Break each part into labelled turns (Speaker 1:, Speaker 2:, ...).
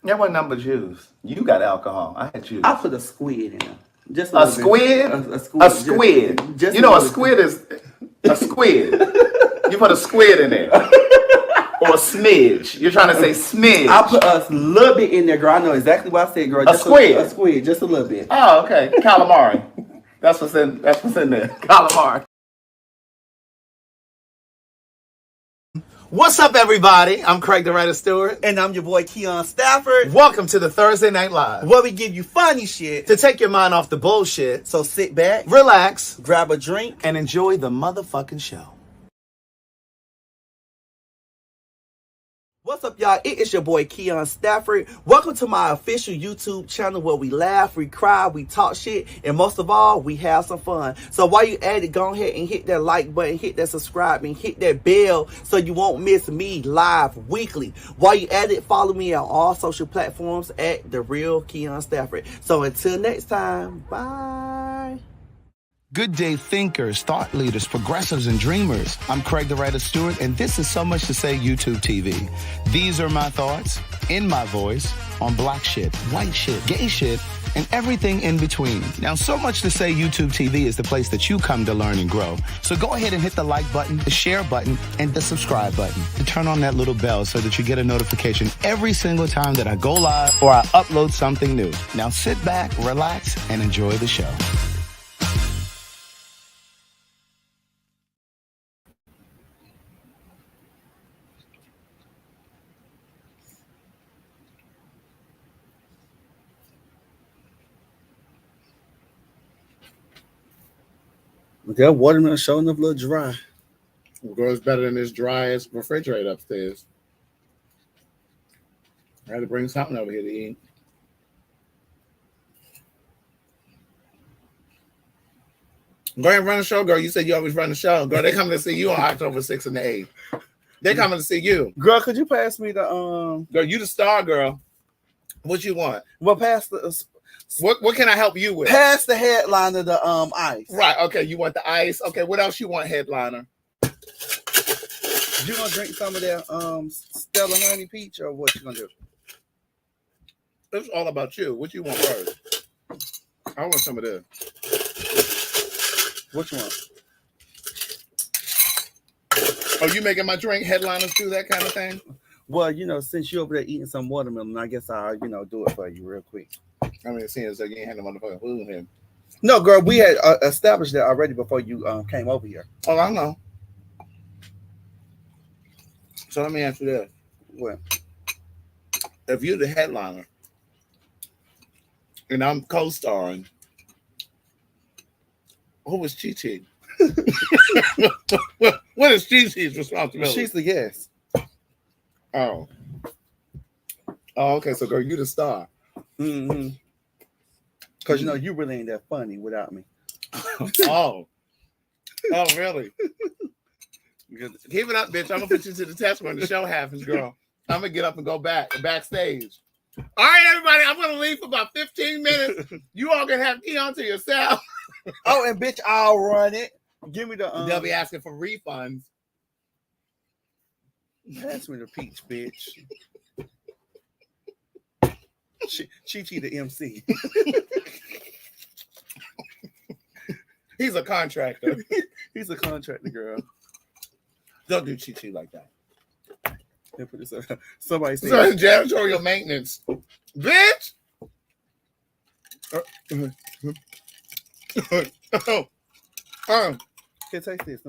Speaker 1: That wasn't nothing but juice. You got alcohol. I had juice.
Speaker 2: I put a squid in there. Just
Speaker 1: A squid?
Speaker 2: A squid.
Speaker 1: A squid.
Speaker 2: Just
Speaker 1: You know, a squid is a squid. You put a squid in there. Or a smidge. You're trying to say smidge.
Speaker 2: I put a little bit in there, girl. I know exactly what I said, girl.
Speaker 1: Just a squid.
Speaker 2: A squid, just a little bit.
Speaker 1: Oh, okay. Calamari. That's what's in there. Calamari. What's up, everybody? I'm Craig the Writer Stewart.
Speaker 2: And I'm your boy, Keon Stafford.
Speaker 1: Welcome to the Thursday Night Live,
Speaker 2: where we give you funny shit
Speaker 1: to take your mind off the bullshit.
Speaker 2: So sit back,
Speaker 1: relax,
Speaker 2: grab a drink,
Speaker 1: and enjoy the motherfucking show.
Speaker 2: What's up, y'all? It is your boy, Keon Stafford. Welcome to my official YouTube channel where we laugh, we cry, we talk shit, and most of all, we have some fun. So while you at it, go ahead and hit that like button, hit that subscribe, and hit that bell so you won't miss me live weekly. While you at it, follow me on all social platforms at The Real Keon Stafford. So until next time, bye.
Speaker 3: Good day thinkers, thought leaders, progressives, and dreamers. I'm Craig the Writer Stewart, and this is So Much to Say YouTube TV. These are my thoughts, in my voice, on black shit, white shit, gay shit, and everything in between. Now, So Much to Say YouTube TV is the place that you come to learn and grow. So go ahead and hit the like button, the share button, and the subscribe button. And turn on that little bell so that you get a notification every single time that I go live or I upload something new. Now sit back, relax, and enjoy the show.
Speaker 2: That watermelon showing enough a little dry.
Speaker 4: Well, it's better than this dry ass refrigerator upstairs. I had to bring something over here to eat. Go ahead and run the show, girl. You said you always run the show. Girl, they coming to see you on October 6th and the 8th. They coming to see you.
Speaker 2: Girl, could you pass me the
Speaker 4: Girl, you the star, girl. What you want?
Speaker 2: Well, pass the
Speaker 4: what can I help you with?
Speaker 2: Pass the headliner the ice.
Speaker 4: Right, okay. You want the ice? Okay, what else you want, headliner?
Speaker 2: You gonna drink some of that Stella honey peach, or what you gonna do?
Speaker 4: It's all about you. What you want first? I want some of this.
Speaker 2: What you want?
Speaker 4: Are you making my drink? Headliners do that kind of thing?
Speaker 2: Well, since you're over there eating some watermelon, I guess I'll, do it for you real quick.
Speaker 4: I mean, it seems like you ain't had no motherfucking food in here.
Speaker 2: No, girl, we had established that already before you came over here.
Speaker 4: Oh, I know. So let me ask you this.
Speaker 2: What?
Speaker 4: If you're the headliner and I'm co-starring, who was Chi-Chi? What is Chi-Chi's responsibility?
Speaker 2: She's the guest.
Speaker 4: Oh. Oh, okay. So, girl, you the star.
Speaker 2: Mm-hmm. Because, you really ain't that funny without me.
Speaker 4: Oh. Oh, really? Keep it up, bitch. I'm going to put you to the test when the show happens, girl. I'm going to get up and go backstage. All right, everybody. I'm going to leave for about 15 minutes. You all can have Keon to yourself.
Speaker 2: Oh, and bitch, I'll run it. Give me the...
Speaker 4: They'll be asking for refunds.
Speaker 2: Pass me the peach, bitch. Chi-Chi the MC.
Speaker 4: He's a contractor.
Speaker 2: He's a contractor, girl.
Speaker 4: Don't do Chi-Chi like that.
Speaker 2: Somebody said...
Speaker 4: So janitorial maintenance. Bitch!
Speaker 2: Here, taste this.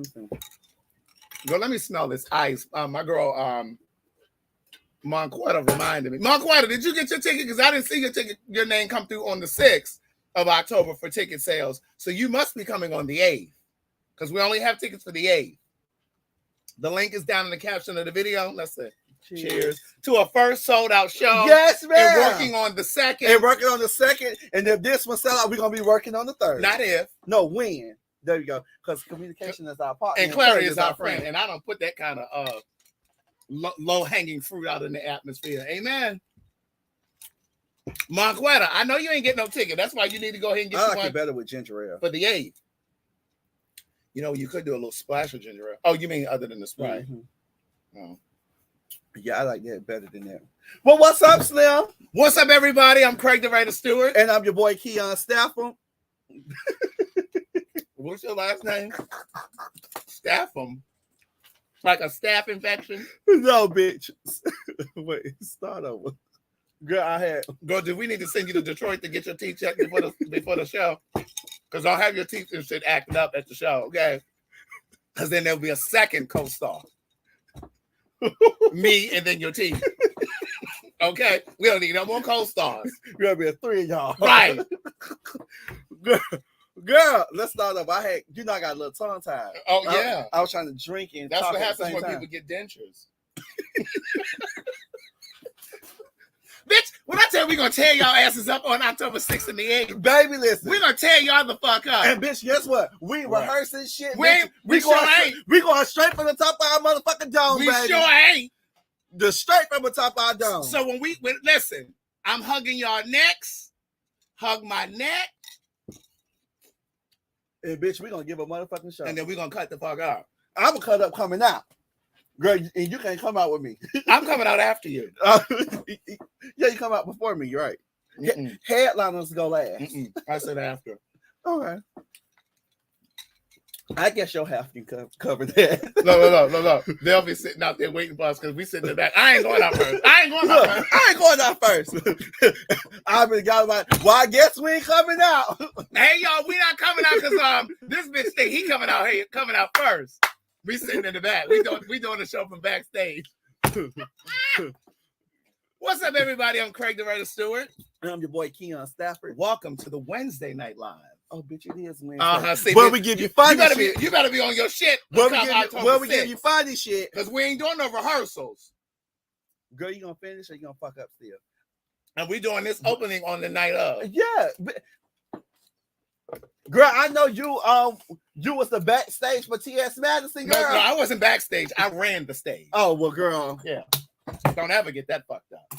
Speaker 4: Girl, let me smell this ice. My girl, Monquetta reminded me. Monquetta, did you get your ticket? Because I didn't see your name come through on the 6th of October for ticket sales. So you must be coming on the 8th. Because we only have tickets for the 8th. The link is down in the caption of the video. Let's see. Cheers to a first sold out show.
Speaker 2: Yes, man.
Speaker 4: And working on the 2nd.
Speaker 2: And if this one sell out, we're going to be working on the 3rd.
Speaker 4: Not if.
Speaker 2: No, when. There you go. Because communication is our partner.
Speaker 4: And clarity is our friend. And I don't put that kind of low-hanging fruit out in the atmosphere. Amen. Monquetta, I know you ain't getting no ticket. That's why you need to go ahead and get
Speaker 2: I like
Speaker 4: one
Speaker 2: it better with ginger ale.
Speaker 4: For the 8th. You could do a little splash of ginger ale. Oh, you mean other than the Sprite?
Speaker 2: Mm-hmm.
Speaker 4: Oh.
Speaker 2: Yeah, I like that better than that. Well, what's up, Slim?
Speaker 4: What's up, everybody? I'm Craig the Writer Stewart.
Speaker 2: And I'm your boy Keon Stafford.
Speaker 4: What's your last name? Stafford. Like a staph infection?
Speaker 2: No, bitch. Wait, start over. Girl,
Speaker 4: Girl, do we need to send you to Detroit to get your teeth checked before the show? Because I'll have your teeth and shit acting up at the show, okay? Because then there'll be a second co-star. Me and then your teeth. Okay? We don't need no more co-stars.
Speaker 2: Gonna be a 3 of y'all.
Speaker 4: Right.
Speaker 2: Girl, let's start up. I got a little tongue tied.
Speaker 4: Oh, yeah.
Speaker 2: I was trying to drink and
Speaker 4: that's
Speaker 2: talk
Speaker 4: what
Speaker 2: at the
Speaker 4: happens
Speaker 2: same
Speaker 4: when
Speaker 2: time.
Speaker 4: people get dentures. Bitch, when I tell you we're going to tear y'all asses up on October 6th and the 8th,
Speaker 2: baby, listen.
Speaker 4: we're going to tear y'all the fuck up.
Speaker 2: And bitch, guess what? We
Speaker 4: What?
Speaker 2: rehearsing shit.
Speaker 4: We
Speaker 2: going straight from the top of our motherfucking dome,
Speaker 4: We
Speaker 2: baby.
Speaker 4: sure ain't.
Speaker 2: The straight from the top of our dome.
Speaker 4: So listen, I'm hugging y'all necks. Hug my neck.
Speaker 2: And bitch, we gonna give a motherfucking show.
Speaker 4: And then we're going to cut the fuck out.
Speaker 2: I'm gonna cut up coming out. Girl, and you can't come out with me.
Speaker 4: I'm coming out after you.
Speaker 2: Yeah, you come out before me, you're right.
Speaker 4: Mm-mm.
Speaker 2: Headliners go last.
Speaker 4: Mm-mm. I said after.
Speaker 2: Okay. I guess you'll have to cover that.
Speaker 4: No. They'll be sitting out there waiting for us because we sitting in the back. I ain't going out first.
Speaker 2: I ain't going out first. I've been got about. Well, I guess we ain't coming out.
Speaker 4: Hey, y'all, we not coming out because this bitch think he coming out first. We sitting in the back. We doing the show from backstage. What's up, everybody? I'm Craig the Writer Stewart.
Speaker 2: And I'm your boy Keon Stafford.
Speaker 4: Welcome to the Wednesday Night Live.
Speaker 2: Oh, bitch, it is Wednesday.
Speaker 4: See,
Speaker 2: where
Speaker 4: bitch,
Speaker 2: we give you funny shit.
Speaker 4: You better be on your shit.
Speaker 2: Where we give you funny shit.
Speaker 4: Because we ain't doing no rehearsals.
Speaker 2: Girl, you gonna finish or you gonna fuck up still?
Speaker 4: And we doing this opening on the night of.
Speaker 2: Yeah. Girl, I know you was the backstage for T.S. Madison, girl.
Speaker 4: No, I wasn't backstage. I ran the stage.
Speaker 2: Oh, well, girl.
Speaker 4: Yeah. Don't ever get that fucked up.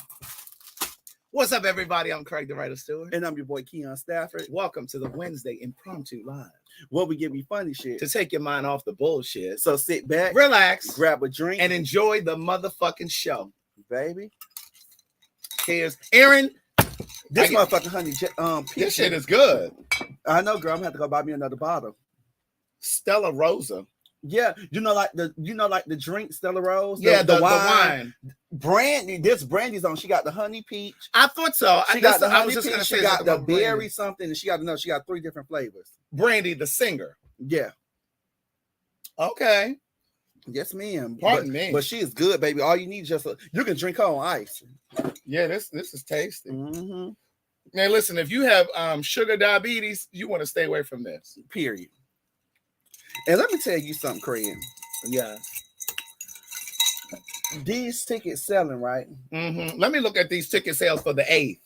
Speaker 4: What's up, everybody? I'm Craig the Writer Stewart.
Speaker 2: And I'm your boy Keon Stafford.
Speaker 4: Welcome to the Wednesday Impromptu Live.
Speaker 2: Where we give you funny shit.
Speaker 4: To take your mind off the bullshit.
Speaker 2: So sit back,
Speaker 4: relax,
Speaker 2: grab a drink,
Speaker 4: and enjoy the motherfucking show.
Speaker 2: Baby.
Speaker 4: Cheers. Aaron.
Speaker 2: This motherfucking honey
Speaker 4: this shit is good.
Speaker 2: I know, girl. I'm gonna have to go buy me another bottle.
Speaker 4: Stella Rosa.
Speaker 2: Yeah, like the drink Stella Rose.
Speaker 4: Yeah,
Speaker 2: the
Speaker 4: wine.
Speaker 2: Brandy. This brandy's on. She got the honey peach.
Speaker 4: I thought so.
Speaker 2: She got the honey peach. She got the berry something, and she got 3 different flavors.
Speaker 4: Brandy, the singer.
Speaker 2: Yeah.
Speaker 4: Okay.
Speaker 2: Yes, ma'am.
Speaker 4: Pardon me.
Speaker 2: But she is good, baby. All you need is you can drink her on ice.
Speaker 4: Yeah, this is tasty.
Speaker 2: Mm-hmm.
Speaker 4: Now, listen, if you have sugar diabetes, you want to stay away from this.
Speaker 2: Period. And let me tell you something, Craig.
Speaker 4: Yeah.
Speaker 2: These tickets selling, right?
Speaker 4: Mm-hmm. Let me look at these ticket sales for the 8th.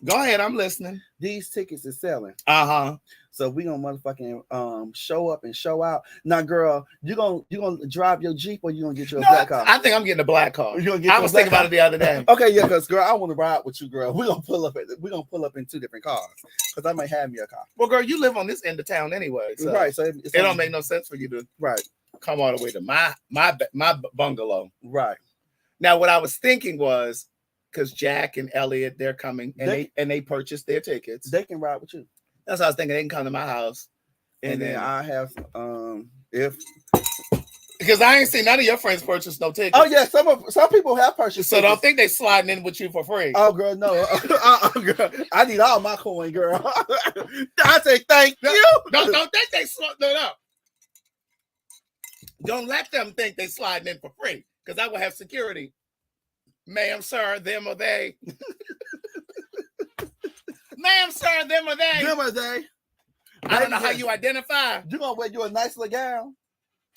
Speaker 4: Go ahead, I'm listening.
Speaker 2: These tickets is selling.
Speaker 4: Uh-huh.
Speaker 2: So we gonna motherfucking show up and show out. Now, girl, you gonna drive your Jeep or you gonna get your black car?
Speaker 4: I think I'm getting a black car. I was thinking about it the other day.
Speaker 2: Okay, yeah, because girl, I want to ride with you, girl. We're gonna pull up in 2 different cars because I might have me a car.
Speaker 4: Well, girl, you live on this end of town anyway, so
Speaker 2: right? So it
Speaker 4: don't make no sense for you to come all the way to my bungalow.
Speaker 2: Right.
Speaker 4: Now, what I was thinking was because Jack and Elliot, they're coming and they purchased their tickets.
Speaker 2: They can ride with you.
Speaker 4: That's what I was thinking. They can come to my house.
Speaker 2: And then I have
Speaker 4: because I ain't seen none of your friends purchase no tickets.
Speaker 2: Oh yeah, some people have purchased.
Speaker 4: So don't think they sliding in with you for free.
Speaker 2: Oh girl, no. Girl, I need all my coin, girl. I say thank you.
Speaker 4: Don't think they no. Don't let them think they sliding in for free because I will have security. Ma'am, sir, them or they. Ma'am, sir, them or they.
Speaker 2: Them or they.
Speaker 4: I don't know how you identify.
Speaker 2: You gonna wear you a nice little gown?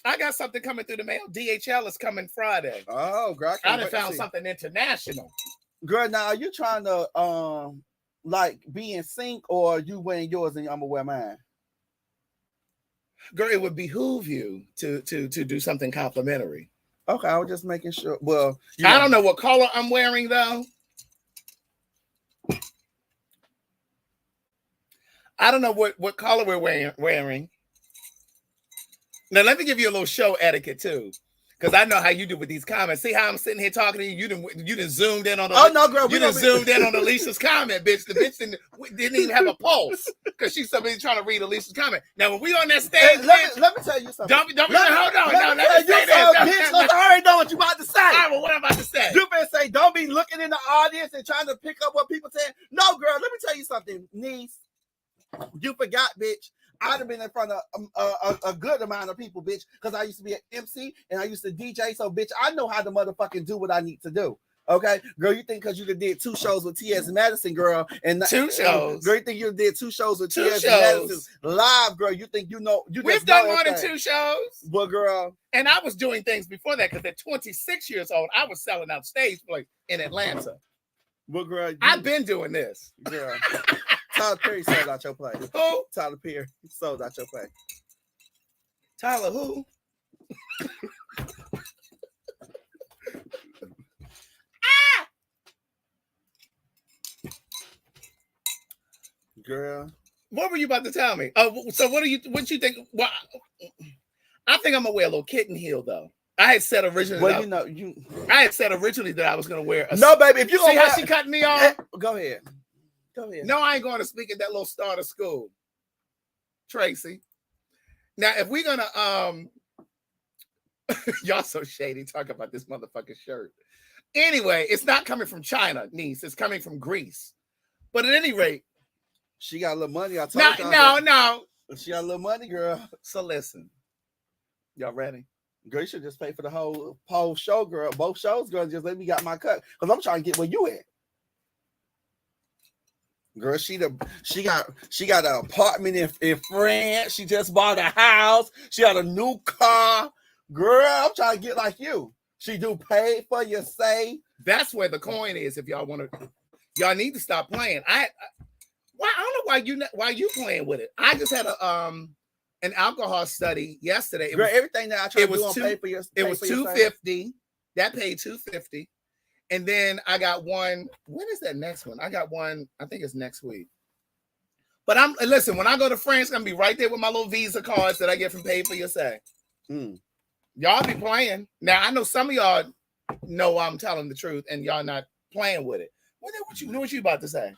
Speaker 4: I got something coming through the mail. DHL is coming Friday.
Speaker 2: Oh, girl.
Speaker 4: I done found something international.
Speaker 2: Girl, now are you trying to like be in sync or you wearing yours and I'm gonna wear mine?
Speaker 4: Girl, it would behoove you to do something complimentary.
Speaker 2: Okay, I was just making sure. Well,
Speaker 4: I don't know what color I'm wearing though. I don't know what color we're wearing. Now, let me give you a little show etiquette too. Because I know how you do with these comments. See how I'm sitting here talking to you? You done zoomed in on the.
Speaker 2: Oh no, girl.
Speaker 4: You done zoomed in on Alicia's comment, bitch. The bitch didn't even have a pulse because she's somebody trying to read Alicia's comment. Now when we on that stage,
Speaker 2: let me tell you something.
Speaker 4: Don't hold on.
Speaker 2: Let me tell you something, bitch. Look, I already know what you about to say.
Speaker 4: All right, well, what I'm about to say?
Speaker 2: You better say, don't be looking in the audience and trying to pick up what people saying. No, girl. Let me tell you something, niece. You forgot, bitch. I'd have been in front of a good amount of people, bitch, because I used to be an MC and I used to DJ. So, bitch, I know how to motherfucking do what I need to do. Okay, girl, you think because you did 2 shows with T.S. Madison, girl, and
Speaker 4: 2 shows,
Speaker 2: girl, you think you did 2 shows with T.S. Madison live, girl? You think you know?
Speaker 4: We've done more than 2 shows,
Speaker 2: well, girl.
Speaker 4: And I was doing things before that because at 26 years old, I was selling out stage play in Atlanta.
Speaker 2: Well, girl,
Speaker 4: I've been doing this,
Speaker 2: girl. Tyler Perry sold out your play.
Speaker 4: Who?
Speaker 2: Tyler Perry sold out your play.
Speaker 4: Tyler who?
Speaker 2: Girl.
Speaker 4: What were you about to tell me? Oh, so what you think? Well, I think I'm gonna wear a little kitten heel though. I had said originally.
Speaker 2: Well,
Speaker 4: I had said originally that I was gonna wear.
Speaker 2: No, baby. If you
Speaker 4: see how she cut me off,
Speaker 2: go ahead. Go ahead.
Speaker 4: No, I ain't going to speak at that little start of school, Tracy. Now, if we're gonna y'all so shady talk about this motherfucking shirt. Anyway, it's not coming from China, niece. It's coming from Greece. But at any rate,
Speaker 2: she got a little money. I
Speaker 4: told you. No.
Speaker 2: She got a little money, girl.
Speaker 4: So listen, y'all ready?
Speaker 2: Girl, you should just pay for the whole show, girl. Both shows, girl. Just let me got my cut because I'm trying to get where you at. Girl, she got an apartment in France. She just bought a house. She got a new car. Girl, I'm trying to get like you. She do pay for your say.
Speaker 4: That's where the coin is. If y'all want to, y'all need to stop playing. I don't know why you playing with it. I just had an alcohol study yesterday.
Speaker 2: Girl, everything that I try to do on pay for your.
Speaker 4: It was $250. That paid $250. And then I got one. When is that next one? I got one. I think it's next week. But listen. When I go to France, I'm gonna be right there with my little Visa cards that I get from Pay for Your Say. Y'all be playing now. I know some of y'all know I'm telling the truth, and y'all not playing with it. What you about to say?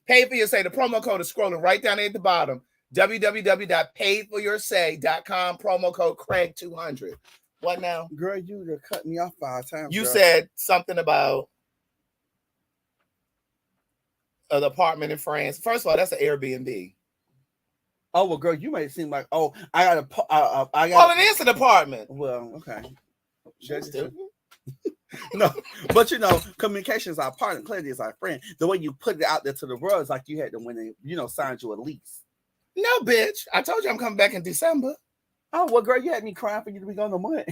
Speaker 4: Pay for Your Say. The promo code is scrolling right down there at the bottom. www.payforyoursay.com. Promo code Craig200. What now?
Speaker 2: Girl, you done cut me off 5 times.
Speaker 4: You
Speaker 2: girl.
Speaker 4: said something about an apartment in France. First of all, that's an Airbnb.
Speaker 2: Oh, well, girl, you made it seem like, well, it
Speaker 4: is an apartment.
Speaker 2: Well, okay. No, but communication is our partner. Clarity is our friend. The way you put it out there to the world is like you had to when they, signed you a lease.
Speaker 4: No, bitch. I told you I'm coming back in December.
Speaker 2: Oh, well, girl, you had me crying for you to be gone no month.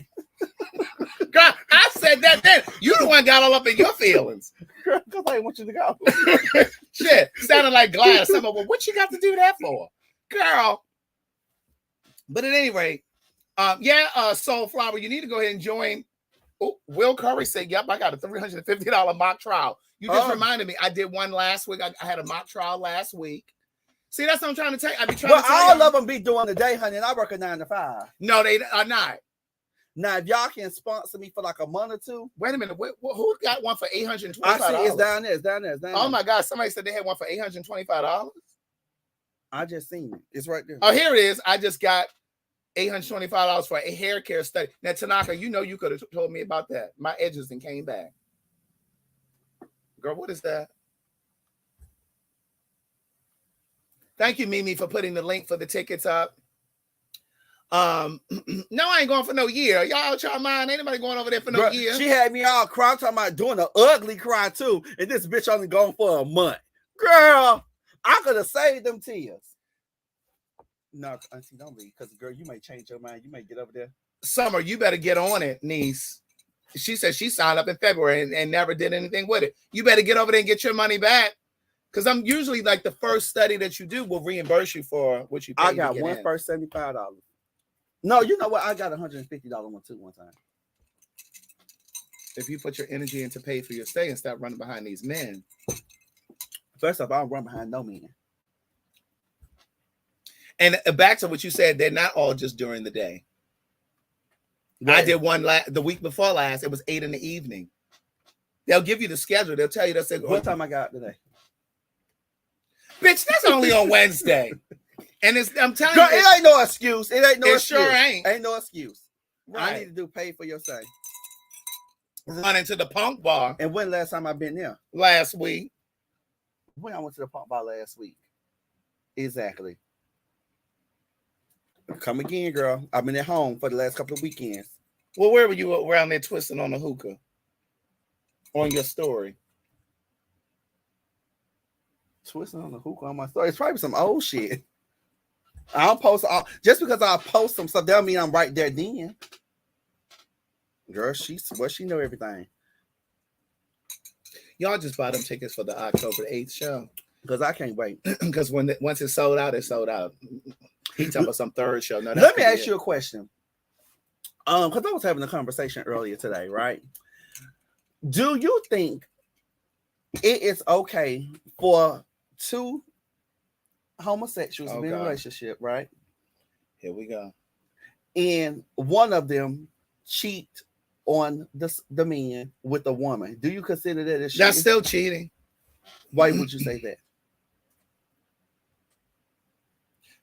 Speaker 4: Girl, I said that then. You the one got all up in your feelings.
Speaker 2: Girl, because I didn't want you to go.
Speaker 4: Shit, sounded like Gladys. Well, what you got to do that for? Girl. But at any rate, Soulflower, you need to go ahead and join. Oh, Will Curry said, yep, I got a $350 mock trial. You just reminded me. I did one last week. I had a mock trial last week. See, that's what I'm trying to tell you.
Speaker 2: But all of them be doing the day, honey, and I work a 9 to 5.
Speaker 4: No, they are not.
Speaker 2: Now, if y'all can sponsor me for like a month or two.
Speaker 4: Wait a minute. Who got one for $825?
Speaker 2: I see it's down there. It's down there.
Speaker 4: Oh, my God. Somebody said they had one for $825.
Speaker 2: I just seen it. It's right there.
Speaker 4: Oh, here it is. I just got $825 for a hair care study. Now, Tanaka, you could have told me about that. My edges and came back. Girl, what is that? Thank you, Mimi, for putting the link for the tickets up. No, I ain't going for no year. Y'all out your mind. Ain't nobody going over there for no year.
Speaker 2: She had me all crying, talking about doing an ugly cry too. And this bitch only going for a month. Girl, I could have saved them tears. No, Auntie, don't leave. Because, girl, you may change your mind. You may get over there.
Speaker 4: Summer, you better get on it, niece. She said she signed up in February and never did anything with it. You better get over there and get your money back. Because I'm usually like the first study that you do will reimburse you for what you paid.
Speaker 2: I got one first $75. No, you know what? I got $150 one too one time.
Speaker 4: If you put your energy into Pay for Your Stay and stop running behind these men.
Speaker 2: First off, I don't run behind no men.
Speaker 4: And back to what you said, they're not all just during the day. I did one the week before last. It was 8 in the evening. They'll give you the schedule. They'll tell you. They'll say,
Speaker 2: What time I got today?
Speaker 4: Bitch, that's only on Wednesday. And I'm telling
Speaker 2: Girl,
Speaker 4: you,
Speaker 2: it ain't no excuse. It ain't no
Speaker 4: it
Speaker 2: excuse.
Speaker 4: sure ain't.
Speaker 2: Ain't no excuse.
Speaker 4: Right.
Speaker 2: I need to do pay for your say.
Speaker 4: Running to the punk bar.
Speaker 2: And when last time I've been there?
Speaker 4: Last week.
Speaker 2: When I went to the punk bar last week. Exactly. Come again, girl. I've been at home for the last couple of weekends.
Speaker 4: Well, where were you around there twisting on the hookah? On your story.
Speaker 2: Twisting on the hookah on my story. It's probably some old shit. I don't post just because I post some stuff, that don't mean I'm right there then. Girl, she know everything.
Speaker 4: Y'all just buy them tickets for the October 8th show.
Speaker 2: Because I can't wait.
Speaker 4: Because once it's sold out, it's sold out. He talking about some third show. No,
Speaker 2: let me ask you a question. Because I was having a conversation earlier today, right? Do you think it is okay for two homosexuals to be in a relationship, right?
Speaker 4: Here we go.
Speaker 2: And one of them cheat on the man with a woman? Do you consider that as cheating?
Speaker 4: That's still cheating.
Speaker 2: Why would you say that?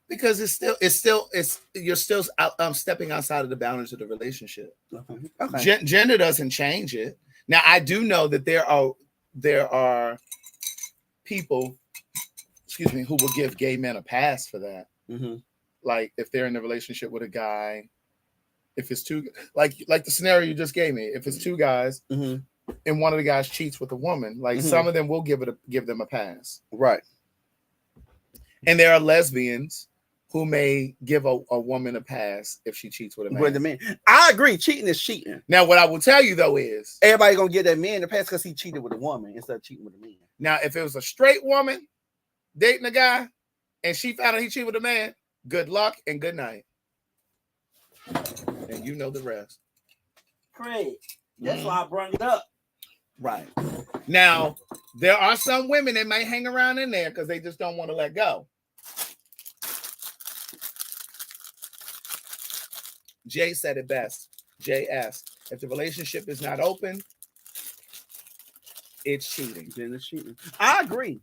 Speaker 4: Because you're still stepping outside of the boundaries of the relationship.
Speaker 2: Okay.
Speaker 4: Gender doesn't change it. Now, I do know that there are people, excuse me, who will give gay men a pass for that.
Speaker 2: Mm-hmm.
Speaker 4: Like if they're in a relationship with a guy, if it's two, like the scenario you just gave me, if it's two guys
Speaker 2: mm-hmm.
Speaker 4: and one of the guys cheats with a woman, like
Speaker 2: mm-hmm.
Speaker 4: some of them will give them a pass.
Speaker 2: Right.
Speaker 4: And there are lesbians who may give a woman a pass if she cheats with a man.
Speaker 2: With the man. I agree. Cheating is cheating.
Speaker 4: Now, what I will tell you, though, is
Speaker 2: everybody going to give that man a pass because he cheated with a woman instead of cheating with a man.
Speaker 4: Now, if it was a straight woman dating a guy and she found out he cheated with a man, good luck and good night. And you know the rest.
Speaker 5: Craig, that's why I brought it up.
Speaker 2: Right.
Speaker 4: Now, there are some women that may hang around in there because they just don't want to let go. Jay said it best. Jay asked, if the relationship is not open, it's cheating.
Speaker 2: Then it's cheating. I agree.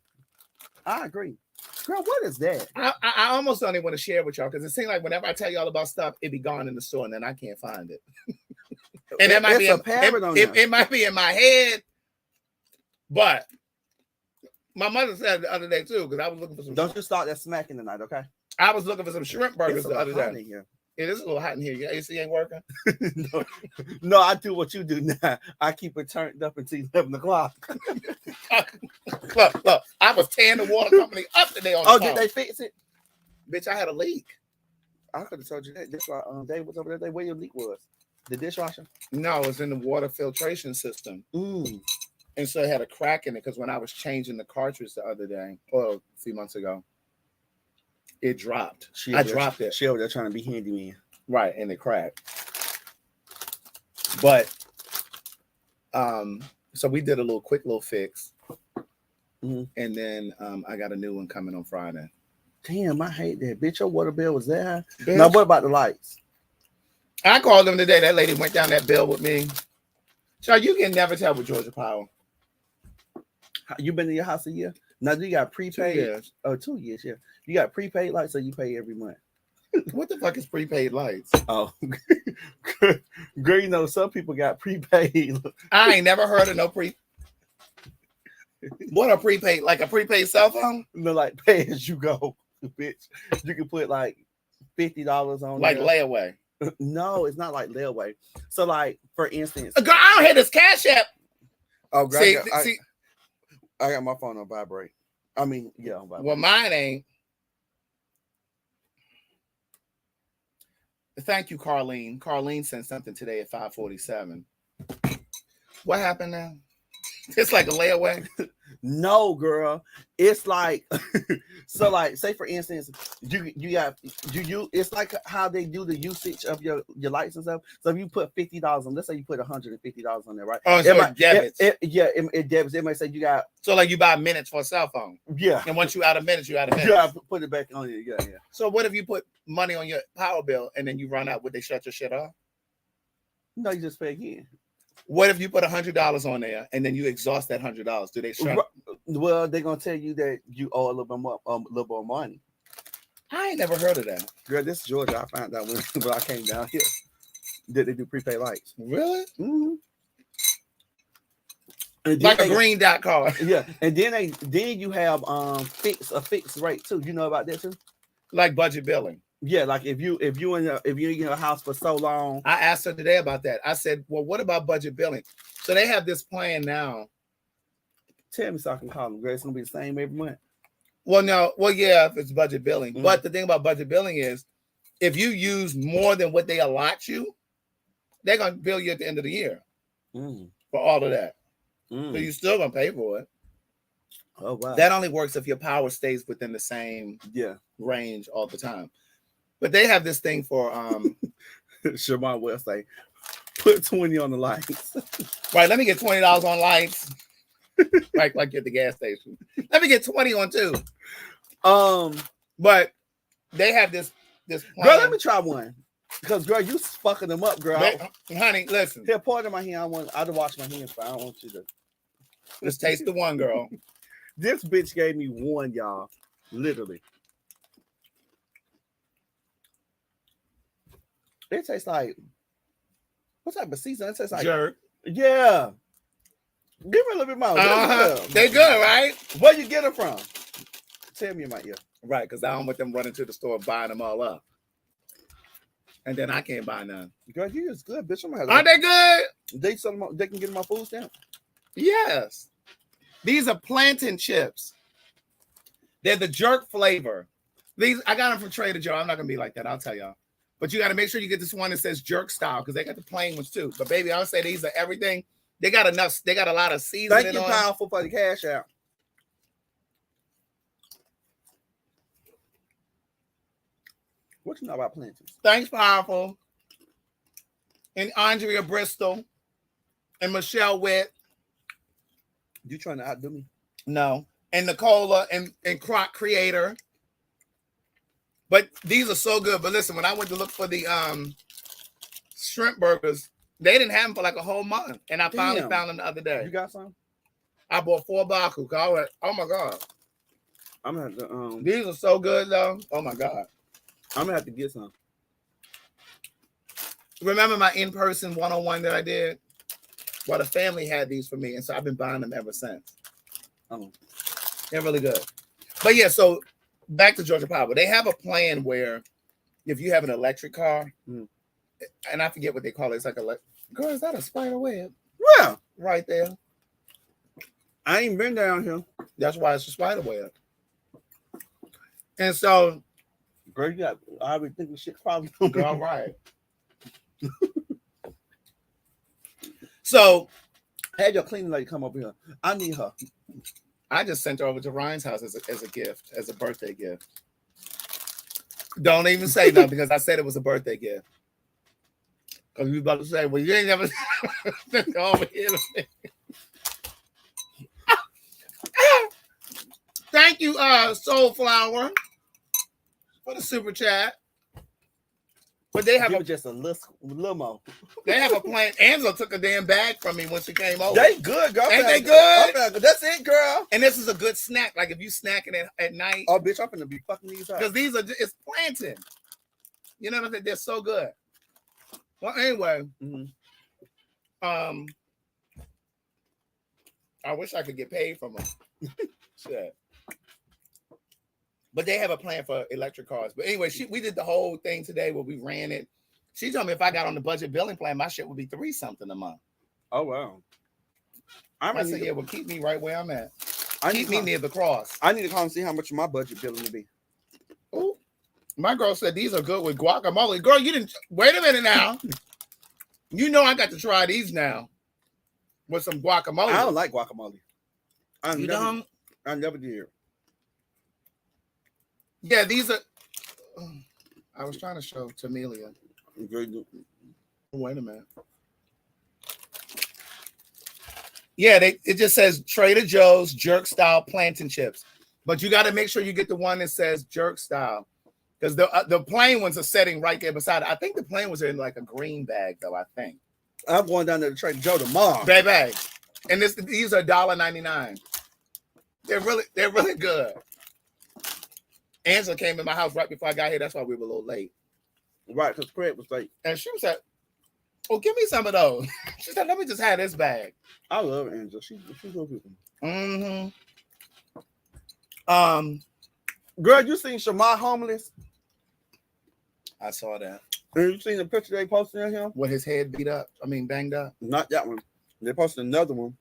Speaker 2: Girl, what is that?
Speaker 4: I almost don't even want to share with y'all because it seems like whenever I tell y'all about stuff, it be gone in the store and then I can't find it. And it might it might be in my head, but my mother said the other day too because I was looking for some.
Speaker 2: Don't you start that smacking tonight, okay?
Speaker 4: I was looking for some shrimp burgers the other day.
Speaker 2: Here.
Speaker 4: It is a little hot in here. Your AC ain't working.
Speaker 2: No, I do what you do now. I keep it turned up until 11 o'clock.
Speaker 4: Look, I was tearing the water company up today on the phone.
Speaker 2: Did they fix it?
Speaker 4: Bitch, I had a leak.
Speaker 2: I could have told you that. That's why Dave was over there. Where your leak was? The dishwasher?
Speaker 4: No, it was in the water filtration system.
Speaker 2: Mm.
Speaker 4: And so it had a crack in it because when I was changing the cartridge the other day, or a few months ago, it dropped. I dropped it.
Speaker 2: She over there trying to be handyman.
Speaker 4: Right, and it cracked. But so we did a quick little fix.
Speaker 2: Mm-hmm.
Speaker 4: And then I got a new one coming on Friday.
Speaker 2: Damn, I hate that. Bitch, your water bill was that high?
Speaker 4: Bitch.
Speaker 2: Now what about the lights?
Speaker 4: I called them today. That lady went down that bill with me. So you can never tell with Georgia Power.
Speaker 2: You been in your house a year? Now do you got prepaid?
Speaker 4: 2 years.
Speaker 2: Oh, 2 years, yeah. You got prepaid lights or you pay every month?
Speaker 4: What the fuck is prepaid lights?
Speaker 2: Oh, girl, you know some people got prepaid.
Speaker 4: I ain't never heard of no What a prepaid, like a prepaid cell phone?
Speaker 2: No, like pay as you go, bitch. You can put like $50 on
Speaker 4: like
Speaker 2: there.
Speaker 4: layaway.
Speaker 2: No, it's not like layaway. So, like for instance,
Speaker 4: girl, I don't hear this Cash App.
Speaker 2: Oh, girl,
Speaker 4: See,
Speaker 2: I got my phone on vibrate. I mean, yeah, on vibrate.
Speaker 4: Well, mine ain't. Thank you, Carlene. Carlene sent something today at 5:47. What happened now? It's like a layaway.
Speaker 2: No, girl. It's like so. Like, say for instance, it's like how they do the usage of your lights and stuff. So if you put $50 on, let's say you put $150 on there, right?
Speaker 4: Oh, so it debits.
Speaker 2: It debits. It might say you got.
Speaker 4: So like you buy minutes for a cell phone.
Speaker 2: Yeah.
Speaker 4: And once you out of minutes, you out of minutes.
Speaker 2: Yeah, put it back on you. Yeah.
Speaker 4: So what if you put money on your power bill and then you run out? Would they shut your shit off?
Speaker 2: No, you just pay again.
Speaker 4: What if you put $100 on there and then you exhaust that $100? Do they shut?
Speaker 2: Well, they're gonna tell you that you owe a little bit more money.
Speaker 4: I ain't never heard of that.
Speaker 2: Girl, this is Georgia. I found out when I came down here that they do prepaid lights.
Speaker 4: Really?
Speaker 2: Mm-hmm.
Speaker 4: Like a green dot card.
Speaker 2: Yeah, and then you have a fixed rate too. You know about that too?
Speaker 4: Like budget billing.
Speaker 2: Yeah, like if you in a house for so long.
Speaker 4: I asked her today about that. I said, well, what about budget billing? So they have this plan now.
Speaker 2: Tell me so I can call them. Girl, it's gonna be the same every month.
Speaker 4: Well, no, well, yeah, if it's budget billing.
Speaker 2: Mm-hmm.
Speaker 4: But the thing about budget billing is if you use more than what they allot you, they're gonna bill you at the end of the year for all of that. So you're still gonna pay for it.
Speaker 2: Oh wow.
Speaker 4: That only works if your power stays within the same range all the time. But they have this thing for
Speaker 2: Shamar will say, put 20 on the lights.
Speaker 4: Right, let me get $20 on lights. like at the gas station. Let me get 20 on two.
Speaker 2: But
Speaker 4: they have this plan.
Speaker 2: Girl, let me try one. Because girl, you fucking them up, girl.
Speaker 4: Honey, listen.
Speaker 2: Here, pour it in my hand. I to wash my hands, but I don't want you to.
Speaker 4: Just taste the one, girl.
Speaker 2: This bitch gave me one, y'all. Literally. It tastes like, what type of season? It tastes like
Speaker 4: jerk.
Speaker 2: Yeah. Give me a little bit more.
Speaker 4: They good, right?
Speaker 2: Where you get it from? Tell me in my ear.
Speaker 4: Right, because I don't want them running to the store buying them all up. And then I can't buy none.
Speaker 2: Girl, you is good, bitch.
Speaker 4: Aren't they good?
Speaker 2: They can get my food stamp.
Speaker 4: Yes. These are plantain chips. They're the jerk flavor. These I got them from Trader Joe. I'm not gonna be like that. I'll tell y'all. But you got to make sure you get this one that says jerk style because they got the plain ones too. But baby, I'll say these are everything. They got enough. They got a lot of seasoning.
Speaker 2: Thank you, Powerful, for the cash out. What you know about plantains?
Speaker 4: Thanks, Powerful. And Andrea Bristol and Michelle Witt.
Speaker 2: You trying to outdo me?
Speaker 4: No. And Nicola and Croc Creator. But these are so good. But listen, when I went to look for the shrimp burgers, they didn't have them for like a whole month. And I finally found them the other day.
Speaker 2: You got some?
Speaker 4: I bought 4 baku. I went, oh my God.
Speaker 2: I'm gonna have to
Speaker 4: these are so good though. Oh my God.
Speaker 2: I'm gonna have to get some.
Speaker 4: Remember my in-person one-on-one that I did? Well, the family had these for me, and so I've been buying them ever since. They're really good. But yeah, so back to Georgia Power. They have a plan where if you have an electric car, and I forget what they call it, it's like girl, is that a spider web?
Speaker 2: Yeah,
Speaker 4: right there.
Speaker 2: I ain't been down here.
Speaker 4: That's why it's a spider web. And so,
Speaker 2: girl, you got I already think the shit probably
Speaker 4: all right. So,
Speaker 2: had your cleaning lady come up here. I need her.
Speaker 4: I just sent her over to Ryan's house as a gift, as a birthday gift. Don't even say nothing because I said it was a birthday gift. Because you about to say, well, you ain't never go over here. Thank you, Soulflower, for the super chat. But they have
Speaker 2: just a little more.
Speaker 4: They have a plan. Angela took a damn bag from me when she came over.
Speaker 2: They good, girl.
Speaker 4: Ain't they good?
Speaker 2: That's it, girl.
Speaker 4: And this is a good snack. Like if you snacking at night.
Speaker 2: Oh, bitch, I'm gonna be fucking these up.
Speaker 4: Because these are it's plantain. You know what I'm saying? They're so good. Well, anyway, I wish I could get paid from them. Shit. But they have a plan for electric cars. But anyway, we did the whole thing today where we ran it. She told me if I got on the budget billing plan, my shit would be $3 something a month.
Speaker 2: Oh wow.
Speaker 4: I said, yeah, well, keep me right where I'm at. Keep me near the cross.
Speaker 2: I need to call and see how much my budget billing will be.
Speaker 4: Oh, my girl said these are good with guacamole. Girl, you didn't wait a minute now. You know I got to try these now with some guacamole.
Speaker 2: I don't like guacamole. I never did.
Speaker 4: Yeah, these are. I was trying to show Tamelia. Wait a minute. Yeah, it just says Trader Joe's jerk style plantain chips, but you got to make sure you get the one that says jerk style because the plain ones are sitting right there beside it. I think the plain ones are in like a green bag though. I think
Speaker 2: I'm going down there to Trader Joe tomorrow.
Speaker 4: Baby. And these are $1.99. They're really good. Angela came in my house right before I got here. That's why we were a little late.
Speaker 2: Right, because Craig was late.
Speaker 4: And she was like, "Oh, give me some of those." She said, "Let me just have this bag."
Speaker 2: I love Angela. She's good people.
Speaker 4: Mm-hmm.
Speaker 2: Girl, you seen Shamar homeless?
Speaker 4: I saw that.
Speaker 2: And you seen the picture they posted of him?
Speaker 4: With his head banged up.
Speaker 2: Not that one. They posted another one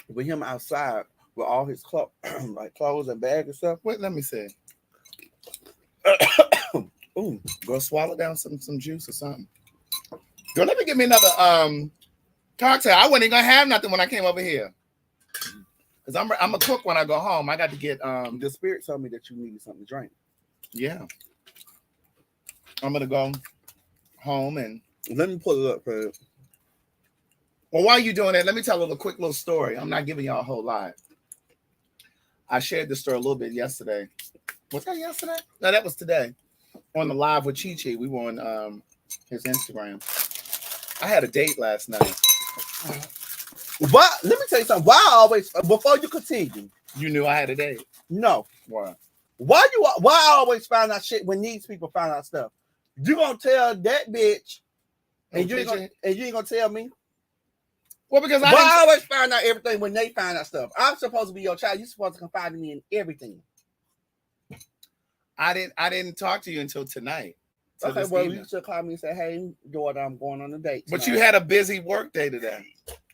Speaker 2: with him outside with all his like clothes and bags and stuff.
Speaker 4: Wait, let me see.
Speaker 2: Ooh,
Speaker 4: Go swallow down some juice or something. Girl, let me get me another cocktail. I wasn't gonna have nothing when I came over here. Cause I'm a cook when I go home. I got to get
Speaker 2: the spirit told me that you needed something to drink.
Speaker 4: Yeah. I'm gonna go home and
Speaker 2: let me pull it up, Fred.
Speaker 4: Well, while you're doing that, let me tell a quick little story. I'm not giving y'all a whole lot. I shared this story a little bit yesterday. Was that yesterday? No, that was today. On the live with Chi Chi. We were on his Instagram. I had a date last night.
Speaker 2: Why? Let me tell you something. Why I always, before you continue,
Speaker 4: You knew I had a date.
Speaker 2: no.
Speaker 4: Why?
Speaker 2: Why I always find out shit when these people find out stuff? You gonna tell that bitch, and you ain't gonna tell me?
Speaker 4: Well, because
Speaker 2: I always find out everything when they find out stuff. I'm supposed to be your child. You're supposed to confide in me in everything.
Speaker 4: I didn't talk to you until tonight.
Speaker 2: Okay, well, you should call me and say, "Hey, daughter, I'm going on a date tonight."
Speaker 4: But you had a busy work day today.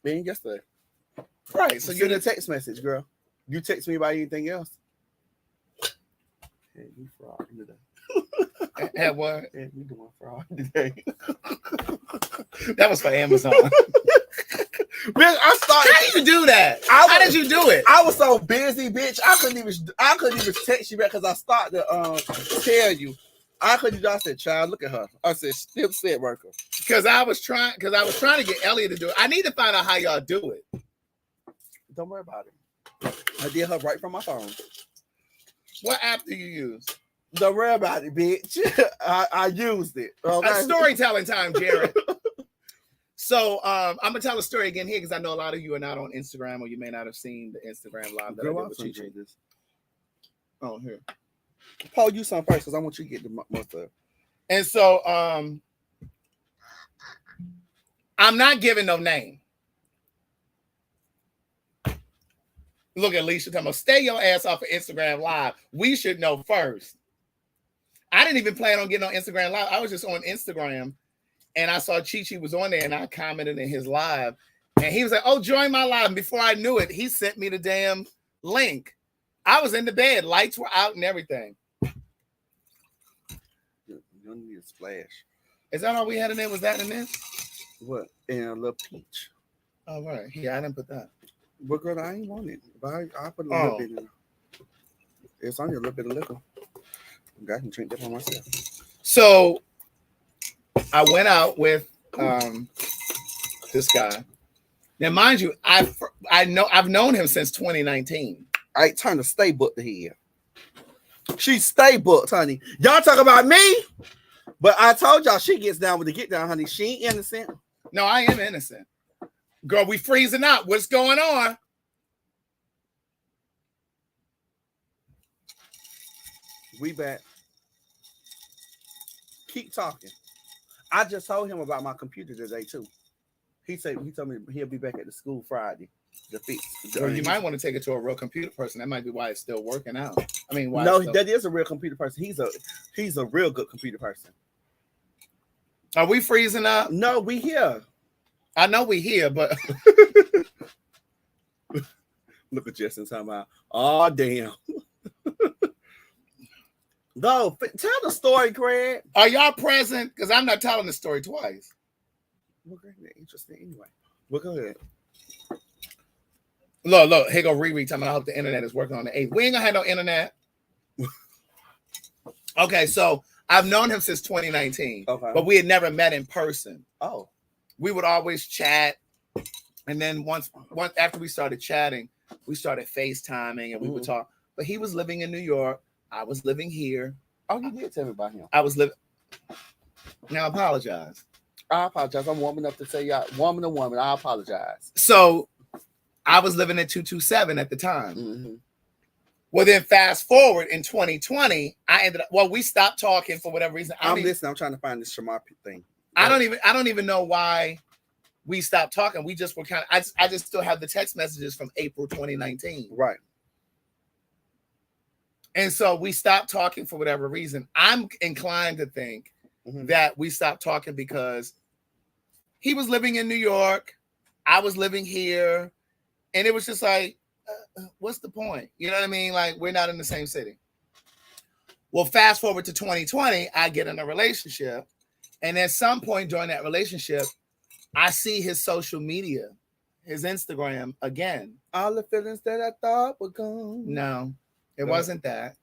Speaker 2: Man, yesterday.
Speaker 4: Right. So
Speaker 2: you didn't text message, girl. You text me about anything else? Hey, you fraud today.
Speaker 4: Had what?
Speaker 2: Hey, you doing fraud today.
Speaker 4: That was for Amazon.
Speaker 2: Bitch, I started.
Speaker 4: How did you do that? How did you do it?
Speaker 2: I was so busy, bitch. I couldn't even text you back because I started to tell you. I couldn't even. I said, "Child, look at her." I said, "Still set worker."
Speaker 4: Because I was trying to get Elliot to do it. I need to find out how y'all do it.
Speaker 2: Don't worry about it. I did her right from my phone.
Speaker 4: What app do you use?
Speaker 2: Don't worry about it, bitch. I used it. Okay?
Speaker 4: Storytelling time, Jared. So I'm gonna tell a story again here because I know a lot of you are not on Instagram, or you may not have seen the Instagram live that I did with Chi Chi. Oh, here.
Speaker 2: Paul, you some first because I want you to get the most stuff.
Speaker 4: And so I'm not giving no name. Look at Alicia talking about stay your ass off of Instagram Live. We should know first. I didn't even plan on getting on Instagram Live. I was just on Instagram and I saw Chi Chi was on there and I commented in his live. And he was like, "Oh, join my live." And before I knew it, he sent me the damn link. I was in the bed. Lights were out and everything.
Speaker 2: You don't need a splash.
Speaker 4: Is that all we had in there? Was that in this?
Speaker 2: What? And a little peach.
Speaker 4: Oh, right. Yeah, I didn't put that.
Speaker 2: But girl, I ain't want it. But I put a little bit in. It's only a little bit of liquor. I can drink that for myself.
Speaker 4: So I went out with this guy. Now, mind you, I've known him since 2019.
Speaker 2: I turned to stay booked to here. She stay booked, honey. Y'all talk about me, but I told y'all she gets down with the get down, honey. She ain't innocent.
Speaker 4: No, I am innocent. Girl, we freezing out. What's going on?
Speaker 2: We back. Keep talking. I just told him about my computer today too. He told me he'll be back at the school Friday to fix.
Speaker 4: Or you might want to take it to a real computer person. That might be why it's still working out. I mean, why?
Speaker 2: No, that is a real computer person. He's a real good computer person.
Speaker 4: Are we freezing up?
Speaker 2: No, we here.
Speaker 4: I know we here, but
Speaker 2: look at Justin talking about. Oh damn. No, tell the story, Craig.
Speaker 4: Are y'all present? Because I'm not telling the story twice.
Speaker 2: Well, Craig, interesting anyway. Well, go ahead.
Speaker 4: Look, here go Riri talking about I hope the internet is working on the 8th. We ain't gonna have no internet. Okay, so I've known him since 2019, but we had never met in person.
Speaker 2: Oh.
Speaker 4: We would always chat. And then once after we started chatting, we started FaceTiming and we would talk. But he was living in New York. I was living here.
Speaker 2: Oh, you did tell me about him.
Speaker 4: I was living. Now apologize.
Speaker 2: I apologize. I'm warming up to say y'all, woman to woman. I apologize.
Speaker 4: So I was living in 227 at the time.
Speaker 2: Mm-hmm.
Speaker 4: Well, then fast forward in 2020, I ended up. Well, we stopped talking for whatever reason.
Speaker 2: I'm listening. I'm trying to find this Shamar thing.
Speaker 4: I don't even know why we stopped talking. We just were kind of. I just still have the text messages from April 2019.
Speaker 2: Right.
Speaker 4: And so we stopped talking for whatever reason. I'm inclined to think that we stopped talking because he was living in New York, I was living here, and it was just like, what's the point? You know what I mean? Like, we're not in the same city. Well, fast forward to 2020, I get in a relationship, and at some point during that relationship, I see his social media, his Instagram again.
Speaker 2: All the feelings that I thought were gone.
Speaker 4: No. It wasn't that.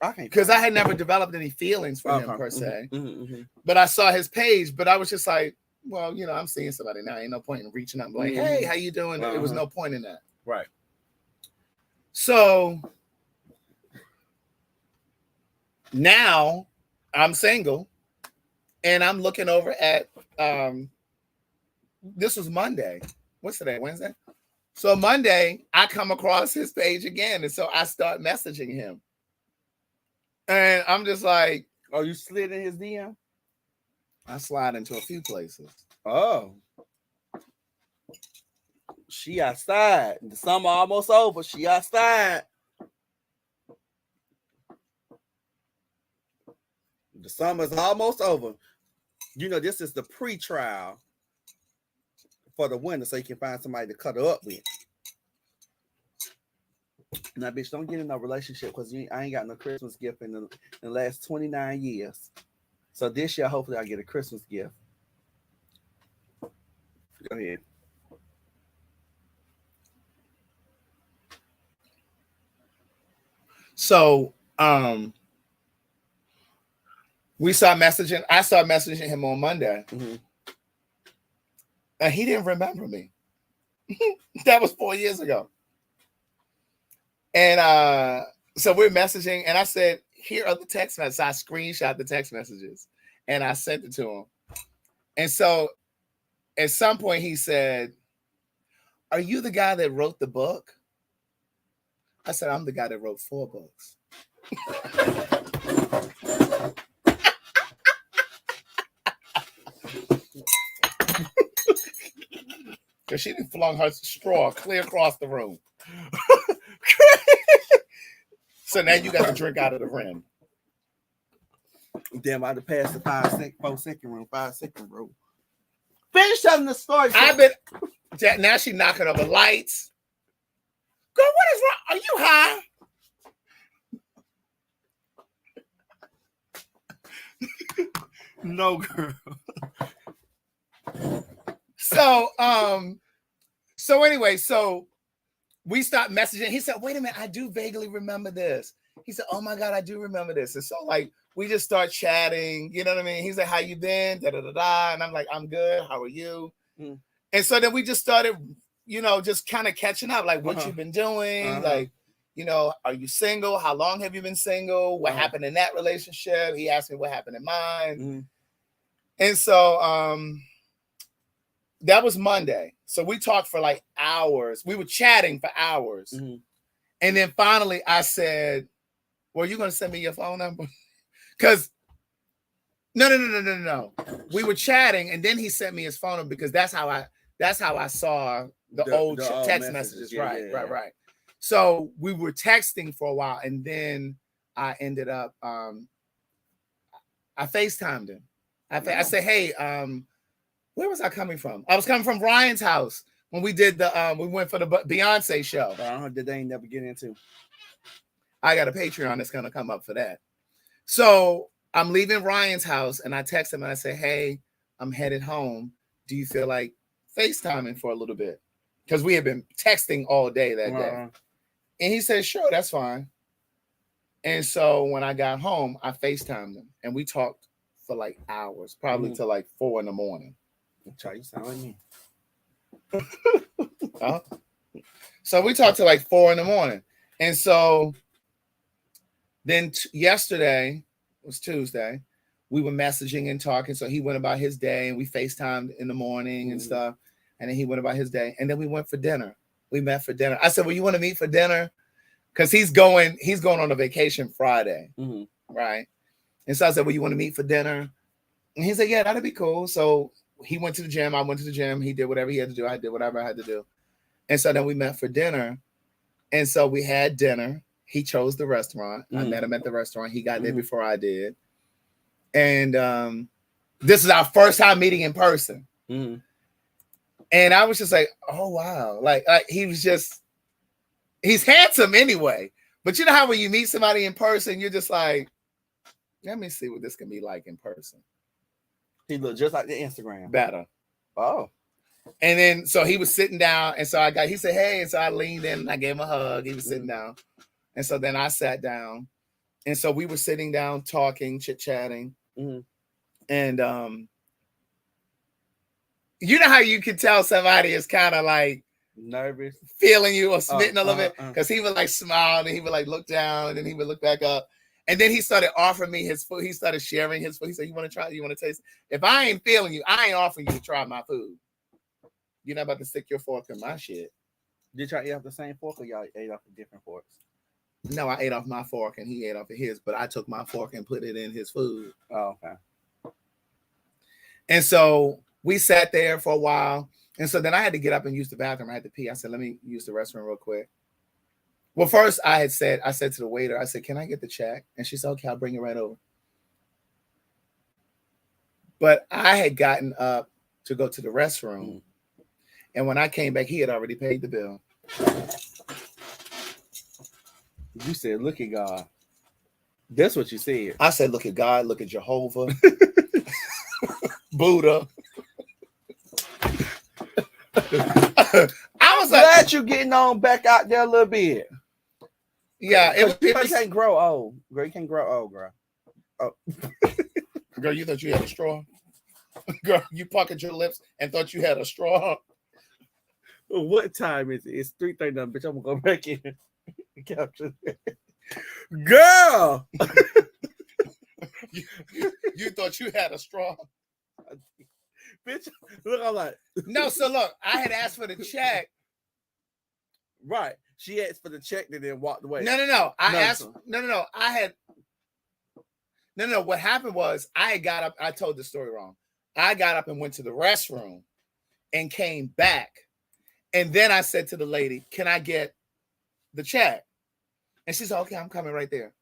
Speaker 2: Okay.
Speaker 4: Because I had never developed any feelings for him per se.
Speaker 2: Mm-hmm.
Speaker 4: But I saw his page, but I was just like, well, you know, I'm seeing somebody now. Ain't no point in reaching out and like, hey, how you doing? There was no point in that.
Speaker 2: Right.
Speaker 4: So now I'm single and I'm looking over at this was Monday. What's today? Wednesday? So Monday, I come across his page again, and so I start messaging him. And I'm just like,
Speaker 2: oh, you slid in his DM?
Speaker 4: I slide into a few places.
Speaker 2: Oh. She outside. The summer almost over. She outside. The summer's almost over. You know, this is the pre-trial for the winter, so you can find somebody to cut her up with. Now, bitch, don't get in a relationship because I ain't got no Christmas gift in the last 29 years. So this year, hopefully, I get a Christmas gift. Go ahead.
Speaker 4: So, we start messaging. I started messaging him on Monday. And he didn't remember me. That was 4 years ago. And so we're messaging, and I said, here are the text messages. I screenshot the text messages, and I sent it to him. And so at some point he said, are you the guy that wrote the book? I said, I'm the guy that wrote 4 books. Because she done flung her straw clear across the room. So now you got to drink out of the rim.
Speaker 2: Damn, I'd have passed the 4-second rule, 5-second rule. Finish telling the story.
Speaker 4: I've been now she knocking over lights. Girl, what is wrong? Are you high?
Speaker 2: No, girl.
Speaker 4: So anyway, so we stopped messaging. He said, wait a minute, I do vaguely remember this. He said, oh my God, I do remember this. And so like we just start chatting, you know what I mean? He's like, how you been? Da, da, da, da. And I'm like, I'm good. How are you? And so then we just started, you know, just kind of catching up, like what you've been doing, like, you know, are you single? How long have you been single? What happened in that relationship? He asked me what happened in mine. And so that was Monday. So we talked for like hours. We were chatting for hours. And then finally I said, well, you going to send me your phone number? Because no. We were chatting and then he sent me his phone number because that's how I saw the old text messages. Yeah, right. So we were texting for a while and then I ended up, I FaceTimed him. I said, hey, where was I coming from? I was coming from Ryan's house when we did we went for the Beyonce show.
Speaker 2: That they ain't never get into.
Speaker 4: I got a Patreon that's going to come up for that. So I'm leaving Ryan's house and I text him and I say, hey, I'm headed home. Do you feel like FaceTiming for a little bit? Because we had been texting all day that day. And he said, sure, that's fine. And so when I got home, I FaceTimed him and we talked for like hours, probably till like 4 a.m.
Speaker 2: Try you sound like me.
Speaker 4: So we talked till like 4 a.m. And so then yesterday was Tuesday. we were messaging and talking. So he went about his day, and we FaceTimed in the morning and stuff. And then he went about his day, and then we went for dinner. We met for dinner. I said, "Well, you want to meet for dinner?" Because he's going on a vacation Friday, right? And so I said, "Well, you want to meet for dinner?" And he said, "Yeah, that'd be cool." So he went to the gym. I went to the gym. He did whatever he had to do. I did whatever I had to do. And so then we met for dinner. And so we had dinner. He chose the restaurant. I met him at the restaurant. He got there before I did. And this is our first time meeting in person. And I was just like, oh, wow. Like he's handsome anyway. But you know how when you meet somebody in person, you're just like, let me see what this can be like in person.
Speaker 2: He looked just like the Instagram.
Speaker 4: Better.
Speaker 2: Oh.
Speaker 4: And then, so he was sitting down. And so he said, hey. And so I leaned in and I gave him a hug. He was sitting down. And so then I sat down. And so we were sitting down talking, chit-chatting. And you know how you can tell somebody is kind of like
Speaker 2: nervous,
Speaker 4: feeling you or smitten a little bit? Because he would like smile and he would like look down and then he would look back up. And then he started offering me his food. He started sharing his food. He said, you want to try? You want to taste? If I ain't feeling you, I ain't offering you to try my food. You're not about to stick your fork in my shit.
Speaker 2: Did y'all eat off the same fork or y'all ate off of different forks?
Speaker 4: No, I ate off my fork and he ate off of his, but I took my fork and put it in his food.
Speaker 2: Oh, okay.
Speaker 4: And so we sat there for a while. And so then I had to get up and use the bathroom. I had to pee. I said, let me use the restroom real quick. Well, first I said to the waiter, I said, can I get the check? And she said, okay, I'll bring it right over. But I had gotten up to go to the restroom. And when I came back, he had already paid the bill.
Speaker 2: You said, look at God. That's what you said.
Speaker 4: I said, look at God, look at Jehovah, Buddha. I was
Speaker 2: glad you're getting on back out there a little bit.
Speaker 4: Yeah, it
Speaker 2: can't grow old. Girl, you can't grow old, girl. Oh.
Speaker 4: Girl, you thought you had a straw? Girl, you puckered your lips and thought you had a straw?
Speaker 2: What time is it? It's 3:39, bitch. I'm gonna go back in. Capture that. Girl!
Speaker 4: you thought you had a straw?
Speaker 2: Bitch, look, I'm like...
Speaker 4: No, so look, I had asked for the check.
Speaker 2: Right. She asked for the check and then walked away.
Speaker 4: No. No. What happened was I had got up. I told the story wrong. I got up and went to the restroom and came back. And then I said to the lady, can I get the check? And she said, okay, I'm coming right there.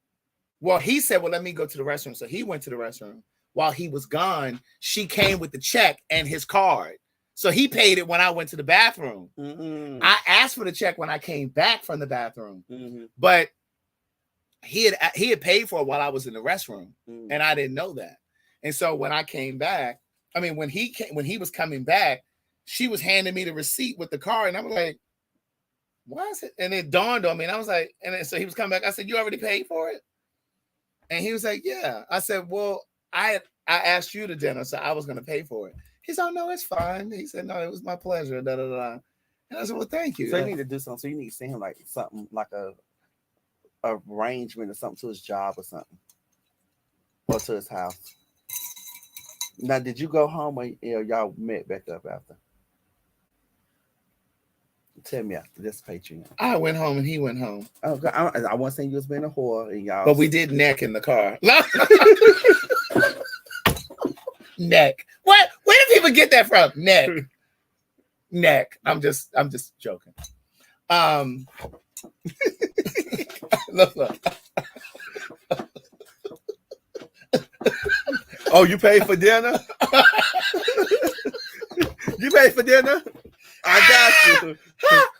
Speaker 4: Well, he said, well, let me go to the restroom. So he went to the restroom. While he was gone, she came with the check and his card. So he paid it when I went to the bathroom. I asked for the check when I came back from the bathroom. But he had paid for it while I was in the restroom. And I didn't know that. And so when I came back, when he was coming back, she was handing me the receipt with the card. And I was like, why is it? And it dawned on me. And I was like, so he was coming back. I said, you already paid for it? And he was like, yeah. I said, well, I asked you to dinner, so I was going to pay for it. He said, oh, no, it's fine. He said, no, it was my pleasure. Da, da, da. And I said, well, thank you.
Speaker 2: So you need to do something. So you need to send him like something like a arrangement or something to his job or something. Or to his house. Now, did you go home or y'all met back up after? Tell me after this Patreon.
Speaker 4: I went home and he went home.
Speaker 2: Oh, I wasn't saying you was being a whore and y'all.
Speaker 4: But we did neck in the car. Neck. What? Where do people get that from? Neck. Neck. I'm just joking. Look.
Speaker 2: Oh, you paid for dinner? You paid for dinner? I got you.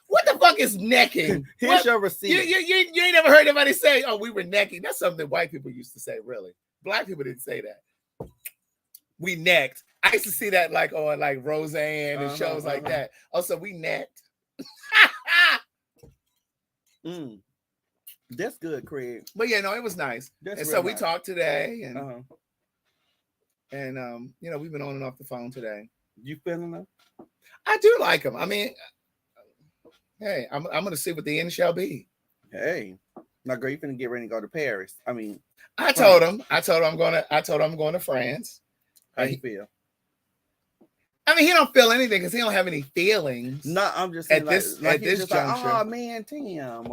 Speaker 4: What the fuck is necking?
Speaker 2: Here's your receipt.
Speaker 4: You ain't never heard anybody say, oh, we were necking. That's something that white people used to say, really. Black people didn't say that. We necked. I used to see that like on like Roseanne and shows like that. Also, we necked.
Speaker 2: That's good, Craig.
Speaker 4: But yeah, no, it was nice. And so we talked today and we've been on and off the phone today.
Speaker 2: You feeling them?
Speaker 4: I do like him. I mean, hey, I'm gonna see what the end shall be.
Speaker 2: Hey, Now, girl, you finna get ready to go to Paris. I mean,
Speaker 4: I told him I'm going to France.
Speaker 2: how you feel?
Speaker 4: I mean, he don't feel anything because he don't have any feelings.
Speaker 2: No, I'm just saying
Speaker 4: At
Speaker 2: like,
Speaker 4: this
Speaker 2: like he's just
Speaker 4: juncture.
Speaker 2: like, oh man, Tim.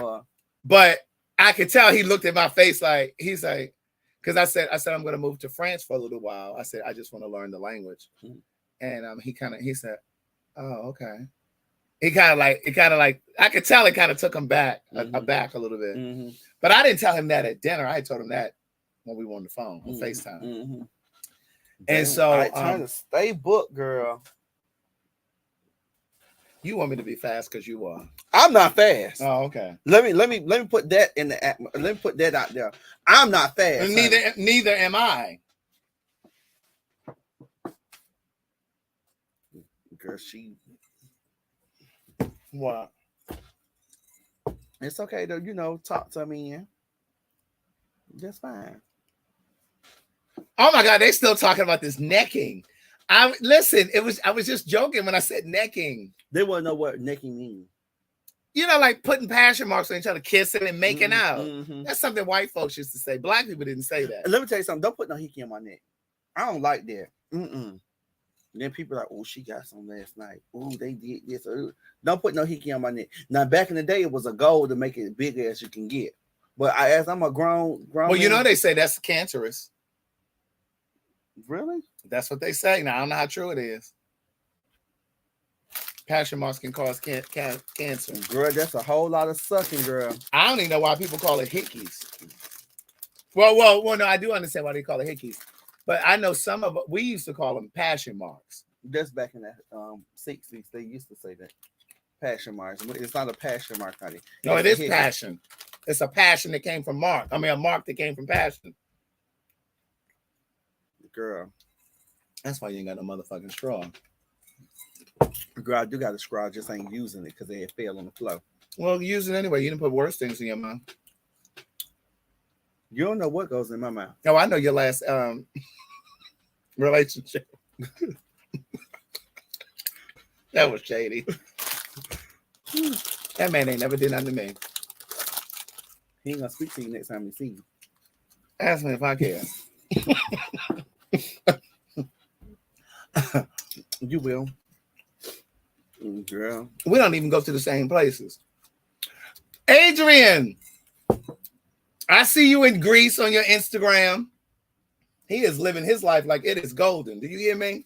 Speaker 4: But I could tell he looked at my face like he's like, because I said I'm going to move to France for a little while. I said I just want to learn the language, and he said, oh okay. It kind of like I could tell it kind of took him back aback a little bit.
Speaker 2: Mm-hmm.
Speaker 4: But I didn't tell him that at dinner. I told him that when we were on the phone on FaceTime.
Speaker 2: Mm-hmm.
Speaker 4: And so
Speaker 2: I trying to stay booked, girl.
Speaker 4: You want me to be fast because you are.
Speaker 2: I'm not fast.
Speaker 4: Oh, okay.
Speaker 2: Let me put that in the. Let me put that out there. I'm not fast.
Speaker 4: Neither am I.
Speaker 2: Girl, she.
Speaker 4: What?
Speaker 2: It's okay though. You know, talk to me. That's fine.
Speaker 4: Oh my God, they still talking about this necking. I was just joking when I said necking.
Speaker 2: They want to know what necking means.
Speaker 4: You know, like putting passion marks on each other, kissing and making out.
Speaker 2: Mm-hmm.
Speaker 4: That's something white folks used to say. Black people didn't say that.
Speaker 2: Let me tell you something. Don't put no hickey on my neck. I don't like that. Then people are like, oh, she got some last night. Oh, they did this. Don't put no hickey on my neck. Now, back in the day, it was a goal to make it bigger as you can get. But as I'm a grown
Speaker 4: well, you know, they say that's cancerous.
Speaker 2: Really?
Speaker 4: That's what they say. Now, I don't know how true it is. Passion marks can cause cancer.
Speaker 2: Girl, that's a whole lot of sucking, girl.
Speaker 4: I don't even know why people call it hickeys. Well, no, I do understand why they call it hickeys. But I know we used to call them passion marks.
Speaker 2: That's back in the 60s. They used to say that. Passion marks. It's not a passion mark, honey.
Speaker 4: No, it is passion. It's a passion that came from mark. I mean, a mark that came from passion.
Speaker 2: Girl.
Speaker 4: That's why you ain't got no motherfucking straw.
Speaker 2: Girl, I do got a straw. I just ain't using it because it fell on the floor.
Speaker 4: Well, use it anyway. You didn't put worse things in your mouth.
Speaker 2: You don't know what goes in my mouth.
Speaker 4: No, I know your last relationship. That was shady. That man ain't never did nothing to me.
Speaker 2: He ain't gonna speak to you next time he see you.
Speaker 4: Ask me if I care.
Speaker 2: You will. Girl.
Speaker 4: We don't even go to the same places. Adrian, I see you in Greece on your Instagram. He is living his life like it is golden. Do you hear me?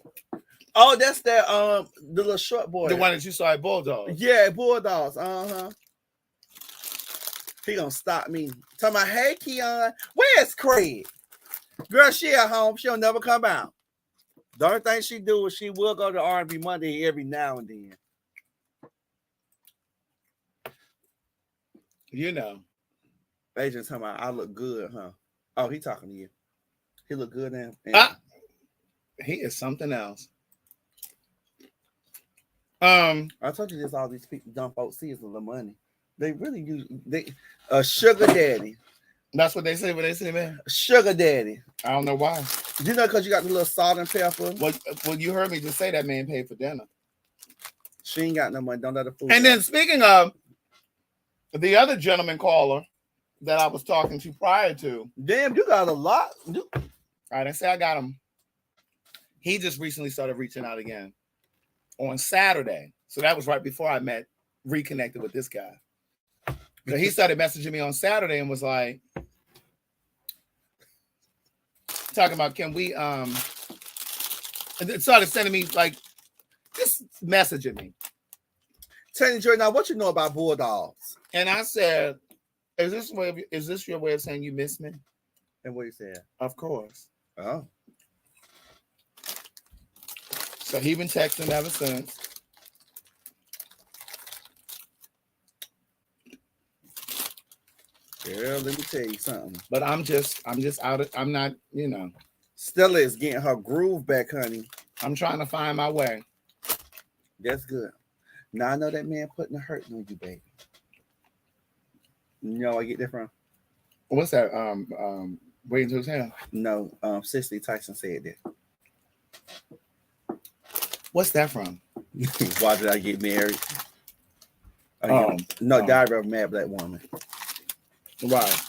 Speaker 2: Oh, that's that the little short boy.
Speaker 4: The one that you saw at Bulldogs.
Speaker 2: Yeah, Bulldogs. He gonna stop me. Talking about, hey Keon, where's Craig? Girl, she at home. She'll never come out. The only thing she do is she will go to R&B Monday every now and then.
Speaker 4: You know.
Speaker 2: Agent talking about, I look good, huh? Oh, he talking to you. He look good and
Speaker 4: he is something else.
Speaker 2: I told you this. All these people, dumb folks, see is the money. They really use a sugar daddy.
Speaker 4: That's what they say when they say, man.
Speaker 2: Sugar daddy.
Speaker 4: I don't know why.
Speaker 2: You know, because you got the little salt and pepper.
Speaker 4: Well, you heard me just say that man paid for dinner.
Speaker 2: She ain't got no money. Don't let her fool.
Speaker 4: And then speaking of the other gentleman caller that I was talking to prior to.
Speaker 2: Damn, you got a lot.
Speaker 4: All right, I say I got him. He just recently started reaching out again on Saturday. So that was right before I reconnected with this guy. So he started messaging me on Saturday and was like, talking about, can we, and then started sending me like, just messaging me.
Speaker 2: Tell Jordan, now what you know about Bulldogs?
Speaker 4: And I said, is this your way of saying you miss me?
Speaker 2: And what you said?
Speaker 4: Of course.
Speaker 2: Oh.
Speaker 4: So he been texting ever since.
Speaker 2: Girl, let me tell you something.
Speaker 4: But I'm just out of, I'm not, you know.
Speaker 2: Stella is getting her groove back, honey.
Speaker 4: I'm trying to find my way.
Speaker 2: That's good. Now I know that man putting a hurt on you, baby. You know where I get that from?
Speaker 4: What's that? Waiting to his hand?
Speaker 2: No, Cicely Tyson said that.
Speaker 4: What's that from?
Speaker 2: Why did I get married? No, Diary of a Mad Black Woman.
Speaker 4: Right.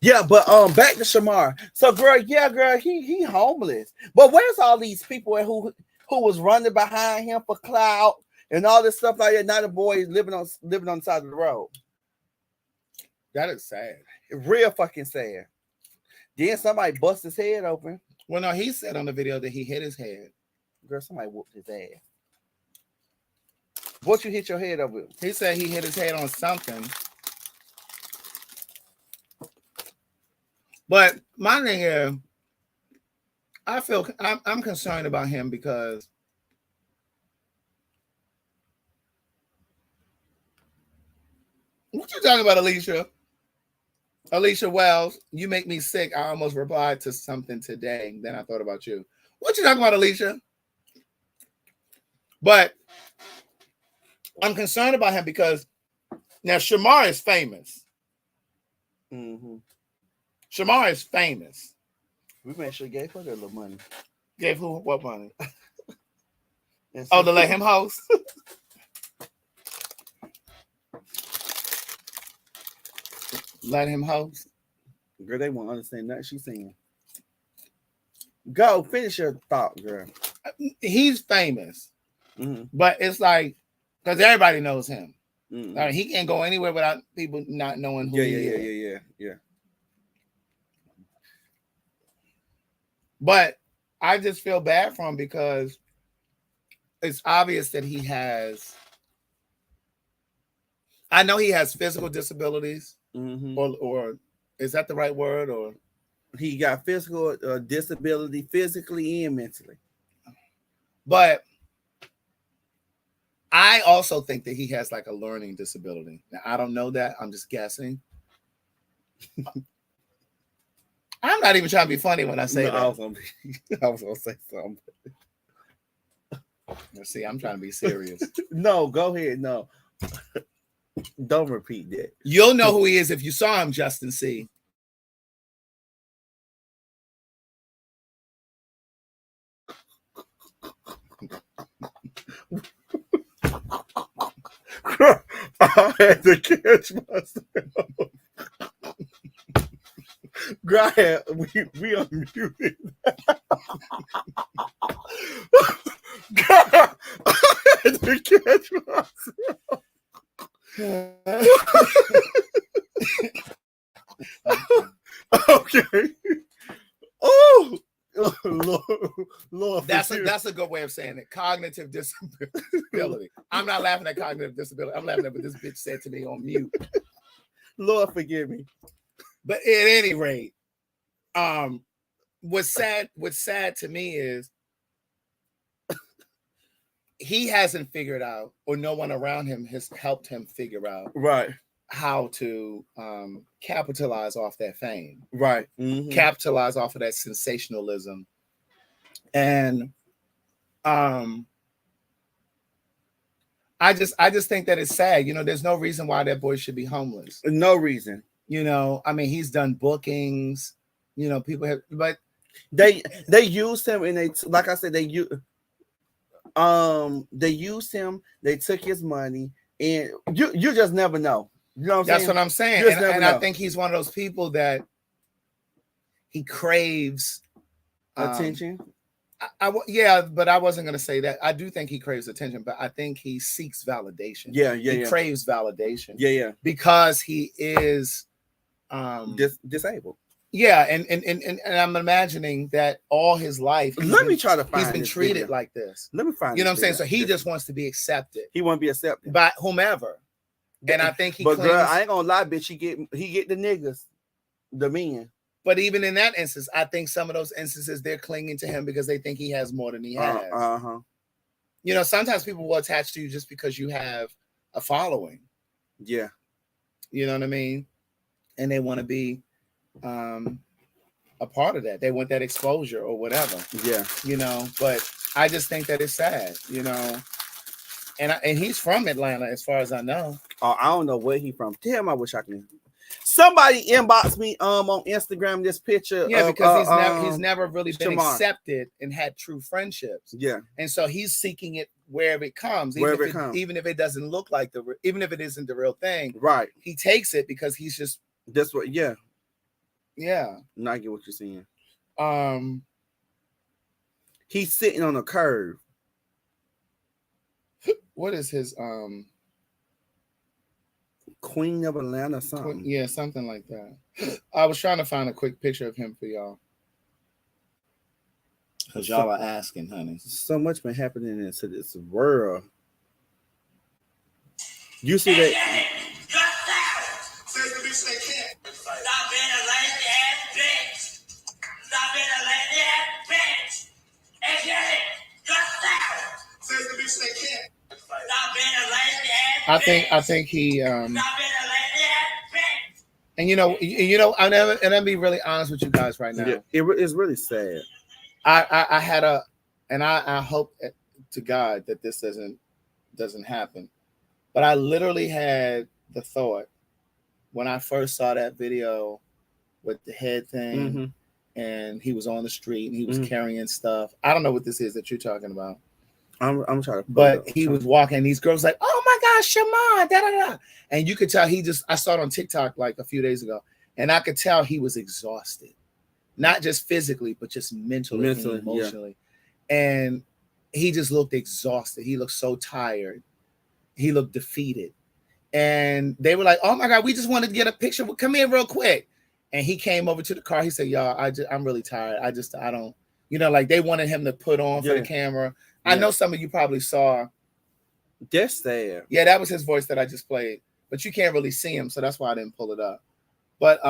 Speaker 2: Yeah, but back to Shamar. So girl, he homeless. But where's all these people who was running behind him for clout and all this stuff like that? Now the boy is living on the side of the road.
Speaker 4: That is sad.
Speaker 2: Real fucking sad. Then somebody bust his head open.
Speaker 4: Well, no, he said on the video that he hit his head.
Speaker 2: Girl, somebody whooped his ass. What you hit your head over?
Speaker 4: He said he hit his head on something. But my thing is, I'm concerned about him because what you talking about, Alicia? Alicia Wells, you make me sick. I almost replied to something today. Then I thought about you. What you talking about, Alicia? But I'm concerned about him because now Shamar is famous.
Speaker 2: Mm-hmm.
Speaker 4: Shamar is famous.
Speaker 2: We made sure gave her that little money.
Speaker 4: Gave who what money? Oh, to let him host. Let him host.
Speaker 2: Girl, they won't understand nothing she's saying. Go finish your thought, girl.
Speaker 4: He's famous,
Speaker 2: Mm-hmm.
Speaker 4: but it's like because everybody knows him.
Speaker 2: Mm-hmm.
Speaker 4: Like, he can't go anywhere without people not knowing who he is.
Speaker 2: Yeah.
Speaker 4: But I just feel bad for him because it's obvious that he has. I know he has physical disabilities,
Speaker 2: Mm-hmm.
Speaker 4: or is that the right word? Or
Speaker 2: He got physical disability, physically and mentally.
Speaker 4: but I also think that he has like a learning disability. Now I don't know that. I'm just guessing. I'm not even trying to be funny when I say that.
Speaker 2: I was gonna say something.
Speaker 4: See, I'm trying to be serious.
Speaker 2: No, go ahead. No, don't repeat that.
Speaker 4: You'll know who he is if you saw him, Justin C.
Speaker 2: I had to catch myself. Girl, we unmuted. God, I had to catch myself. Okay. Oh, Lord,
Speaker 4: That's a good way of saying it. Cognitive disability. I'm not laughing at cognitive disability. I'm laughing at what this bitch said to me on mute.
Speaker 2: Lord, forgive me.
Speaker 4: But at any rate, what's sad to me is he hasn't figured out, or no one around him has helped him figure out
Speaker 2: Right.
Speaker 4: how to capitalize off that fame,
Speaker 2: Right. Mm-hmm.
Speaker 4: capitalize off of that sensationalism. And I just think that it's sad. You know, there's no reason why that boy should be homeless.
Speaker 2: No reason.
Speaker 4: You know, I mean, he's done bookings. You know, people have, but
Speaker 2: They used him, and like I said, they used him. They took his money, and you just never know. You know what I'm
Speaker 4: that's
Speaker 2: saying?
Speaker 4: what I'm saying. And I think he's one of those people that he craves
Speaker 2: attention.
Speaker 4: Yeah, but I wasn't going to say that. I do think he craves attention, but I think he seeks validation. He craves validation.
Speaker 2: Yeah.
Speaker 4: Because he is
Speaker 2: disabled.
Speaker 4: Yeah, and I'm imagining that all his life he's been treated like this.
Speaker 2: Let me find.
Speaker 4: You know what I'm saying? So he just wants to be accepted.
Speaker 2: He wants to be accepted
Speaker 4: by whomever. And I think
Speaker 2: But girl, I ain't gonna lie, bitch. He get the niggas, the men.
Speaker 4: But even in that instance, I think some of those instances they're clinging to him because they think he has more than he has. You know, sometimes people will attach to you just because you have a following.
Speaker 2: Yeah.
Speaker 4: You know what I mean? And they want to be a part of that. They want that exposure or whatever.
Speaker 2: Yeah.
Speaker 4: You know, but I just think that it's sad, you know. And he's from Atlanta, as far as I know.
Speaker 2: Oh, I don't know where he from. Damn, I wish I can. Somebody inboxed me on Instagram this picture.
Speaker 4: Yeah,
Speaker 2: of,
Speaker 4: because he's never really been
Speaker 2: Shamar.
Speaker 4: accepted and had true friendships.
Speaker 2: Yeah,
Speaker 4: And so he's seeking it wherever it comes, even if it doesn't look like even if it isn't the real thing.
Speaker 2: right.
Speaker 4: He takes it because he's just
Speaker 2: That's what. Yeah,
Speaker 4: yeah.
Speaker 2: I get what you're saying. He's sitting on a curve.
Speaker 4: What is his
Speaker 2: Queen of Atlanta, something.
Speaker 4: yeah, something like that. I was trying to find a quick picture of him for y'all. Because y'all are asking, honey.
Speaker 2: So much been happening into this world. You see that?
Speaker 6: Stop being a lazy ass bitch. Stop being a lazy ass bitch. And get it. Just that. Says the bitch they can't. Stop being a lazy ass bitch.
Speaker 4: I think he
Speaker 6: Stop being a lazy ass bitch.
Speaker 4: and I'll be really honest with you guys right now.
Speaker 2: Yeah, it's really sad.
Speaker 4: I had I hope to God that this doesn't happen. But I literally had the thought when I first saw that video with the head thing and he was on the street and he was carrying stuff. I don't know what this is that you're talking about.
Speaker 2: I'm trying to,
Speaker 4: but he was walking. These girls like, oh my gosh, Shamar, da da da, and you could tell I saw it on TikTok like a few days ago, and I could tell he was exhausted, not just physically, but just mentally and emotionally, and he just looked exhausted. He looked so tired. He looked defeated, and they were like, oh my God, we just wanted to get a picture. Come here real quick, and he came over to the car. He said, y'all, I'm really tired. I don't, like they wanted him to put on for the camera. I know some of you probably saw.
Speaker 2: That's sad.
Speaker 4: Yeah, that was his voice that I just played, but you can't really see him, so that's why I didn't pull it up. But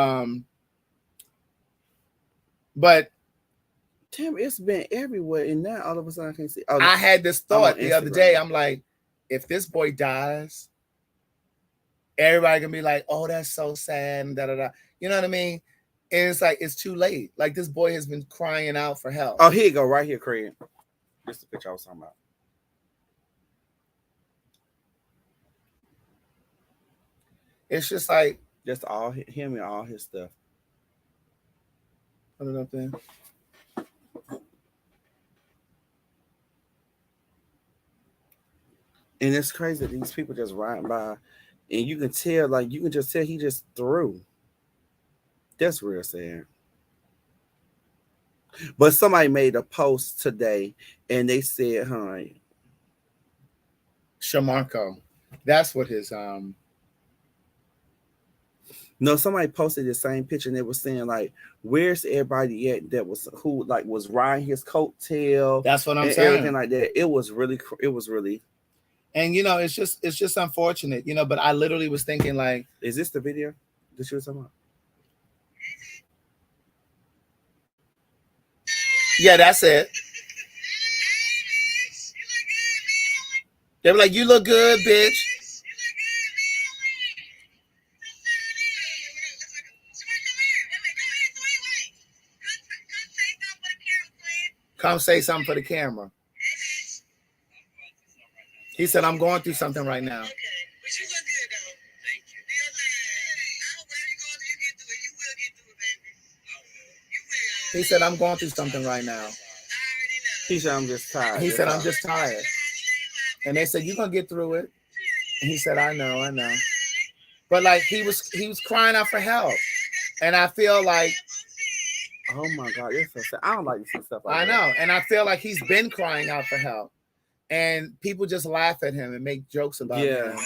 Speaker 2: damn, it's been everywhere, and now all of a sudden I can't see. Oh,
Speaker 4: I had this thought the other day. I'm like, if this boy dies, everybody gonna be like, "Oh, that's so sad," and da da da. You know what I mean? And it's like it's too late. Like this boy has been crying out for help.
Speaker 2: Oh, here you go, right here, Craig. This is the picture I was talking about.
Speaker 4: It's just like
Speaker 2: just all him and all his stuff.
Speaker 4: Put it up there.
Speaker 2: And it's crazy that these people just riding by, and you can just tell he just threw. That's real sad. But somebody made a post today, and they said, "Hi,
Speaker 4: Shamarco." That's what his
Speaker 2: No, somebody posted the same picture, and they were saying like, "Where's everybody at that was riding his coattail?"
Speaker 4: That's what I'm saying.
Speaker 2: Everything like that. It was really.
Speaker 4: And it's just unfortunate, But I literally was thinking, like,
Speaker 2: is this the video that you were talking about?
Speaker 4: Yeah, that's it. They were like, "You look good, bitch." Come say something for the camera. He said, "I'm going through something right now."
Speaker 6: Okay, but you look good though. Thank you. I hope whatever you're going through, you get through it. You will get through it, baby. You will.
Speaker 4: He said, "I'm going through something right now."
Speaker 6: I already know.
Speaker 2: He said, "I'm just tired."
Speaker 4: He said, "I'm just tired." And they said, "You're gonna get through it." And he said, I know. But like he was crying out for help. And I feel like,
Speaker 2: oh my God, that's so sad. I don't like to see stuff like
Speaker 4: I
Speaker 2: that.
Speaker 4: know. And I feel like he's been crying out for help. And people just laugh at him and make jokes about him.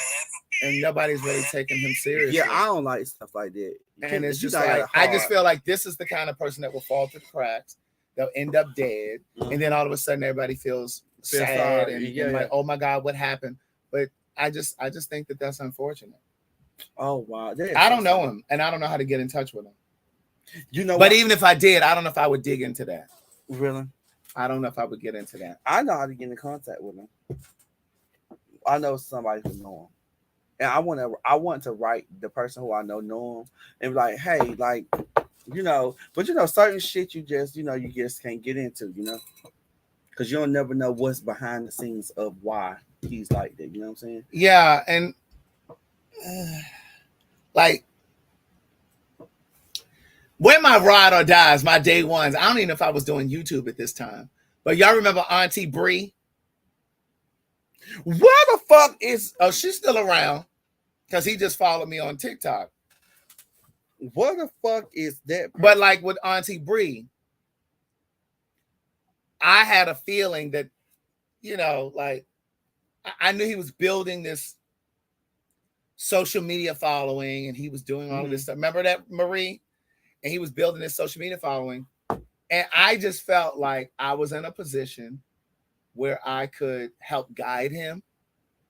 Speaker 4: And nobody's really taking him seriously.
Speaker 2: Yeah, I don't like stuff like that.
Speaker 4: And it's just like, I just feel like this is the kind of person that will fall through the cracks. They'll end up dead. And then all of a sudden everybody feels sad and like, oh my God, what happened? But I just think that that's unfortunate.
Speaker 2: Oh wow.
Speaker 4: I don't know him and I don't know how to get in touch with him. But
Speaker 2: what?
Speaker 4: Even if I did, I don't know if I would dig into that.
Speaker 2: Really?
Speaker 4: I don't know if I would get into that.
Speaker 2: I know how to get in contact with him. I know somebody who know him. And I want to write the person who I know him and be like, hey, like, but certain shit you just can't get into, because you'll never know what's behind the scenes of why he's like that. You know what I'm saying?
Speaker 4: Yeah, and like when my ride or dies, my day ones, I don't even know if I was doing YouTube at this time. But y'all remember Auntie Bree?
Speaker 2: Where the fuck is?
Speaker 4: Oh, she's still around because he just followed me on TikTok.
Speaker 2: What the fuck is that?
Speaker 4: But like with Auntie Bree, I had a feeling that, you know, like I knew he was building this social media following and he was doing all of this stuff. Remember that, Marie? And he was building this social media following. And I just felt like I was in a position where I could help guide him.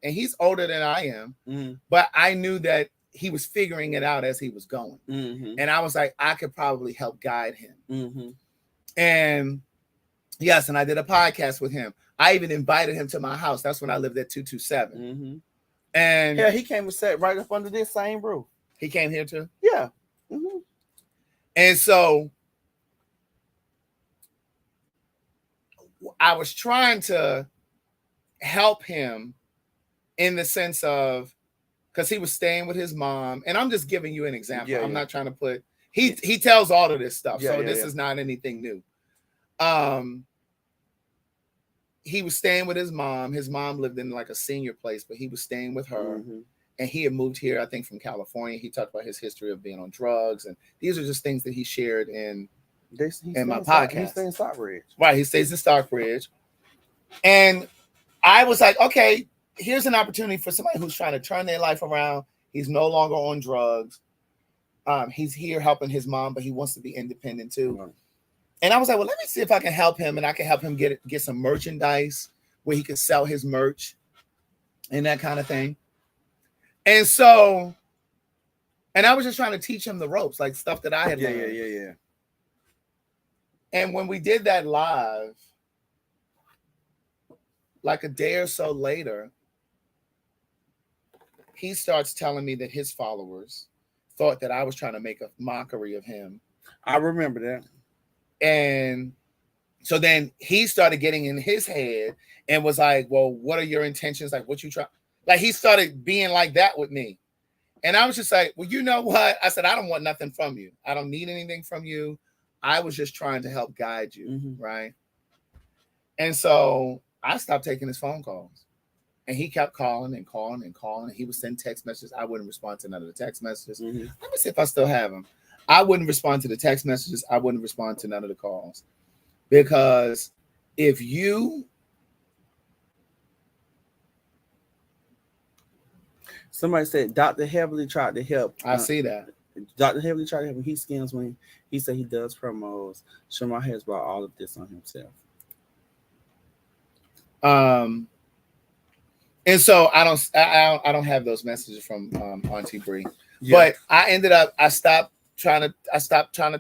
Speaker 4: And he's older than I am, but I knew that he was figuring it out as he was going. And I was like, I could probably help guide him. And yes, and I did a podcast with him. I even invited him to my house. That's when I lived at 227. And
Speaker 2: yeah, he came and sat right up under this same roof.
Speaker 4: He came here too?
Speaker 2: Yeah.
Speaker 4: And so I was trying to help him in the sense of, because he was staying with his mom, and I'm just giving you an example. I'm not trying to put, he tells all of this stuff, so this is not anything new. He was staying with his mom. His mom lived in like a senior place, but he was staying with her. And he had moved here, I think, from California. He talked about his history of being on drugs, and these are just things that he shared in my podcast.
Speaker 2: He stays in Stockbridge.
Speaker 4: Right, he stays in Stockbridge. And I was like, okay, here's an opportunity for somebody who's trying to turn their life around. He's no longer on drugs. He's here helping his mom, but he wants to be independent too. And I was like, well, let me see if I can help him, and I can help him get some merchandise where he could sell his merch and that kind of thing. And so, and I was just trying to teach him the ropes, like stuff that I had learned.
Speaker 2: Yeah.
Speaker 4: And when we did that live, like a day or so later, he starts telling me that his followers thought that I was trying to make a mockery of him.
Speaker 2: I remember that.
Speaker 4: And so then he started getting in his head and was like, well, what are your intentions? Like, what you try? Like, he started being like that with me. And I was just like, well, you know what? I said, I don't want nothing from you. I don't need anything from you. I was just trying to help guide you, right? And so I stopped taking his phone calls. And he kept calling and calling and calling. And he would send text messages. I wouldn't respond to none of the text messages. Let me see if I still have them. I wouldn't respond to the text messages. I wouldn't respond to none of the calls. Because if you...
Speaker 2: Somebody said Dr. Heavily tried to help.
Speaker 4: I see that.
Speaker 2: Dr. Heavily tried to help him. He skims when he said he does promos. Shamar has brought all of this on himself.
Speaker 4: And so I don't have those messages from Auntie Bree. But I stopped trying to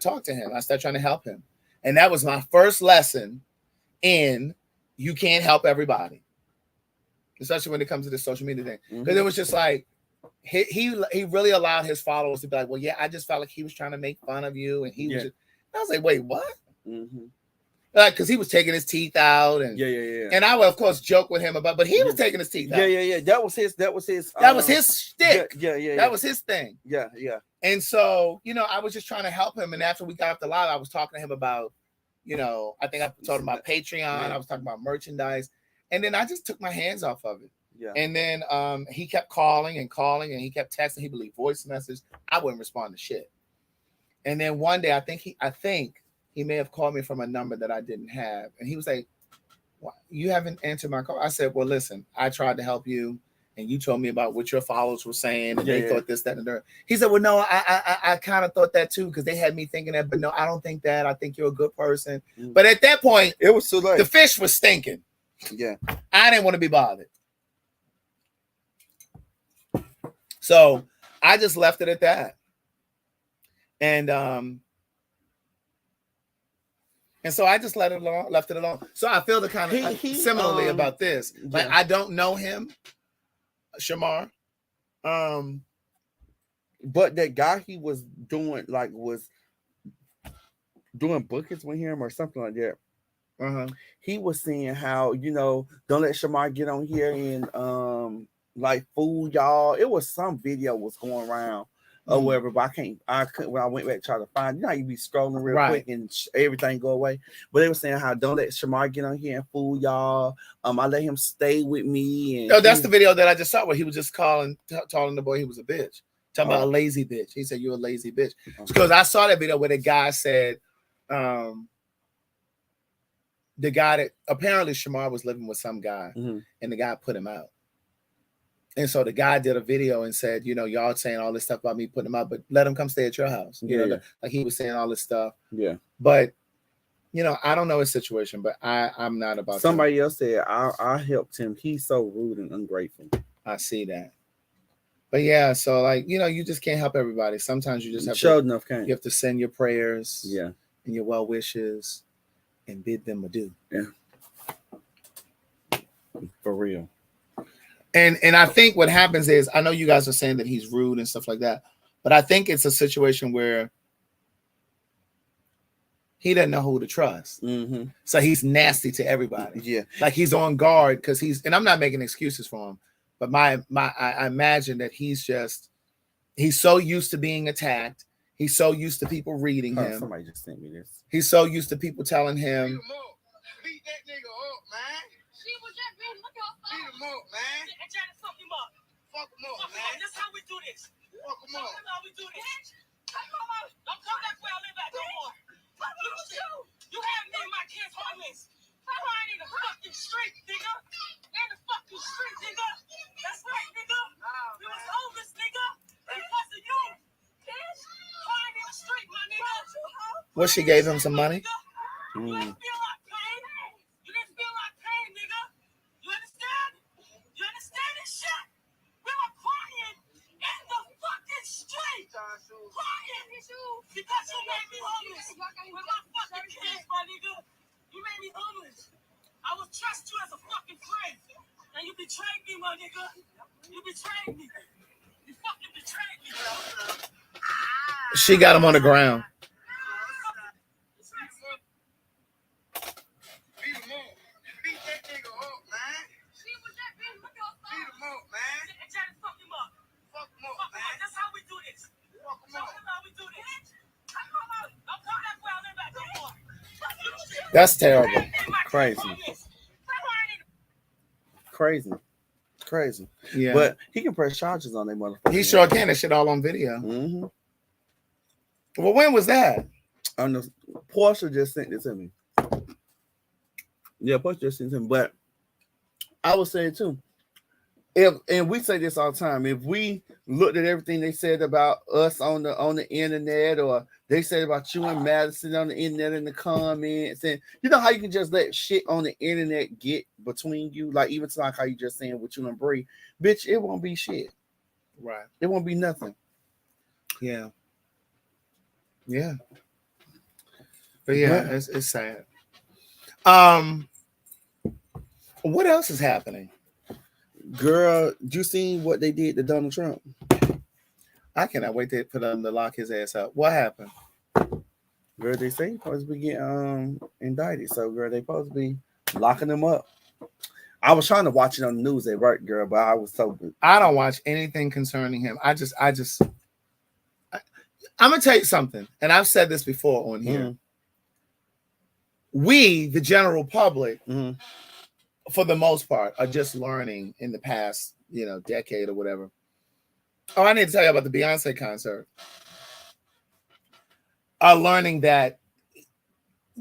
Speaker 4: talk to him. I started trying to help him. And that was my first lesson in you can't help everybody. Especially when it comes to this social media thing. Because it was just like he really allowed his followers to be like, well, yeah, I just felt like he was trying to make fun of you. And he was just, I was like, wait, what? Like, because he was taking his teeth out, and and I would of course joke with him about, but he was taking his teeth out.
Speaker 2: That was his
Speaker 4: that was his shtick. That was his thing. And so, you know, I was just trying to help him. And after we got off the live, I was talking to him about, you know, I think I told him about Patreon. I was talking about merchandise, and then I just took my hands off of it. And then he kept calling and calling, and he kept texting. He would leave voice messages. I wouldn't respond to shit. And then one day, I think he may have called me from a number that I didn't have. And he was like, well, you haven't answered my call. I said, well, listen, I tried to help you. And you told me about what your followers were saying. And they thought this, that, and that. He said, well, no, I kind of thought that too. Because they had me thinking that. But no, I don't think that. I think you're a good person. But at that point,
Speaker 2: it was too late.
Speaker 4: The fish was stinking. I didn't want to be bothered. So I just left it at that. And so I just left it alone. So I feel the kind of similarly about this. Like, I don't know him, Shamar.
Speaker 2: But that guy he was doing, like, was doing bookings with him or something like that. He was saying how, you know, don't let Shamar get on here and like fool y'all. It was some video was going around or whatever. But I couldn't. When I went back to try to find, you know how you be scrolling real
Speaker 4: Right.
Speaker 2: quick and everything go away. But they were saying how don't let Shamar get on here and fool y'all. I let him stay with me. And
Speaker 4: Oh, that's the video that I just saw where he was just telling the boy he was a bitch. Talking about a
Speaker 2: Oh.
Speaker 4: lazy bitch. He said, "You're a lazy bitch." Because I saw that video where the guy said, the guy that apparently Shamar was living with some guy, and the guy put him out. And so the guy did a video and said, you know, y'all saying all this stuff about me putting him out, but let him come stay at your house. You know, like he was saying all this stuff.
Speaker 2: Yeah.
Speaker 4: But you know, I don't know his situation, but I'm not about.
Speaker 2: Somebody else said I helped him. He's so rude and ungrateful.
Speaker 4: I see that. But yeah, so like, you know, you just can't help everybody. Sometimes you just have
Speaker 2: you
Speaker 4: have to send your prayers,
Speaker 2: and
Speaker 4: your well wishes, and bid them adieu.
Speaker 2: Yeah, for real.
Speaker 4: And I think what happens is, I know you guys are saying that he's rude and stuff like that, but I think it's a situation where he doesn't know who to trust. So he's nasty to everybody.
Speaker 2: Yeah,
Speaker 4: like he's on guard because and I'm not making excuses for him, but I imagine that he's so used to being attacked. He's so used to people reading him.
Speaker 2: Somebody just sent me this.
Speaker 4: He's so used to people telling him,
Speaker 6: beat that nigga up, man. She was just beat him up, man. And trying to fuck him up. Fuck him up, man. That's how we do this. Fuck him up. That's how we do this. Don't come back where I live at no more. You have me and my kids homeless. Crying in the fucking street, nigga. In the fucking street, nigga. That's right, nigga. You was homeless, nigga. Because of you. Bitch. Crying in the street, my nigga.
Speaker 4: what, she gave him some money?
Speaker 6: You didn't feel like pain. You didn't feel like pain, nigga. You understand? You understand this shit? We were crying in the fucking street. Crying. Because you made me homeless. With my fucking kids, my nigga. You made me homeless. I would trust you as a fucking friend. And you betrayed me, my nigga. You betrayed me. You fucking betrayed me, bro.
Speaker 4: She got him on the ground.
Speaker 6: Beat him up. Beat that nigga up, man. She was just beat him up, man. And trying to fuck him up. Fuck him up, man. That's how we do this. Fuck him up. That's how we do this. Don't come back where I live at no more.
Speaker 4: That's terrible.
Speaker 2: Crazy.
Speaker 4: Yeah.
Speaker 2: But he can press charges on that motherfucker.
Speaker 4: He sure can. That shit all on video. Well, when was that?
Speaker 2: I don't know. Portia just sent it to me. Yeah, Portia just sent it to me. But I would say too, and we say this all the time, if we looked at everything they said about us on the internet, or they said about you and Madison on the internet in the comments, and you know how you can just let shit on the internet get between you, like even like how you just saying with you and Bree, bitch, it won't be shit.
Speaker 4: Right.
Speaker 2: It won't be nothing.
Speaker 4: Yeah. Yeah. But yeah, it's sad. What else is happening?
Speaker 2: Girl, you seen what they did to Donald Trump?
Speaker 4: I cannot wait to put him to lock his ass up. What happened?
Speaker 2: Girl, they say he's supposed to be getting indicted. So, girl, they supposed to be locking him up. I was trying to watch it on the news at work, girl, but I was so good.
Speaker 4: I don't watch anything concerning him. I'm gonna tell you something, and I've said this before on here. We, the general public, for the most part, are just learning in the past, decade or whatever. Oh, I need to tell you about the Beyonce concert. Are learning that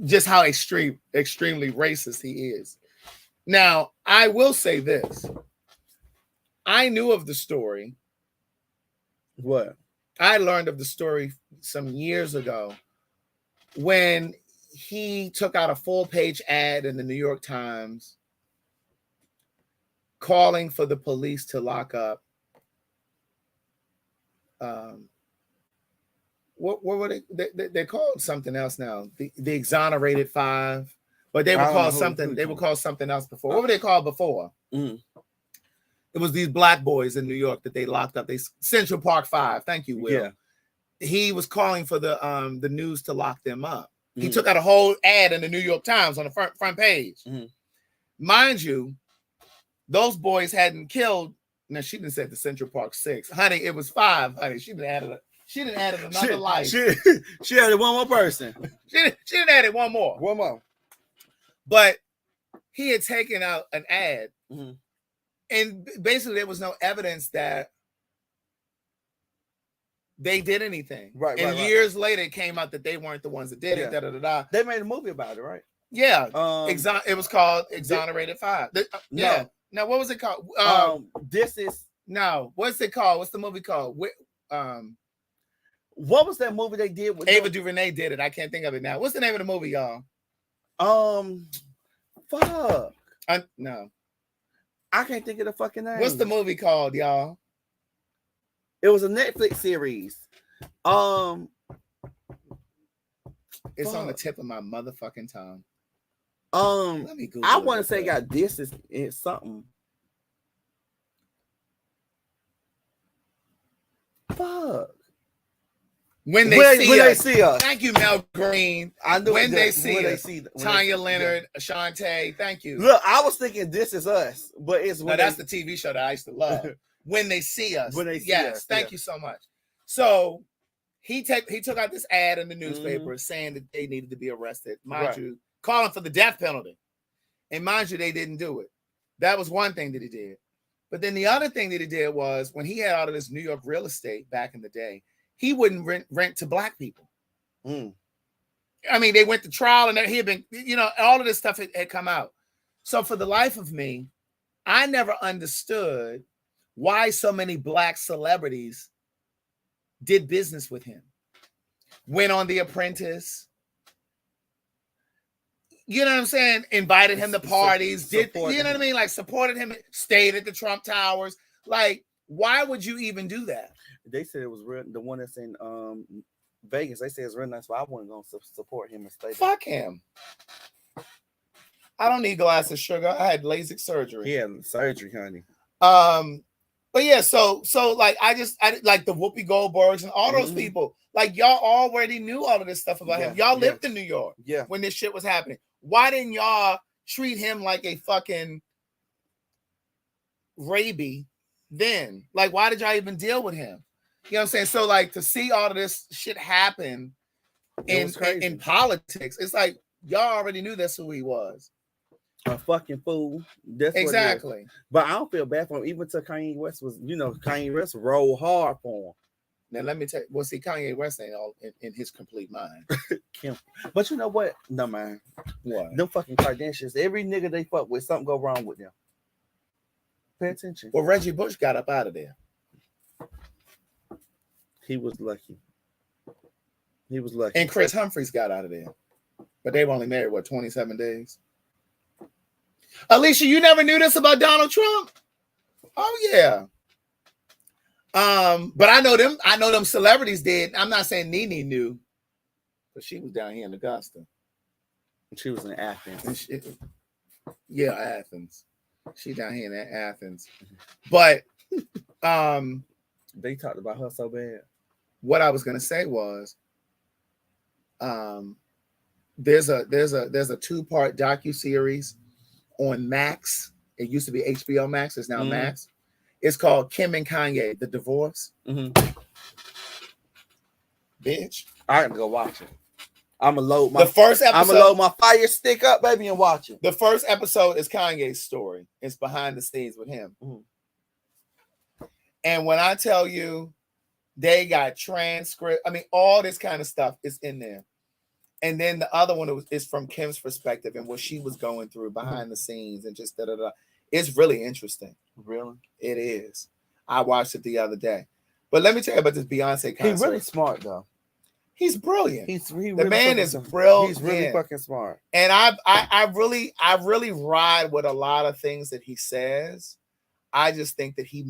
Speaker 4: just how extremely racist he is. Now, I will say this. I knew of the story.
Speaker 2: What?
Speaker 4: I learned of the story some years ago when he took out a full-page ad in the New York Times calling for the police to lock up what were they called something else now, the exonerated five, but they were called something else before. What were they called before? It was these black boys in New York that they locked up. They Central Park Five. Thank you, Will. Yeah. He was calling for the news to lock them up. He took out a whole ad in the New York Times on the front page. Mind you, those boys hadn't killed. Now she didn't say the Central Park 6, honey. It was 5, honey. She didn't add She done added another life.
Speaker 2: She added one more person.
Speaker 4: She done added one more.
Speaker 2: One more.
Speaker 4: But he had taken out an ad,
Speaker 2: Mhm.
Speaker 4: and basically there was no evidence that they did anything.
Speaker 2: Right,
Speaker 4: and
Speaker 2: right, right.
Speaker 4: years later, it came out that they weren't the ones that did it. Da, da, da, da.
Speaker 2: They made a movie about it, right?
Speaker 4: Yeah. It was called
Speaker 2: Thi-
Speaker 4: Exonerated 5.
Speaker 2: No.
Speaker 4: Yeah. No, what was it called?
Speaker 2: This is
Speaker 4: No, what's it called? What's the movie called?
Speaker 2: what was that movie they did with
Speaker 4: Ava DuVernay did it. I can't think of it now. What's the name of the movie, y'all?
Speaker 2: Fuck.
Speaker 4: No.
Speaker 2: I can't think of the fucking name.
Speaker 4: What's the movie called, y'all?
Speaker 2: It was a Netflix series.
Speaker 4: It's on the tip of my motherfucking tongue. Let me Google
Speaker 2: I
Speaker 4: it
Speaker 2: want
Speaker 4: real
Speaker 2: to say
Speaker 4: quick.
Speaker 2: got this is something. Fuck.
Speaker 4: When they see
Speaker 2: us.
Speaker 4: Thank you, Mel Green.
Speaker 2: I knew
Speaker 4: When
Speaker 2: that-
Speaker 4: they see
Speaker 2: when they
Speaker 4: us.
Speaker 2: see- when
Speaker 4: Tanya
Speaker 2: they-
Speaker 4: Leonard, Ashanti. Thank you.
Speaker 2: Look, I was thinking This Is Us, but it's
Speaker 4: No,
Speaker 2: when
Speaker 4: that's
Speaker 2: they,
Speaker 4: the TV show that I used to love. When they see us.
Speaker 2: When they see
Speaker 4: yes,
Speaker 2: us,
Speaker 4: thank
Speaker 2: yeah.
Speaker 4: you so much. So he took out this ad in the newspaper saying that they needed to be arrested. Mind
Speaker 2: Right.
Speaker 4: you, calling for the death penalty. And mind you, they didn't do it. That was one thing that he did. But then the other thing that he did was when he had all of this New York real estate back in the day, he wouldn't rent to black people.
Speaker 2: Mm.
Speaker 4: I mean, they went to trial and he had been, all of this stuff had come out. So for the life of me, I never understood why so many black celebrities did business with him. Went on The Apprentice. You know what I'm saying? Invited him to parties. Did you know what I mean? Like supported him, stayed at the Trump Towers. Like, why would you even do that?
Speaker 2: They said it was real. The one that's in Vegas. They said it's real nice, but I wasn't gonna support him and stay there.
Speaker 4: Fuck him. I don't need glasses, sugar. I had LASIK surgery.
Speaker 2: He had surgery, honey.
Speaker 4: But yeah, so like I like the Whoopi Goldbergs and all those people. Like y'all already knew all of this stuff about him. Y'all lived in New York when this shit was happening. Why didn't y'all treat him like a fucking rabie then? Like, why did y'all even deal with him? You know what I'm saying? So like to see all of this shit happen in politics, it's like y'all already knew that's who he was.
Speaker 2: A fucking fool. That's
Speaker 4: Exactly.
Speaker 2: What it is. But I don't feel bad for him. Even to Kanye West was, Kanye West rolled hard for him.
Speaker 4: Now let me tell you, well, see, Kanye West ain't all in his complete mind.
Speaker 2: But you know what? No, man.
Speaker 4: What?
Speaker 2: Them fucking Kardashians, every nigga they fuck with, something go wrong with them. Pay attention.
Speaker 4: Well, Reggie Bush got up out of there.
Speaker 2: He was lucky. He was lucky.
Speaker 4: And Chris Humphries got out of there. But they were only married, 27 days? Alicia, you never knew this about Donald Trump? Oh, yeah. But I know them celebrities did. I'm not saying Nene knew, but she was down here in Augusta.
Speaker 2: She was in Athens.
Speaker 4: Athens. She down here in Athens. But
Speaker 2: they talked about her so bad.
Speaker 4: What I was gonna say was there's a 2-part docuseries on Max. It used to be HBO Max, it's now Max. It's called Kim and Kanye, The Divorce. Bitch.
Speaker 2: I gotta go watch it. I'm gonna load
Speaker 4: the first episode.
Speaker 2: I'm gonna load my fire stick up, baby, and watch it.
Speaker 4: The first episode is Kanye's story. It's behind the scenes with him. And when I tell you they got transcript, I mean, all this kind of stuff is in there. And then the other one is from Kim's perspective and what she was going through behind the scenes and just da-da-da. It's really interesting.
Speaker 2: Really?
Speaker 4: It is. I watched it the other day. But let me tell you about this Beyonce concert.
Speaker 2: He's really smart, though.
Speaker 4: He's brilliant.
Speaker 2: The
Speaker 4: man is brilliant.
Speaker 2: He's really fucking smart.
Speaker 4: And I really ride with a lot of things that he says. I just think that he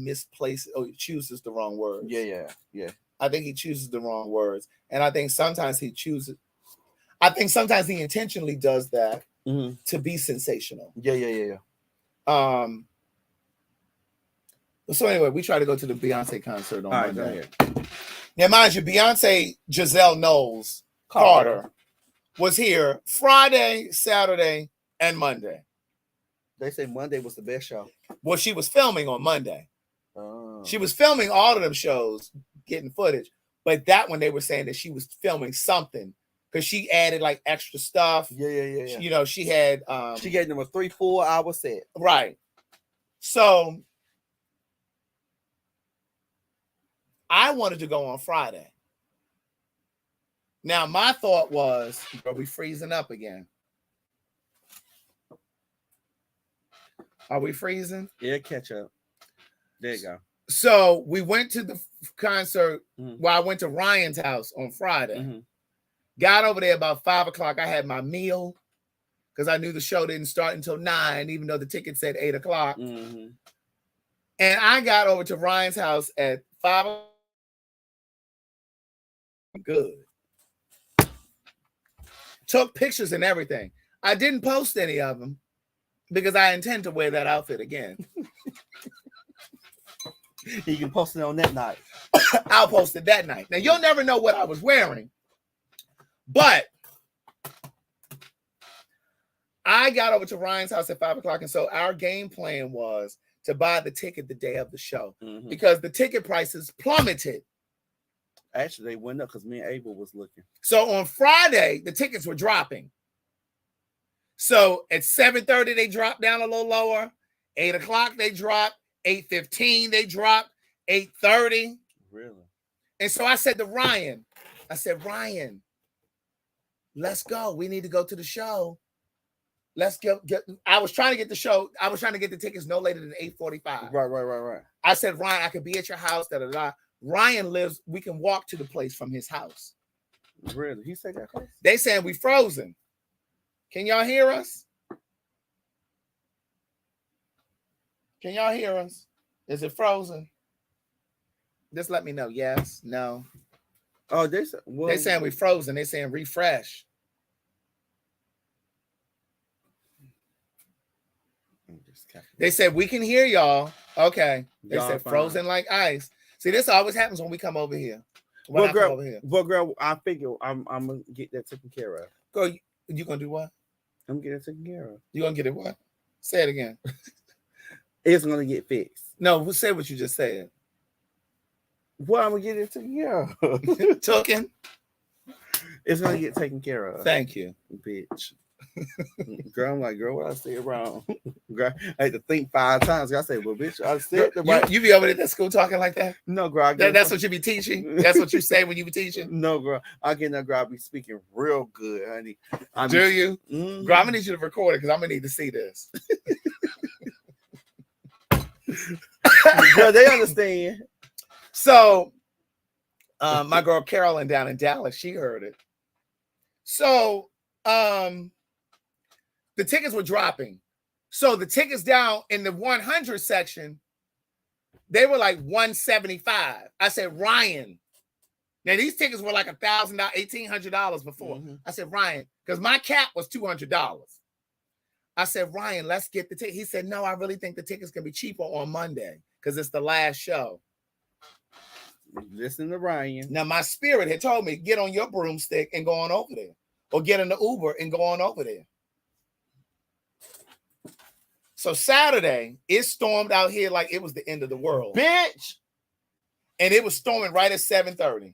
Speaker 4: chooses the wrong words.
Speaker 2: Yeah.
Speaker 4: I think he chooses the wrong words. And I think sometimes he intentionally does that to be sensational.
Speaker 2: Yeah.
Speaker 4: So anyway, we try to go to the Beyonce concert on Monday.
Speaker 2: Right,
Speaker 4: now, mind you, Beyonce Giselle Knowles Carter was here Friday, Saturday, and Monday.
Speaker 2: They say Monday was the best show.
Speaker 4: Well, she was filming on Monday.
Speaker 2: Oh.
Speaker 4: She was filming all of them shows, getting footage. But that one, they were saying that she was filming something because she added like extra stuff.
Speaker 2: Yeah.
Speaker 4: You know, she had
Speaker 2: She gave them a 3-4 hour set.
Speaker 4: right. So I wanted to go on Friday. Now my thought was, are we freezing up again? Are we freezing?
Speaker 2: Yeah, catch up. There you go.
Speaker 4: So we went to the concert. Well, I went to Ryan's house on Friday. Got over there about 5 o'clock. I had my meal because I knew the show didn't start until 9, even though the ticket said 8 o'clock. And I got over to Ryan's house at 5 o'clock. Good. Took pictures and everything. I didn't post any of them because I intend to wear that outfit again.
Speaker 2: You can post it on that night.
Speaker 4: I'll post it that night. Now, you'll never know what I was wearing, but I got over to Ryan's house at 5 o'clock, and so our game plan was to buy the ticket the day of the show because the ticket prices plummeted.
Speaker 2: Actually, they went up because me and Abel was looking.
Speaker 4: So on Friday, the tickets were dropping. So at 7:30, they dropped down a little lower. 8 o'clock, they dropped. 8:15, they dropped. 8:30.
Speaker 2: Really?
Speaker 4: And so I said to Ryan, Ryan, let's go. We need to go to the show. Let's get I was trying to get the show. I was trying to get the tickets no later than 8:45.
Speaker 2: Right.
Speaker 4: I said, Ryan, I could be at your house. Ryan lives, we can walk to the place from his house.
Speaker 2: Really? He said that close?
Speaker 4: They saying we frozen. Can y'all hear us? Can y'all hear us? Is it frozen? Just let me know. Yes, no.
Speaker 2: Oh, they
Speaker 4: saying we frozen. They saying refresh. They said we can hear y'all. Okay. They said frozen like ice. See, this always happens when we come over here.
Speaker 2: Well, girl, I figure I'm gonna get that taken care of.
Speaker 4: Girl, you gonna do what?
Speaker 2: I'm gonna get it taken care of.
Speaker 4: You gonna get it what? Say it again.
Speaker 2: It's gonna get fixed.
Speaker 4: No, say what you just said.
Speaker 2: Well, I'm gonna get it taken care of.
Speaker 4: Token?
Speaker 2: It's gonna get taken care of.
Speaker 4: Thank you,
Speaker 2: bitch. Girl, I'm like, girl, what I say wrong? Girl, I had to think 5 times. I said, well, bitch, I said the right.
Speaker 4: You be over at that school talking like that?
Speaker 2: No, girl.
Speaker 4: That's what you be teaching? That's what you say when you be teaching?
Speaker 2: No, girl. I get that girl. I be speaking real good, honey.
Speaker 4: Do you? Girl, I'm gonna need you to record it because I'm gonna need to see this.
Speaker 2: Girl, they understand.
Speaker 4: So, my girl Carolyn down in Dallas, she heard it. So, the tickets were dropping. So the tickets down in the 100 section, they were like $175. I said, Ryan. Now these tickets were like $1,000, $1,800 before. I said, Ryan, because my cap was $200. I said, Ryan, let's get the ticket. He said, no, I really think the tickets can be cheaper on Monday because it's the last show.
Speaker 2: Listen to Ryan.
Speaker 4: Now my spirit had told me, get on your broomstick and go on over there. Or get in the Uber and go on over there. So Saturday, it stormed out here like it was the end of the world.
Speaker 2: Bitch!
Speaker 4: And it was storming right at 7:30.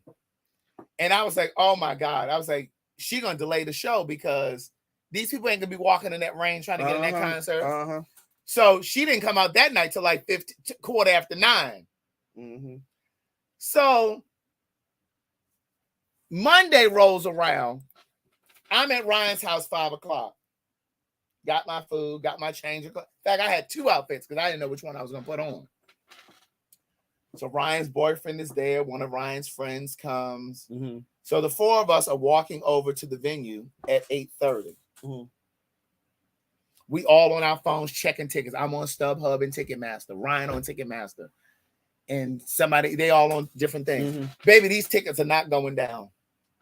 Speaker 4: And I was like, oh my God. I was like, she gonna delay the show because these people ain't gonna be walking in that rain trying to get in that concert. So she didn't come out that night till like 9:15. So Monday rolls around. I'm at Ryan's house 5 o'clock. Got my food, got my change. In fact, I had 2 outfits because I didn't know which one I was going to put on. So Ryan's boyfriend is there. One of Ryan's friends comes. So the 4 of us are walking over to the venue at 8:30. We all on our phones checking tickets. I'm on StubHub and Ticketmaster. Ryan on Ticketmaster. And they all on different things. Baby, these tickets are not going down.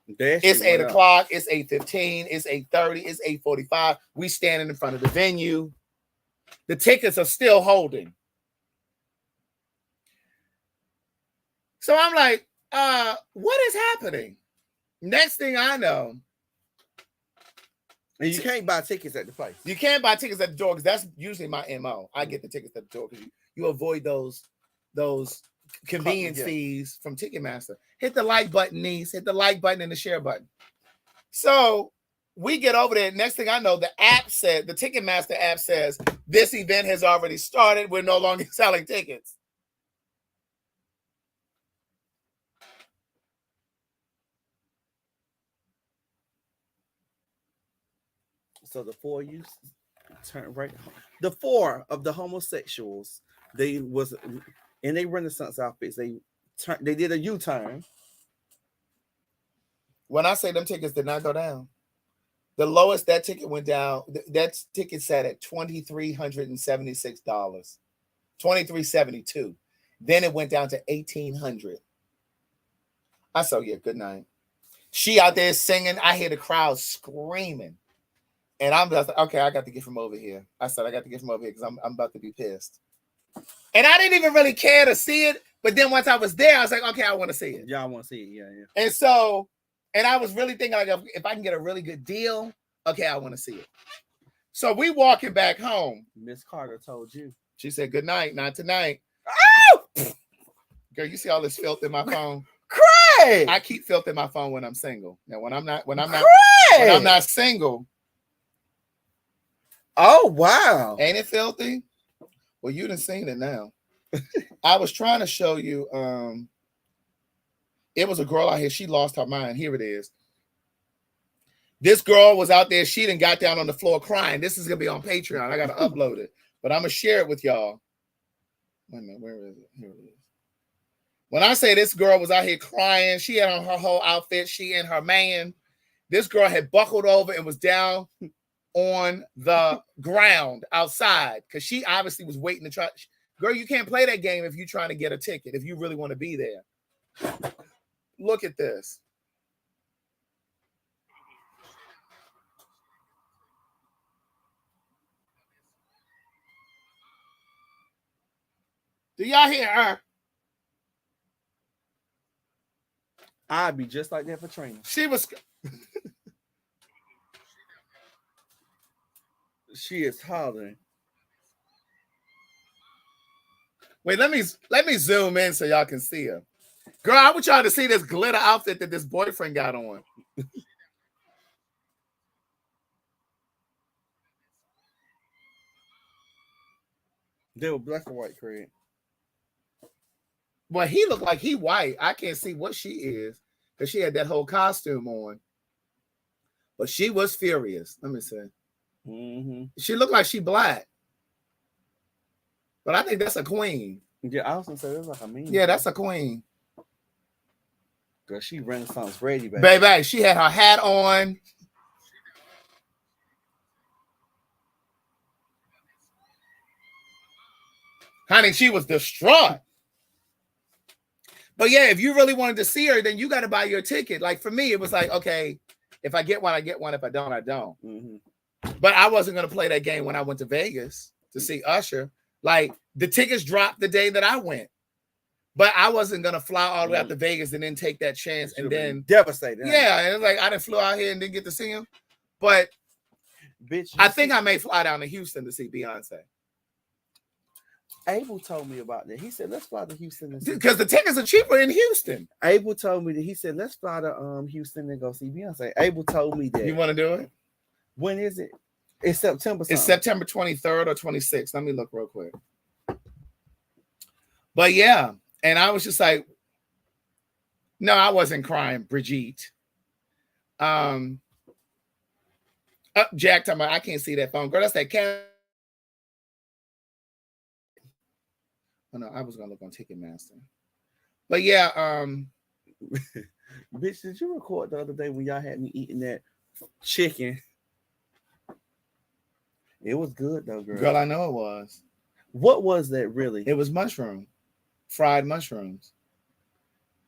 Speaker 4: It's 8 o'clock. It's 8:15. It's 8:30. It's 8:45. We standing in front of the venue. The tickets are still holding. So I'm like, what is happening? Next thing I know.
Speaker 2: And you can't buy tickets at the place.
Speaker 4: You can't buy tickets at the door because that's usually my MO. I get the tickets at the door because you avoid those convenience fees from Ticketmaster. Hit the like button, niece. Hit the like button and the share button. So we get over there. Next thing I know, the Ticketmaster app says, this event has already started. We're no longer selling tickets.
Speaker 2: So the four of you turn right. The four of the homosexuals, they was in their Renaissance outfits. They did a U-turn.
Speaker 4: When I say them tickets did not go down, the lowest that ticket went down, that ticket sat at $2,376, $2,372. Then it went down to $1,800. I said, yeah, good night. She out there singing. I hear the crowd screaming. And I'm just like, okay, I got to get from over here. I said, I got to get from over here because I'm about to be pissed. And I didn't even really care to see it. But then once I was there, I was like, okay, I want to see it.
Speaker 2: Yeah, I want to see it. Yeah.
Speaker 4: And so, and I was really thinking, like, if I can get a really good deal, okay, I want to see it. So we walking back home.
Speaker 2: Miss Carter told you.
Speaker 4: She said, good night, not tonight.
Speaker 2: Oh!
Speaker 4: Girl, you see all this filth in my phone?
Speaker 2: Craig!
Speaker 4: I keep filth in my phone when I'm single. Now, when I'm not single.
Speaker 2: Oh, wow.
Speaker 4: Ain't it filthy? Well, you done seen it now. I was trying to show you. It was a girl out here. She lost her mind. Here it is. This girl was out there. She done got down on the floor crying. This is going to be on Patreon. I got to upload it. But I'm going to share it with y'all. Wait a minute. Where is it? Here it is. When I say this girl was out here crying, she had on her whole outfit. She and her man. This girl had buckled over and was down on the ground outside because she obviously was waiting to try. Girl, you can't play that game if you're trying to get a ticket, if you really want to be there. Look at this. Do y'all hear her?
Speaker 2: I'd be just like that for training.
Speaker 4: She was.
Speaker 2: She is hollering.
Speaker 4: Wait, let me zoom in so y'all can see her. Girl, I want y'all to see this glitter outfit that this boyfriend got on.
Speaker 2: They were black and white, Craig.
Speaker 4: Well, he looked like he white. I can't see what she is because she had that whole costume on. But she was furious. Let me see.
Speaker 2: Mm-hmm.
Speaker 4: She looked like she black. But I think that's a queen.
Speaker 2: Yeah, I was gonna say that's like a mean.
Speaker 4: Yeah, that's a queen.
Speaker 2: Girl, she Renaissance ready, baby.
Speaker 4: Baby, she had her hat on. Honey, she was distraught. But yeah, if you really wanted to see her, then you got to buy your ticket. Like for me, it was like, okay, if I get one, I get one. If I don't, I don't.
Speaker 2: Mm-hmm.
Speaker 4: But I wasn't going to play that game when I went to Vegas to see Usher. Like the tickets dropped the day that I went. But I wasn't going to fly all the way out to Vegas and then take that chance and then
Speaker 2: devastated.
Speaker 4: Yeah, and it's like I didn't flew out here and didn't get to see him. But
Speaker 2: bitch,
Speaker 4: I think I may fly down to Houston to see Beyonce.
Speaker 2: Abel told me about that. He said, let's fly to Houston.
Speaker 4: Because the tickets are cheaper in Houston.
Speaker 2: Abel told me that. He said, let's fly to Houston and go see Beyonce. Abel told me that.
Speaker 4: You want to do it?
Speaker 2: When is it? It's September something.
Speaker 4: It's September 23rd or 26th. Let me look real quick. But yeah, and I was just like, no, I wasn't crying, Brigitte. Jack talking about, I can't see that phone. Girl, that's that cat. Oh, no, I was gonna look on Ticketmaster. But yeah,
Speaker 2: bitch, did you record the other day when y'all had me eating that chicken? It was good though, girl.
Speaker 4: Girl, I know it was.
Speaker 2: What was that really?
Speaker 4: It was mushroom, fried mushrooms.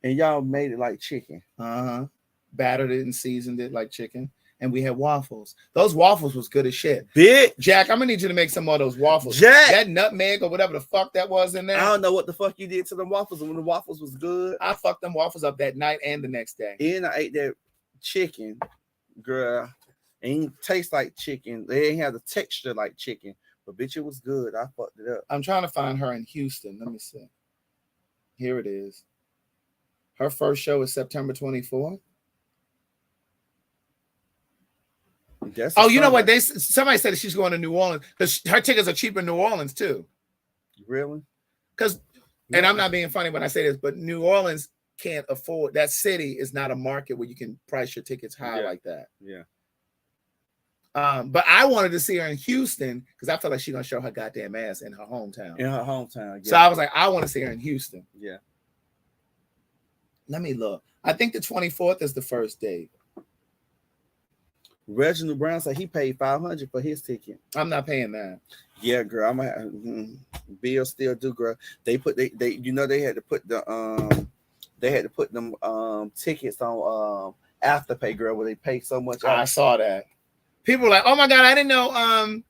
Speaker 2: And y'all made it like chicken.
Speaker 4: Uh-huh. Battered it and seasoned it like chicken. And we had waffles. Those waffles was good as shit.
Speaker 2: Bitch.
Speaker 4: Jack, I'm gonna need you to make some more of those waffles.
Speaker 2: Jack.
Speaker 4: That nutmeg or whatever the fuck that was in there.
Speaker 2: I don't know what the fuck you did to the waffles. And when the waffles was good,
Speaker 4: I fucked them waffles up that night and the next day.
Speaker 2: And I ate that chicken, girl. It ain't taste like chicken. They ain't have the texture like chicken. But bitch, it was good. I fucked it up.
Speaker 4: I'm trying to find her in Houston. Let me see. Here it is. Her first show is September 24th. Oh, you know what? Somebody said that she's going to New Orleans because her tickets are cheaper in New Orleans too.
Speaker 2: Really?
Speaker 4: Because, and I'm not being funny when I say this, but New Orleans can't afford, that city is not a market where you can price your tickets high like that.
Speaker 2: Yeah.
Speaker 4: But I wanted to see her in Houston because I feel like she's gonna show her goddamn ass in her hometown.
Speaker 2: In her hometown. Yeah.
Speaker 4: So I was like, I want to see her in Houston.
Speaker 2: Yeah.
Speaker 4: Let me look. I think the 24th is the first date.
Speaker 2: Reginald Brown said he paid $500 for his ticket.
Speaker 4: I'm not paying that.
Speaker 2: Yeah, girl. I'm gonna Bill still do, girl. They you know they had to put the them tickets on Afterpay, girl, where they pay so much.
Speaker 4: I saw that. People were like, oh my God, I didn't know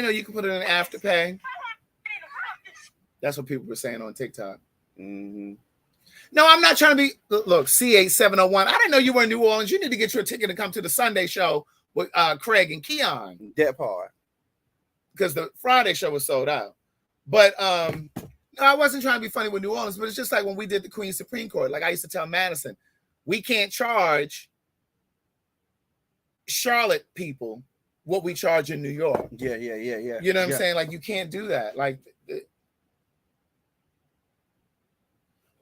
Speaker 4: you could put it in Afterpay. That's what people were saying on TikTok.
Speaker 2: Mm-hmm.
Speaker 4: No, I'm not trying to be. Look, C8701. I didn't know you were in New Orleans. You need to get your ticket to come to the Sunday show with Craig and Keon.
Speaker 2: That part.
Speaker 4: Because the Friday show was sold out. But no, I wasn't trying to be funny with New Orleans, but it's just like when we did the Queen's Supreme Court. Like I used to tell Madison, we can't charge Charlotte people what we charge in New York.
Speaker 2: Yeah.
Speaker 4: You know what I'm saying? Like you can't do that. Like,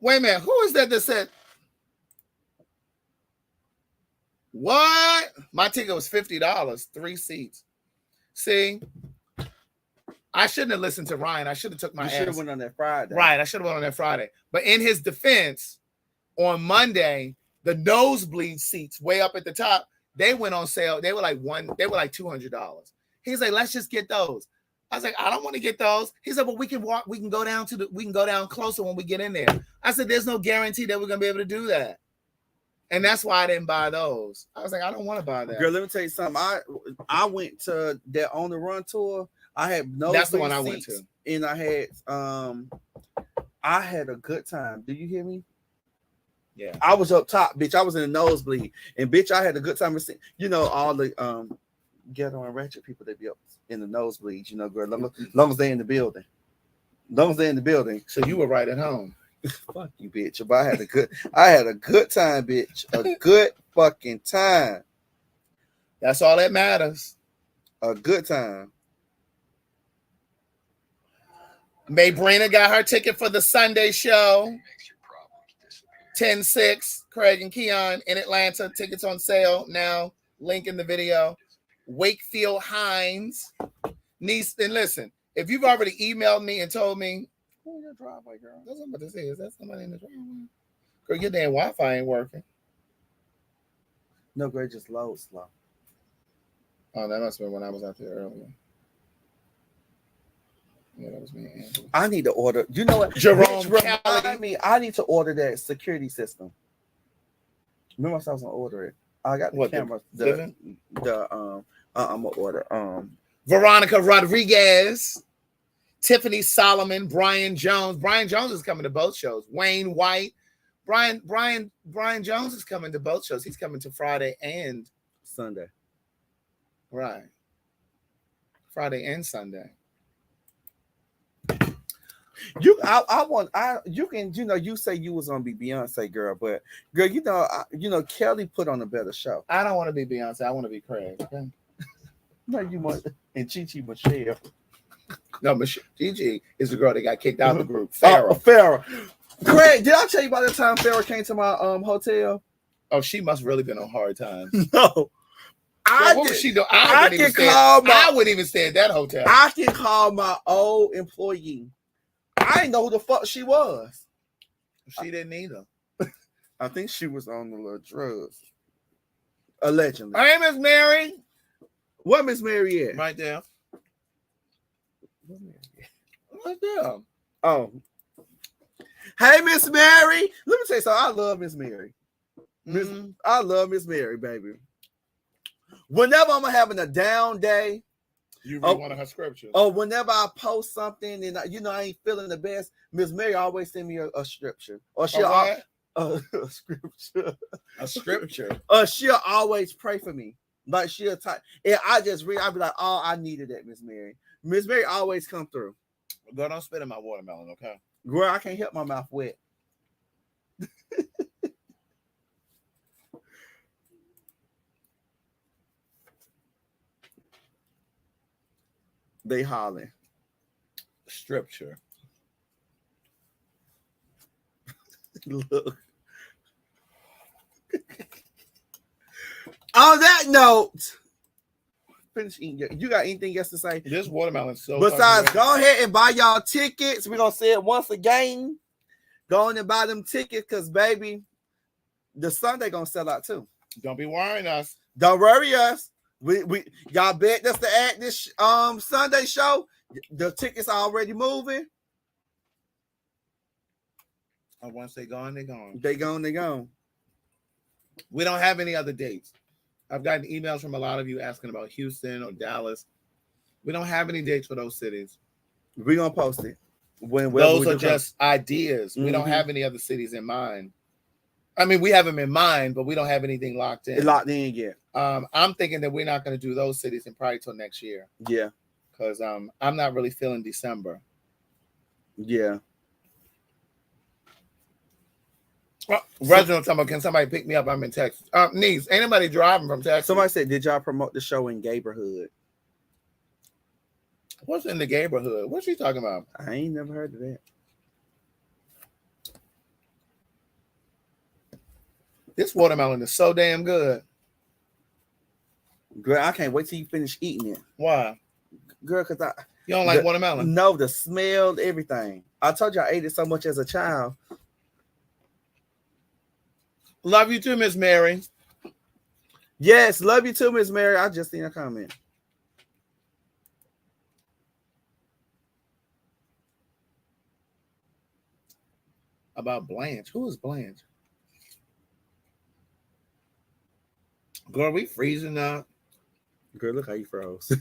Speaker 4: wait a minute, who is that said, what? My ticket was $50, 3 seats. See, I shouldn't have listened to Ryan. I should have took my ass.
Speaker 2: You should have went on that Friday.
Speaker 4: Right, I should have went on that Friday. But in his defense, on Monday, the nosebleed seats way up at the top, they went on sale. They were like $200. He's like, let's just get those. I was like, I don't want to get those. He said, well, we can go down closer when we get in there. I said, there's no guarantee that we're gonna be able to do that. And that's why I didn't buy those. I was like, I don't want to buy that.
Speaker 2: Girl, let me tell you something. I went to their On the Run tour. I had no.
Speaker 4: That's the one I went to.
Speaker 2: And I had a good time. Do you hear me?
Speaker 4: Yeah.
Speaker 2: I was up top, bitch. I was in the nosebleed. And bitch, I had a good time. You know, all the ghetto and ratchet people that be up in the nosebleeds, you know, girl. Long as they in the building.
Speaker 4: So you were right at home.
Speaker 2: Fuck you, bitch. But I had a good time, bitch. A good fucking time.
Speaker 4: That's all that matters.
Speaker 2: A good time.
Speaker 4: Brina got her ticket for the Sunday show. 10-6, Craig and Keon in Atlanta. Tickets on sale now. Link in the video. Wakefield Hines. Niece, and listen, if you've already emailed me and told me, who in your driveway, girl? That's what I'm about to say. Is that somebody in the driveway? Girl, your damn Wi-Fi ain't working.
Speaker 2: No, girl, just load slow.
Speaker 4: Oh, that must have been when I was out there earlier. Yeah, that was me.
Speaker 2: I need to order. You know what?
Speaker 4: Jerome,
Speaker 2: I need to order that security system. Remember, I was gonna order it. I got the camera. I'm gonna order.
Speaker 4: Veronica Rodriguez, Tiffany Solomon, Brian Jones. Brian Jones is coming to both shows. Wayne White, Brian Jones is coming to both shows. He's coming to Friday and
Speaker 2: Sunday.
Speaker 4: Right. Friday and Sunday.
Speaker 2: You say you was gonna be Beyonce, girl, but girl, Kelly put on a better show.
Speaker 4: I don't want to be Beyonce. I want to be Craig. Okay?
Speaker 2: No, you want and Gigi Michelle.
Speaker 4: No, Gigi is the girl that got kicked out of the group. Farrah.
Speaker 2: Farrah. Craig, did I tell you about the time Farrah came to my hotel?
Speaker 4: Oh, she must really been on hard times.
Speaker 2: No.
Speaker 4: What was she doing? I wouldn't even stay at that hotel.
Speaker 2: I can call my old employee. I didn't know who the fuck she was.
Speaker 4: She didn't either.
Speaker 2: I think she was on the little drugs. Allegedly.
Speaker 4: Hey, Miss Mary.
Speaker 2: What Miss Mary at?
Speaker 4: Right there. Right there.
Speaker 2: Oh. Hey, Miss Mary. Let me tell you something. I love Miss Mary. I love Miss Mary, baby. Whenever I'm having a down day,
Speaker 4: you read one of her scriptures.
Speaker 2: Oh, whenever I post something and I ain't feeling the best, Miss Mary always send me a scripture. Or she'll a scripture.
Speaker 4: A scripture.
Speaker 2: She'll always pray for me. Like she'll type, and I just read. I'll be like, "Oh, I needed that, Miss Mary." Miss Mary always come through.
Speaker 4: Girl, don't spit in my watermelon, okay?
Speaker 2: Girl, I can't help my mouth wet. They hollering.
Speaker 4: Scripture.
Speaker 2: Look. On that note, finish eating. You got anything else to say?
Speaker 4: This watermelon so.
Speaker 2: Besides, go ahead and buy y'all tickets. We're gonna say it once again. Go on and buy them tickets, cause baby, the Sunday gonna sell out too.
Speaker 4: Don't be worrying us.
Speaker 2: Don't worry us. We y'all bet us to add this Sunday show. The tickets are already moving.
Speaker 4: And once they gone, they gone.
Speaker 2: They gone.
Speaker 4: We don't have any other dates. I've gotten emails from a lot of you asking about Houston or Dallas. We don't have any dates for those cities.
Speaker 2: We're gonna post it.
Speaker 4: Those are just ideas. We don't have any other cities in mind. I mean, we have them in mind, but we don't have anything locked in.
Speaker 2: Locked in yet.
Speaker 4: I'm thinking that we're not going to do those cities in probably till next year.
Speaker 2: Yeah.
Speaker 4: Because I'm not really feeling December.
Speaker 2: Yeah.
Speaker 4: Reginald, can somebody pick me up? I'm in Texas. Niece, ain't nobody driving from Texas.
Speaker 2: Somebody said, did y'all promote the show in Gayborhood?
Speaker 4: What's in the Gayborhood? What's she talking about?
Speaker 2: I ain't never heard of that.
Speaker 4: This watermelon is so damn good.
Speaker 2: Girl, I can't wait till you finish eating it.
Speaker 4: Why?
Speaker 2: Girl, because
Speaker 4: you don't like watermelon?
Speaker 2: No, the smell, everything. I told you I ate it so much as a child.
Speaker 4: Love you too, Miss Mary.
Speaker 2: Yes, love you too, Miss Mary. I just seen a comment.
Speaker 4: About Blanche. Who is Blanche? Girl, we freezing up.
Speaker 2: Girl, look how you froze.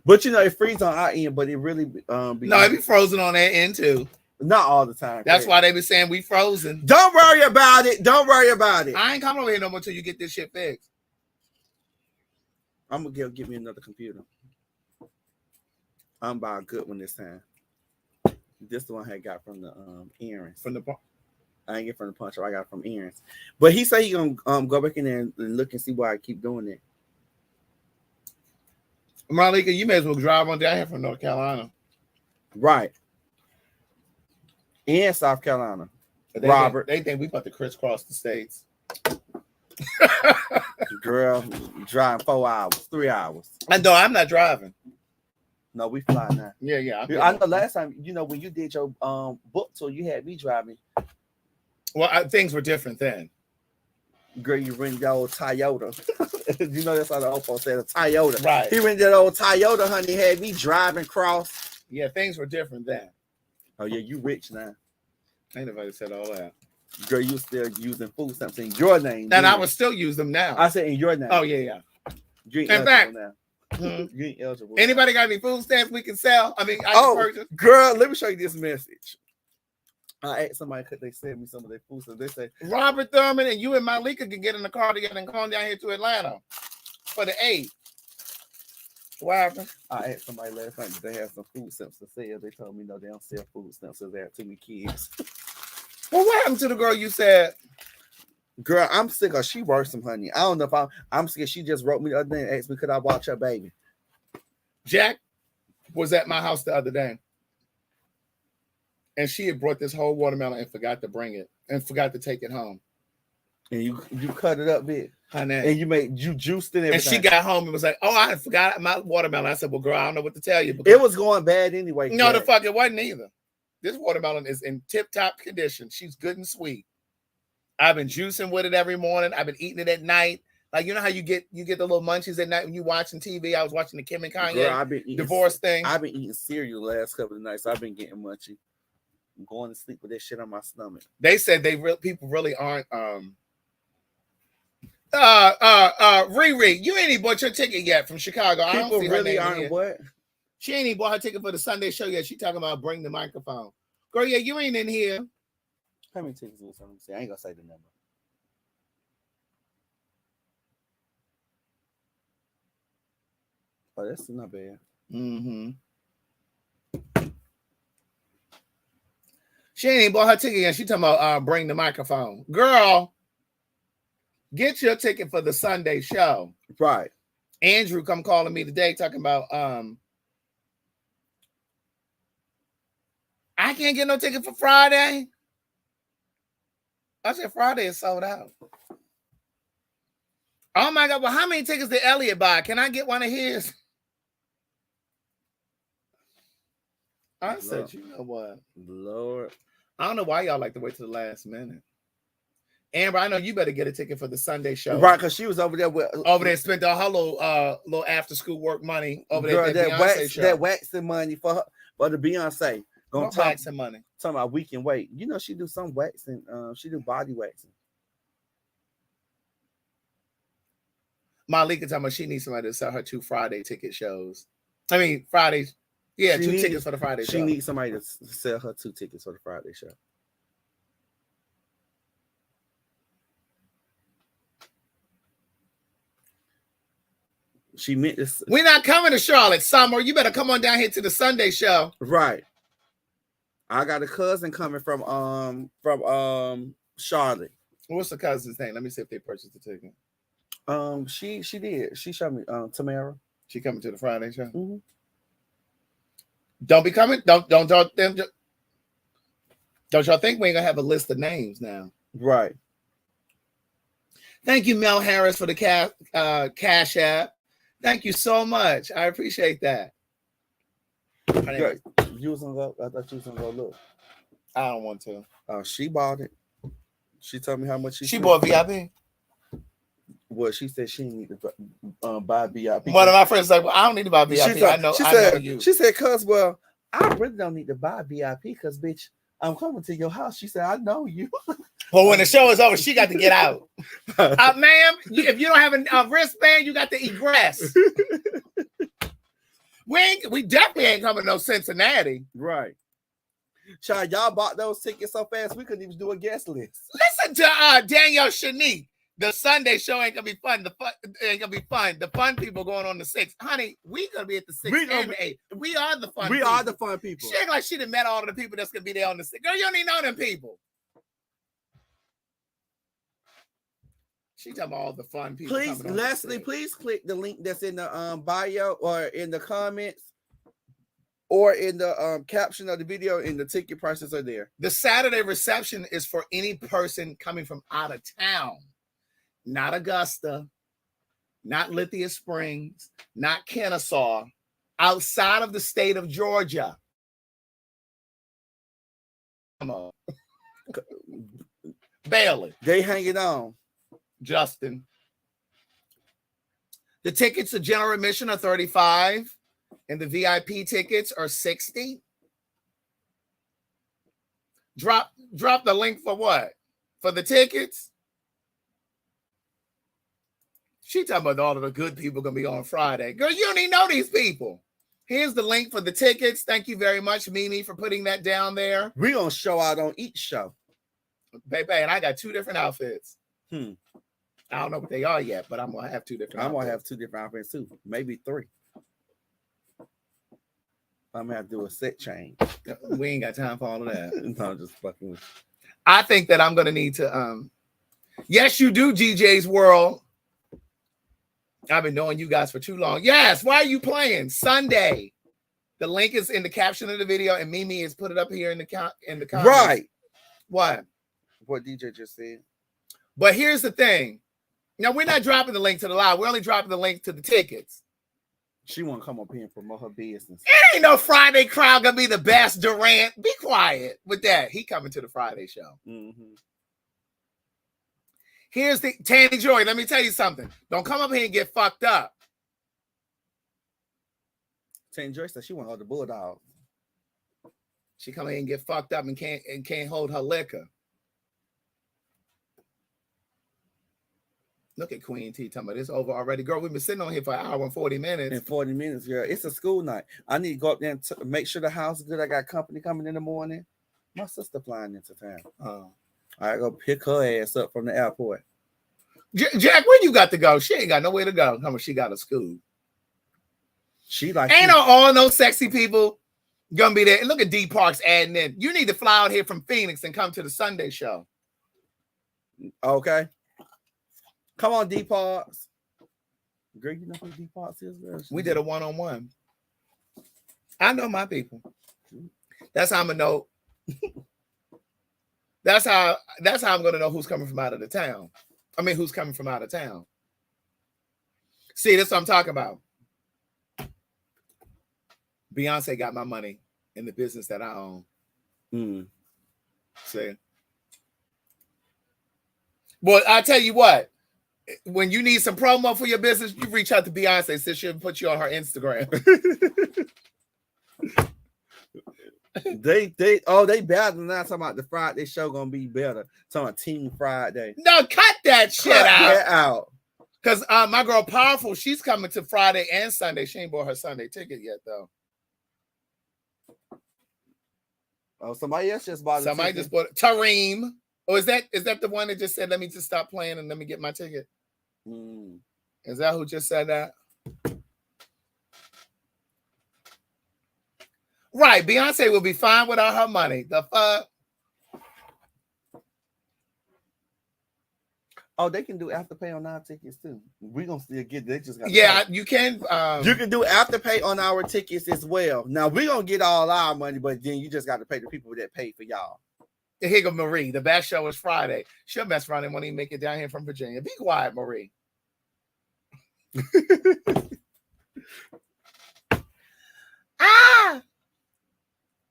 Speaker 2: But you know, it freezes on our end, but it really
Speaker 4: no, it be frozen on that end too.
Speaker 2: Not all the time.
Speaker 4: That's why they be saying we frozen.
Speaker 2: Don't worry about it. Don't worry about it.
Speaker 4: I ain't coming over here no more until you get this shit fixed.
Speaker 2: I'm gonna get me another computer. I'm buy a good one this time. This the one I got from the Aaron's.
Speaker 4: From the
Speaker 2: I ain't get from the puncher. I got it from Aaron's. But he said he gonna go back in there and look and see why I keep doing it.
Speaker 4: Marlika, you may as well drive on down here from North Carolina.
Speaker 2: Right. And South Carolina.
Speaker 4: Robert. They think we about to crisscross the states.
Speaker 2: Girl, driving 4 hours, 3 hours.
Speaker 4: I know I'm not driving.
Speaker 2: No, we fly now.
Speaker 4: Yeah.
Speaker 2: I know last time, you know, when you did your book tour, you had me driving.
Speaker 4: Well, things were different then.
Speaker 2: Girl, you rented your old Toyota. You know that's how the old folks said, a Toyota.
Speaker 4: Right.
Speaker 2: He rented that old Toyota, honey, had me driving across.
Speaker 4: Yeah, things were different then.
Speaker 2: Oh, yeah, you rich now.
Speaker 4: Ain't nobody said all that.
Speaker 2: Girl, you still using food stamps in your name.
Speaker 4: And I would still use them now.
Speaker 2: I said in your name.
Speaker 4: Oh, yeah.
Speaker 2: You ain't
Speaker 4: in fact,
Speaker 2: now. You ain't eligible.
Speaker 4: Anybody got any food stamps we can sell? I mean, I
Speaker 2: can
Speaker 4: purchase?
Speaker 2: Girl, let me show you this message. I asked somebody could they send me some of their food stamps. They say
Speaker 4: Robert Thurman and you and Malika can get in the car together and come down here to Atlanta for the 8th. What happened?
Speaker 2: I asked somebody last night if they have some food stamps to sell. They told me no, they don't sell food stamps because they have too many kids.
Speaker 4: Well, what happened to the girl you said?
Speaker 2: Girl, I'm sick of she works some honey. I don't know if I'm scared. She just wrote me the other day and asked me could I watch her baby.
Speaker 4: Jack was at my house the other day. And she had brought this whole watermelon and forgot to bring it and forgot to take it home.
Speaker 2: And you cut it up big.
Speaker 4: Honey.
Speaker 2: And you juiced it.
Speaker 4: And she got home and was like, oh, I forgot my watermelon. I said, well, girl, I don't know what to tell you.
Speaker 2: It was going bad anyway.
Speaker 4: No, the fuck it wasn't either. This watermelon is in tip-top condition. She's good and sweet. I've been juicing with it every morning. I've been eating it at night. Like, you know how you get the little munchies at night when you watching TV? I was watching the Kim and Kanye divorce thing.
Speaker 2: I've been eating cereal the last couple of nights. So I've been getting munchy. I'm going to sleep with that shit on my stomach.
Speaker 4: They said people really aren't Riri, you ain't even bought your ticket yet from Chicago.
Speaker 2: People
Speaker 4: I don't see
Speaker 2: really
Speaker 4: her
Speaker 2: aren't
Speaker 4: here.
Speaker 2: what?
Speaker 4: She ain't even bought her ticket for the Sunday show yet. She talking about bring the microphone. Girl, yeah, you ain't in here.
Speaker 2: How many tickets was something to say? I ain't gonna say the number. Oh, that's not bad.
Speaker 4: Mm-hmm. She ain't even bought her ticket yet. She talking about bring the microphone. Girl, get your ticket for the Sunday show.
Speaker 2: Right.
Speaker 4: Andrew come calling me today talking about I can't get no ticket for Friday. I said Friday is sold out. Oh my God. Well, how many tickets did Elliot buy? Can I get one of his? I said, you know what?
Speaker 2: Lord.
Speaker 4: I don't know why y'all like to wait till the last minute. Amber, I know you better get a ticket for the Sunday show.
Speaker 2: Right, because she was over there with
Speaker 4: Spent all her little after school work money over
Speaker 2: girl,
Speaker 4: there at Beyonce show.
Speaker 2: That waxing money for the Beyonce.
Speaker 4: Gonna waxing money.
Speaker 2: Talking about we can wait. You know, she do some waxing. She do body waxing.
Speaker 4: Malika talking about she needs somebody to sell her 2 Friday ticket shows. I mean, Fridays. Yeah, 2 tickets for the Friday show.
Speaker 2: She needs somebody to sell her 2 tickets for the Friday show. She meant this.
Speaker 4: We're not coming to Charlotte, Summer. You better come on down here to the Sunday show.
Speaker 2: Right. I got a cousin coming from Charlotte.
Speaker 4: What's the cousin's name? Let me see if they purchased the ticket.
Speaker 2: She did. She showed me Tamara.
Speaker 4: She coming to the Friday show.
Speaker 2: Mm-hmm.
Speaker 4: Don't be coming. Don't y'all think we ain't gonna have a list of names now?
Speaker 2: Right.
Speaker 4: Thank you, Mel Harris, for the Cash App. Thank you so much. I appreciate that.
Speaker 2: You was gonna go. I thought you was gonna go look.
Speaker 4: I don't want to.
Speaker 2: She bought it. She told me how much
Speaker 4: she bought VIP.
Speaker 2: Well, she said she need to buy VIP.
Speaker 4: One of my friends like, well, I don't need to buy VIP. I know you.
Speaker 2: She said, cuz, well, I really don't need to buy VIP because, bitch, I'm coming to your house. She said, I know you.
Speaker 4: Well, when the show is over, she got to get out. Ma'am, if you don't have a wristband, you got to egress. We definitely ain't coming to no Cincinnati.
Speaker 2: Right. Child, y'all bought those tickets so fast we couldn't even do a guest list.
Speaker 4: Listen to Danielle Shanique. The Sunday show ain't gonna be fun. The fun ain't gonna be fun. The fun people going on the 6th. Honey, we gonna be at the 6th and the 8th. We are the fun people.
Speaker 2: Are the fun people.
Speaker 4: She act like she done met all of the people that's gonna be there on the 6th. Girl, you don't even know them people. She talking about all the fun people.
Speaker 2: Please, Leslie, please click the link that's in the bio or in the comments or in the caption of the video, and the ticket prices are there.
Speaker 4: The Saturday reception is for any person coming from out of town. Not Augusta, not Lithia Springs, not Kennesaw, outside of the state of Georgia. Come on. Bailey.
Speaker 2: They hanging on.
Speaker 4: Justin. The tickets to general admission are $35 and the VIP tickets are $60. Drop the link for what? For the tickets? She talking about all of the good people gonna be on Friday. Girl, you don't even know these people. Here's the link for the tickets. Thank you very much, Mimi, for putting that down there.
Speaker 2: We're gonna show out on each show.
Speaker 4: Baby, and I got 2 different outfits.
Speaker 2: I
Speaker 4: don't know what they are yet, but I'm gonna have 2 different outfits.
Speaker 2: I'm gonna have 2 different outfits too, maybe 3. I'm gonna have to do a set change.
Speaker 4: We ain't got time for all of that.
Speaker 2: No, just fucking with you.
Speaker 4: I think that I'm gonna need to yes, you do, GJ's World. I've been knowing you guys for too long. Yes, why are you playing? Sunday. The link is in the caption of the video, and Mimi has put it up here in the comments.
Speaker 2: Right.
Speaker 4: What
Speaker 2: DJ just said.
Speaker 4: But here's the thing. Now, we're not dropping the link to the live. We're only dropping the link to the tickets.
Speaker 2: She want to come up here and promote her business.
Speaker 4: It ain't no Friday crowd gonna be the best Durant. Be quiet with that. He coming to the Friday show.
Speaker 2: Mm-hmm.
Speaker 4: Here's the Tanny Joy. Let me tell you something. Don't come up here and get fucked up.
Speaker 2: Tanny Joy said she want all the Bulldog.
Speaker 4: She come in and get fucked up and can't hold her liquor. Look at Queen T talking about it's over already. Girl, we've been sitting on here for an hour and 40 minutes.
Speaker 2: In 40 minutes, girl. It's a school night. I need to go up there and make sure the house is good. I got company coming in the morning. My sister flying into town.
Speaker 4: Oh.
Speaker 2: I go pick her ass up from the airport.
Speaker 4: Jack, where you got to go? She ain't got nowhere to go. How much she got to school?
Speaker 2: She like
Speaker 4: ain't no sexy people Gonna be there. And look at D Parks adding in. You need to fly out here from Phoenix and come to the Sunday show.
Speaker 2: Okay. Come on, D Parks. Girl, you know who D Parks is, girl?
Speaker 4: We did a one-on-one. I know my people. That's how I'm gonna know. That's how I'm gonna know who's coming from out of the town. I mean, who's coming from out of town. See, that's what I'm talking about. Beyonce got my money in the business that I own. See? Well, I tell you what, when you need some promo for your business, you reach out to Beyonce so she'll put you on her Instagram.
Speaker 2: they better than that. Talking about the Friday show gonna be better. Talking about Team Friday.
Speaker 4: No, cut that shit
Speaker 2: out.
Speaker 4: Because my girl Powerful, she's coming to Friday and Sunday. She ain't bought her Sunday ticket yet, though.
Speaker 2: Oh, somebody else just bought it.
Speaker 4: Somebody just bought it. Tareem. Oh, is that the one that just said, let me just stop playing and let me get my ticket? Is that who just said that? Right. Beyonce will be fine without her money. The fuck?
Speaker 2: Oh, they can do Afterpay on our tickets too. We're gonna still get. They just got.
Speaker 4: Yeah, you can.
Speaker 2: You can do Afterpay on our tickets as well. Now we're gonna get all our money, but then you just got to pay the people that pay for y'all.
Speaker 4: Here go Marie. The best show is Friday. She'll mess around and won't even make it down here from Virginia. Be quiet, Marie.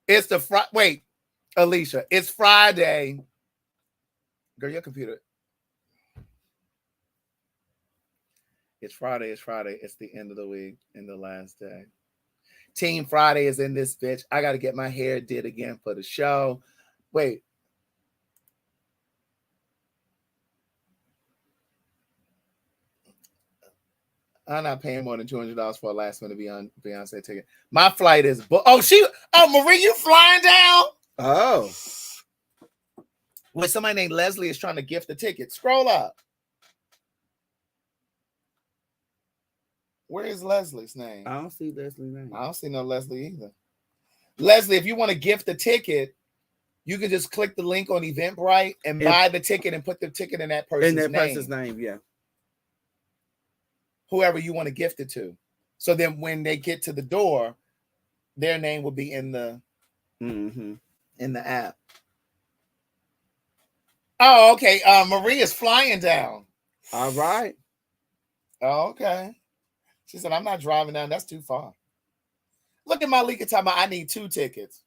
Speaker 4: It's the wait, Alicia. It's Friday. Girl, your computer. It's Friday. It's Friday. It's the end of the week and the last day. Team Friday is in this bitch. I got to get my hair did again for the show. Wait. I'm not paying more than $200 for a last minute Beyonce ticket. My flight is booked. Marie, you flying down?
Speaker 2: Oh.
Speaker 4: Wait, somebody named Leslie is trying to gift the ticket. Scroll up. Where is Leslie's name?
Speaker 2: I don't see Leslie's name.
Speaker 4: I don't see no Leslie either. Leslie, if you want to gift the ticket, you can just click the link on Eventbrite and buy the ticket and put the ticket in that person's name.
Speaker 2: Person's name, yeah.
Speaker 4: Whoever you want to gift it to. So then when they get to the door, their name will be in the in the app. Oh, okay. Marie is flying down.
Speaker 2: All right.
Speaker 4: Oh, okay. She said, I'm not driving down. That's too far. Look at Malika talking about I need 2 tickets.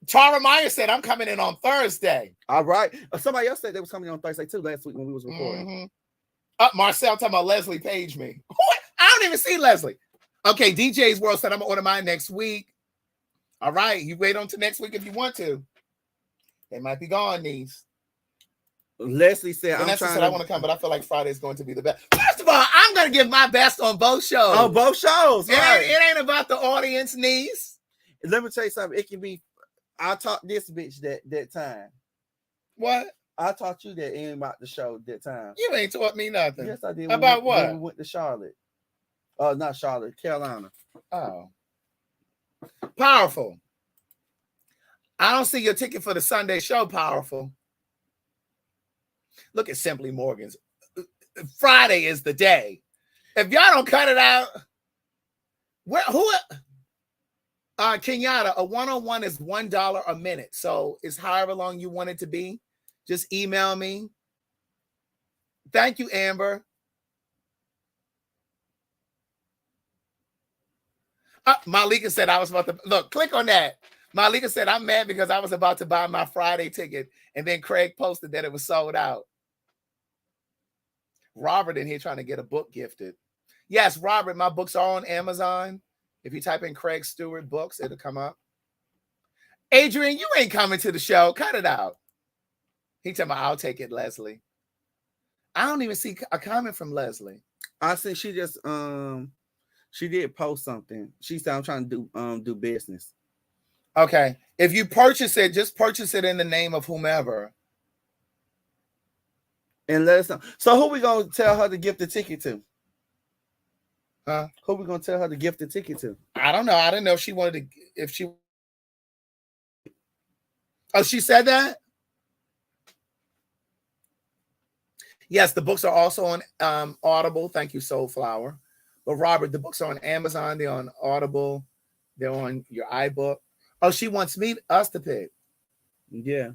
Speaker 4: Tara Meyer said, I'm coming in on Thursday.
Speaker 2: All right. Somebody else said they was coming on Thursday too last week when we was recording.
Speaker 4: Marcel talking about Leslie paged me. What? I don't even see Leslie. Okay, DJ's World said I'm going to order mine next week. All right, you wait on to next week if you want to. They might be gone, niece.
Speaker 2: Leslie said,
Speaker 4: Vanessa said I want to come, but I feel like Friday is going to be the best. First of all, I'm going to give my best on both shows.
Speaker 2: On both shows, right.
Speaker 4: It ain't about the audience, niece.
Speaker 2: Let me tell you something. It can be, I taught this bitch that time.
Speaker 4: What?
Speaker 2: I taught you that ain't about the show that time.
Speaker 4: You ain't taught me nothing.
Speaker 2: Yes, I did.
Speaker 4: About what?
Speaker 2: When we went to Charlotte. Not Charlotte, Carolina.
Speaker 4: Oh. Powerful. I don't see your ticket for the Sunday show, Powerful. Look at Simply Morgan's. Friday is the day. If y'all don't cut it out, Kenyatta, a one-on-one is $1 a minute. So it's however long you want it to be. Just email me. Thank you, Amber. Malika said I was about to look. Click on that. Malika said I'm mad because I was about to buy my Friday ticket, and then Craig posted that it was sold out. Robert in here trying to get a book gifted. Yes, Robert, my books are on Amazon. If you type in Craig Stewart books, it'll come up. Adrian, you ain't coming to the show. Cut it out. He told me I'll take it, Leslie. I don't even see a comment from Leslie.
Speaker 2: I see she just she did post something. She said I'm trying to do business.
Speaker 4: Okay. If you purchase it, just purchase it in the name of whomever.
Speaker 2: And let us know. So who we gonna tell her to gift the ticket to?
Speaker 4: Huh?
Speaker 2: Who we gonna tell her to gift the ticket to?
Speaker 4: I don't know. I didn't know if she wanted to. If she. Oh, she said that. Yes, the books are also on Audible. Thank you, Soulflower. But Robert, the books are on Amazon. They're on Audible. They're on your iBook. Oh, she wants us to pick.
Speaker 2: Yeah,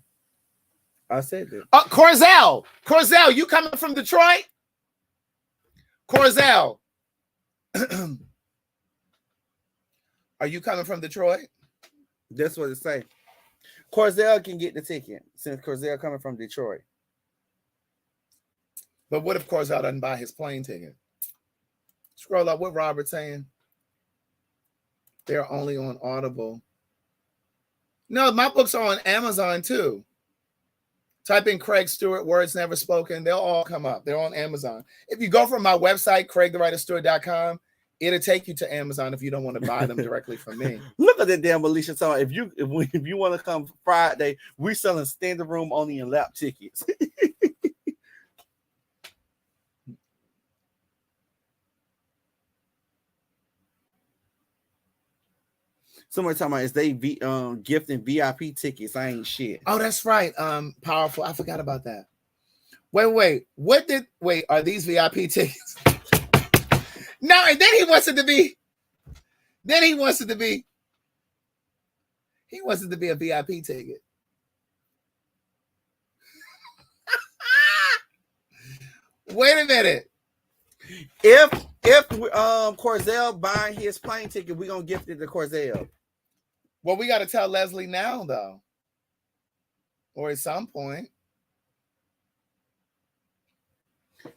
Speaker 2: I said that.
Speaker 4: Oh, Corzell, you coming from Detroit? Corzell, are you coming from Detroit?
Speaker 2: That's what it say. Corzell can get the ticket since Corzell coming from Detroit.
Speaker 4: But what if Corzell doesn't buy his plane ticket? Scroll up. What Robert's saying? They're only on Audible. No, my books are on Amazon too. Type in Craig Stewart, Words Never Spoken. They'll all come up. They're on Amazon. If you go from my website, CraigTheWriterStewart.com, it'll take you to Amazon if you don't want to buy them directly from me.
Speaker 2: Look at that damn Alicia song. If you want to come Friday, we selling standing room only and lap tickets. Somebody talking about is they gifting VIP tickets. I ain't shit.
Speaker 4: Oh, that's right. Powerful. I forgot about that. Wait. Are these VIP tickets? No, and then he wants it to be a VIP ticket. Wait a minute.
Speaker 2: If Corzell buying his plane ticket, we gonna gift it to Corzell.
Speaker 4: Well, we got to tell Leslie now, though, or at some point.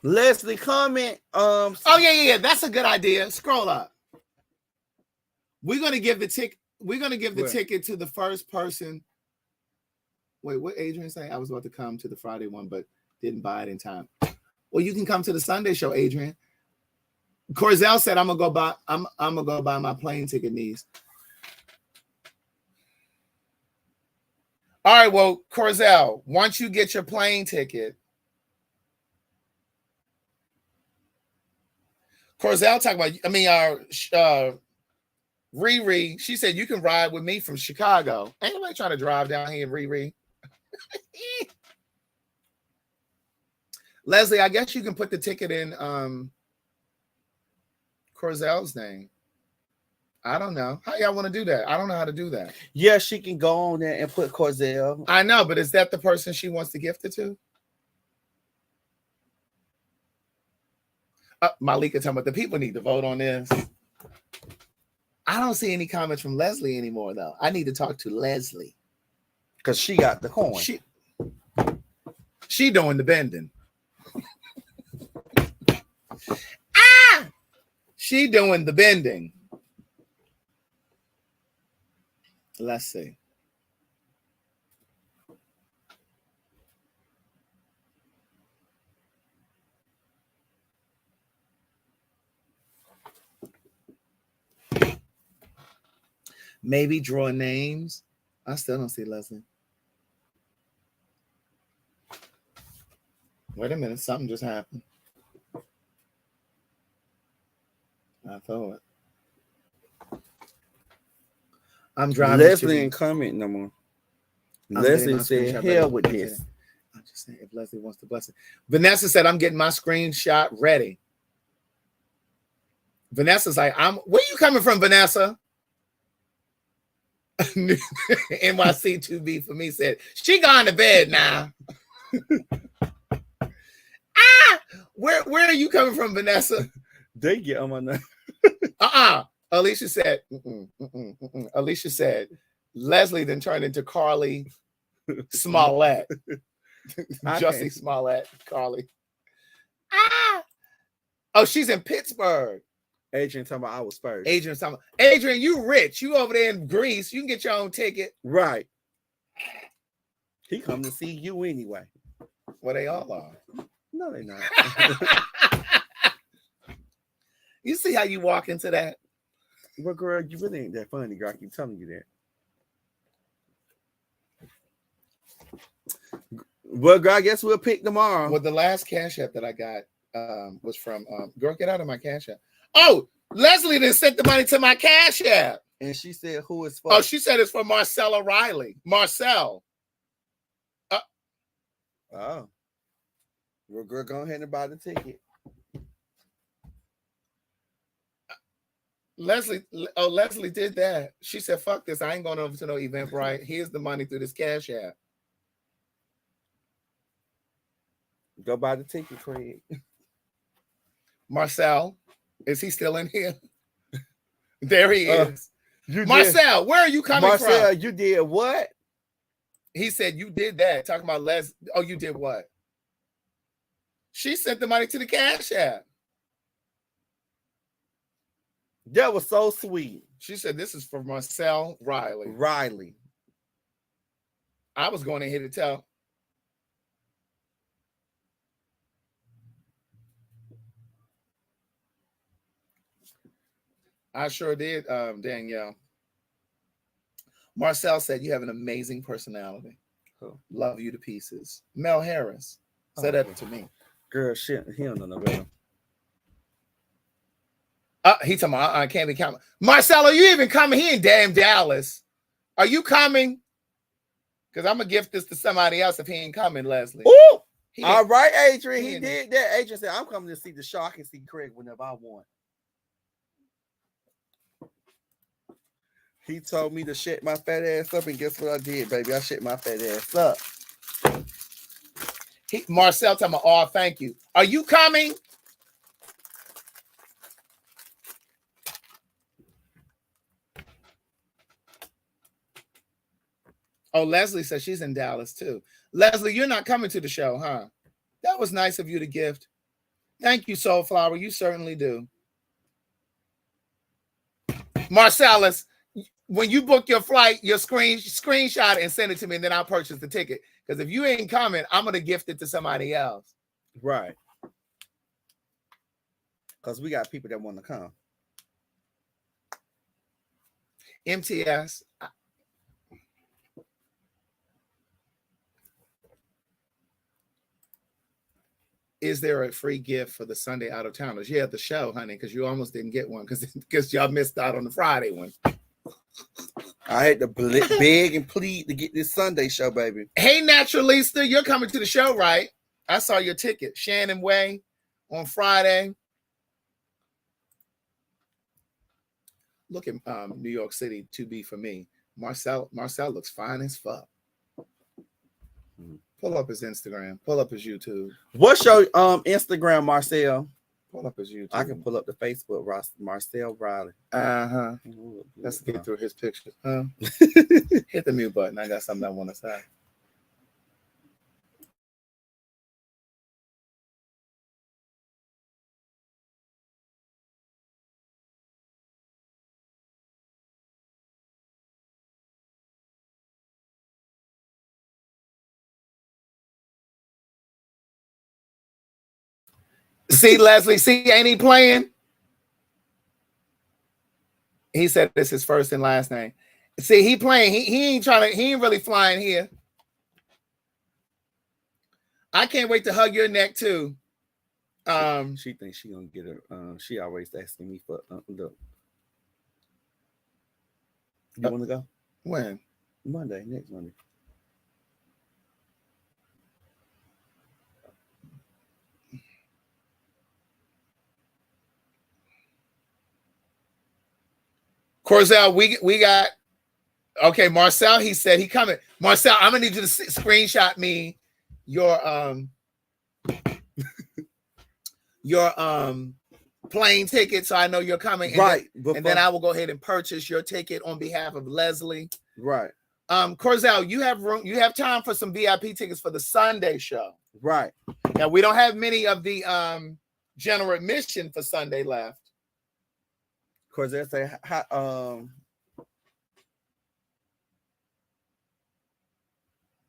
Speaker 2: Leslie, comment.
Speaker 4: Oh yeah. That's a good idea. Scroll up. We're gonna give the ticket. We're gonna give the ticket to the first person. Wait, what Adrian say? I was about to come to the Friday one, but didn't buy it in time. Well, you can come to the Sunday show, Adrian. Corzell said, "I'm gonna go buy my plane ticket, niece." All right, well, Corzell, once you get your plane ticket, Corzell talk about. Riri. She said you can ride with me from Chicago. Ain't nobody trying to drive down here, Riri. Leslie, I guess you can put the ticket in Corzell's name. I don't know. How y'all want to do that? I don't know how to do that.
Speaker 2: Yeah, she can go on there and put Corzell.
Speaker 4: I know, but is that the person she wants to gift it to? Malika talking about the people need to vote on this. I don't see any comments from Leslie anymore, though. I need to talk to Leslie.
Speaker 2: Because she got the coin.
Speaker 4: She doing the bending. She doing the bending. Let's see. Maybe draw names. I still don't see Leslie. Wait a minute. Something just happened. I thought. I'm driving.
Speaker 2: Leslie ain't comment no more. Leslie said, hell with this.
Speaker 4: I'm just saying, if Leslie wants to bless it. Vanessa said, I'm getting my screenshot ready. Vanessa's like, where you coming from, Vanessa? NYC2B for me said, she gone to bed now. Where are you coming from, Vanessa?
Speaker 2: They get on my nerves.
Speaker 4: Alicia said, Alicia said, Leslie then turned into Carly Smollett. Jussie Smollett, Carly. Oh, she's in Pittsburgh.
Speaker 2: Adrian talking about I was first.
Speaker 4: Adrian, you rich. You over there in Greece. You can get your own ticket.
Speaker 2: Right. He come to see you anyway.
Speaker 4: Well, they all are.
Speaker 2: No, they not.
Speaker 4: You see how you walk into that?
Speaker 2: Well, girl, you really ain't that funny, girl. I keep telling you that. Well, girl, I guess we'll pick tomorrow.
Speaker 4: Well, the last Cash App that I got was from girl, get out of my Cash App. Oh, Leslie then sent the money to my Cash App.
Speaker 2: And she said, who is for?
Speaker 4: Oh, she said it's for Marcella Riley. Marcel.
Speaker 2: Oh. Well, girl, go ahead and buy the ticket.
Speaker 4: Leslie did that. She said, fuck this. I ain't going over to no Eventbrite. Here's the money through this Cash App.
Speaker 2: Go buy the ticket, Craig.
Speaker 4: Marcel, is he still in here? There he is.
Speaker 2: Marcel,
Speaker 4: where are you coming from?
Speaker 2: Marcel, you did what?
Speaker 4: He said you did that. Talking about oh, you did what? She sent the money to the Cash App.
Speaker 2: That was so sweet.
Speaker 4: She said this is for Marcel Riley. I was going ahead to tell. I sure did, Danielle. Marcel said you have an amazing personality.
Speaker 2: Cool.
Speaker 4: Love you to pieces. Mel Harris said that to me.
Speaker 2: Girl, shit, he don't know no better.
Speaker 4: He told me I can't be coming. Marcel, are you even coming? He in damn Dallas. Are you coming? Because I'm gonna gift this to somebody else if he ain't coming, Leslie.
Speaker 2: Ooh! All right, Adrian. He did that. Adrian said, I'm coming to see the show. I can see Craig whenever I want. He told me to shut my fat ass up, and guess what I did, baby? I shut my fat ass up.
Speaker 4: Marcel told me, oh, thank you. Are you coming? Oh, Leslie says she's in Dallas too. Leslie, you're not coming to the show, huh? That was nice of you to gift. Thank you, Soulflower. You certainly do. Marcellus, when you book your flight, your screenshot and send it to me, and then I'll purchase the ticket. Because if you ain't coming, I'm going to gift it to somebody else.
Speaker 2: Right. Because we got people that want to come.
Speaker 4: MTS. Is there a free gift for the Sunday out of towners? Yeah, the show, honey, because you almost didn't get one because y'all missed out on the Friday one.
Speaker 2: I had to beg and plead to get this Sunday show, baby.
Speaker 4: Hey, Naturalista, you're coming to the show, right? I saw your ticket. Shannon Way on Friday. Look at New York City to be for me. Marcel looks fine as fuck. Pull up his Instagram. Pull up his YouTube.
Speaker 2: What's your Instagram, Marcel?
Speaker 4: Pull up his YouTube.
Speaker 2: I can pull up the Facebook, Marcel Riley.
Speaker 4: Uh-huh. Let's get through his pictures. Hit the mute button. I got something I want to say. See, Leslie, ain't he playing? He said it's his first and last name. See, he playing. He ain't really flying here. I can't wait to hug your neck too.
Speaker 2: She thinks she gonna get her. She always asking me for look. You want to go?
Speaker 4: When?
Speaker 2: Monday, next Monday.
Speaker 4: Corzel, we got okay. Marcel, he said he coming. Marcel, I'm gonna need you to screenshot me your plane ticket so I know you're coming. And
Speaker 2: right.
Speaker 4: And then I will go ahead and purchase your ticket on behalf of Leslie.
Speaker 2: Right.
Speaker 4: Corzel, you have room. You have time for some VIP tickets for the Sunday show.
Speaker 2: Right.
Speaker 4: Now we don't have many of the general admission for Sunday left.
Speaker 2: Of course, they say,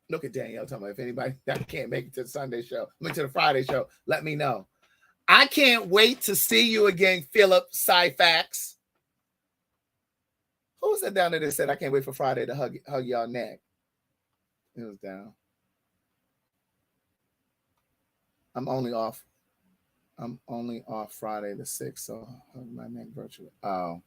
Speaker 4: look at Danielle talking about if anybody that can't make it to the Sunday show, to the Friday show, let me know. I can't wait to see you again, Philip Syfax. Who was that down there that said I can't wait for Friday to hug y'all neck? It was down. I'm only off Friday the 6th, so my neck virtually. Oh.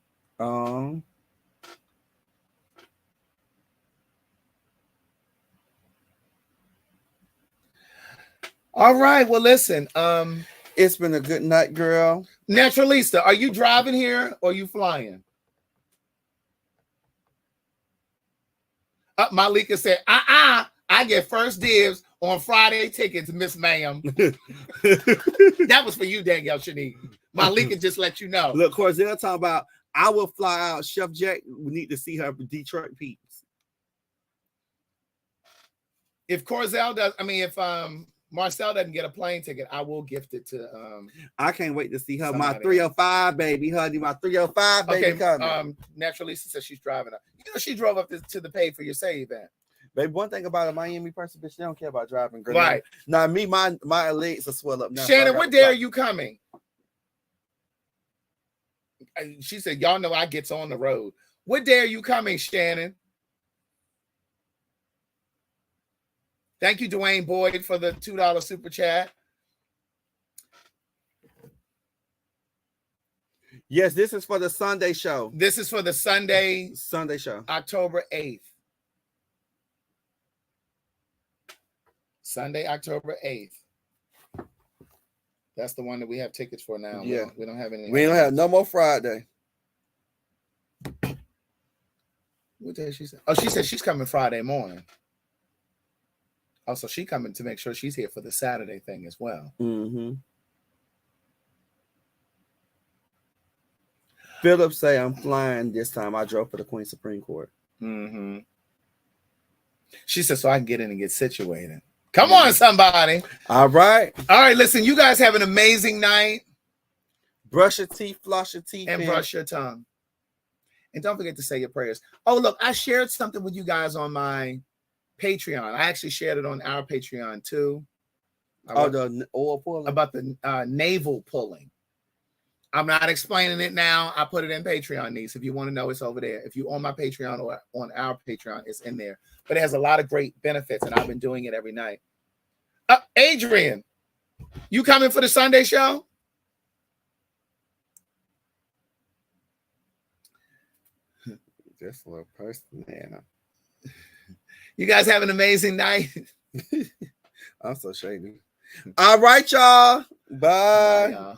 Speaker 4: All right. Well, listen.
Speaker 2: It's been a good night, girl.
Speaker 4: Naturalista, are you driving here or are you flying? Malika said, I get first dibs on Friday tickets, Miss Ma'am. That was for you, Danielle Shanique. Malika just let you know.
Speaker 2: Look, Corzell talking about, I will fly out. Chef Jack, we need to see her Detroit peeps.
Speaker 4: If Corzell does, if Marcel doesn't get a plane ticket, I will gift it to
Speaker 2: I can't wait to see her.
Speaker 4: Somebody.
Speaker 2: My 305 baby, honey. My 305 baby coming.
Speaker 4: Naturalista says she's driving up. She drove up to the Pay for Your Say event.
Speaker 2: Baby, one thing about a Miami person, bitch, they don't care about driving. Girl.
Speaker 4: Right.
Speaker 2: Now, me, my legs will swell up now.
Speaker 4: Shannon, what day are you coming? She said, y'all know I gets on the road. What day are you coming, Shannon? Thank you, Dwayne Boyd, for the $2 super chat.
Speaker 2: Yes, this is for the Sunday show.
Speaker 4: This is for the Sunday
Speaker 2: show.
Speaker 4: October 8th. Sunday, October 8th. That's the one that we have tickets for now.
Speaker 2: Yeah.
Speaker 4: We don't have any.
Speaker 2: We don't have no more Friday.
Speaker 4: What day she said? Oh, she said she's coming Friday morning. Also, she coming to make sure she's here for the Saturday thing as well.
Speaker 2: Mm-hmm. Philip say I'm flying this time. I drove for the Queen Supreme Court.
Speaker 4: Mm-hmm. She said so I can get in and get situated. Come on, somebody.
Speaker 2: All right.
Speaker 4: All right, listen, you guys have an amazing night.
Speaker 2: Brush your teeth, floss your teeth,
Speaker 4: and brush your tongue. And don't forget to say your prayers. Oh, look, I shared something with you guys on my Patreon. I actually shared it on our Patreon too.
Speaker 2: The oil pulling?
Speaker 4: About the navel pulling. I'm not explaining it now. I put it in Patreon, niece. If you want to know, it's over there. If you on my Patreon or on our Patreon, it's in there. But it has a lot of great benefits, and I've been doing it every night. Adrian, you coming for the Sunday show?
Speaker 2: Just a little person, man.
Speaker 4: You guys have an amazing night.
Speaker 2: I'm so shady. All right, y'all. Bye.
Speaker 4: Bye, y'all.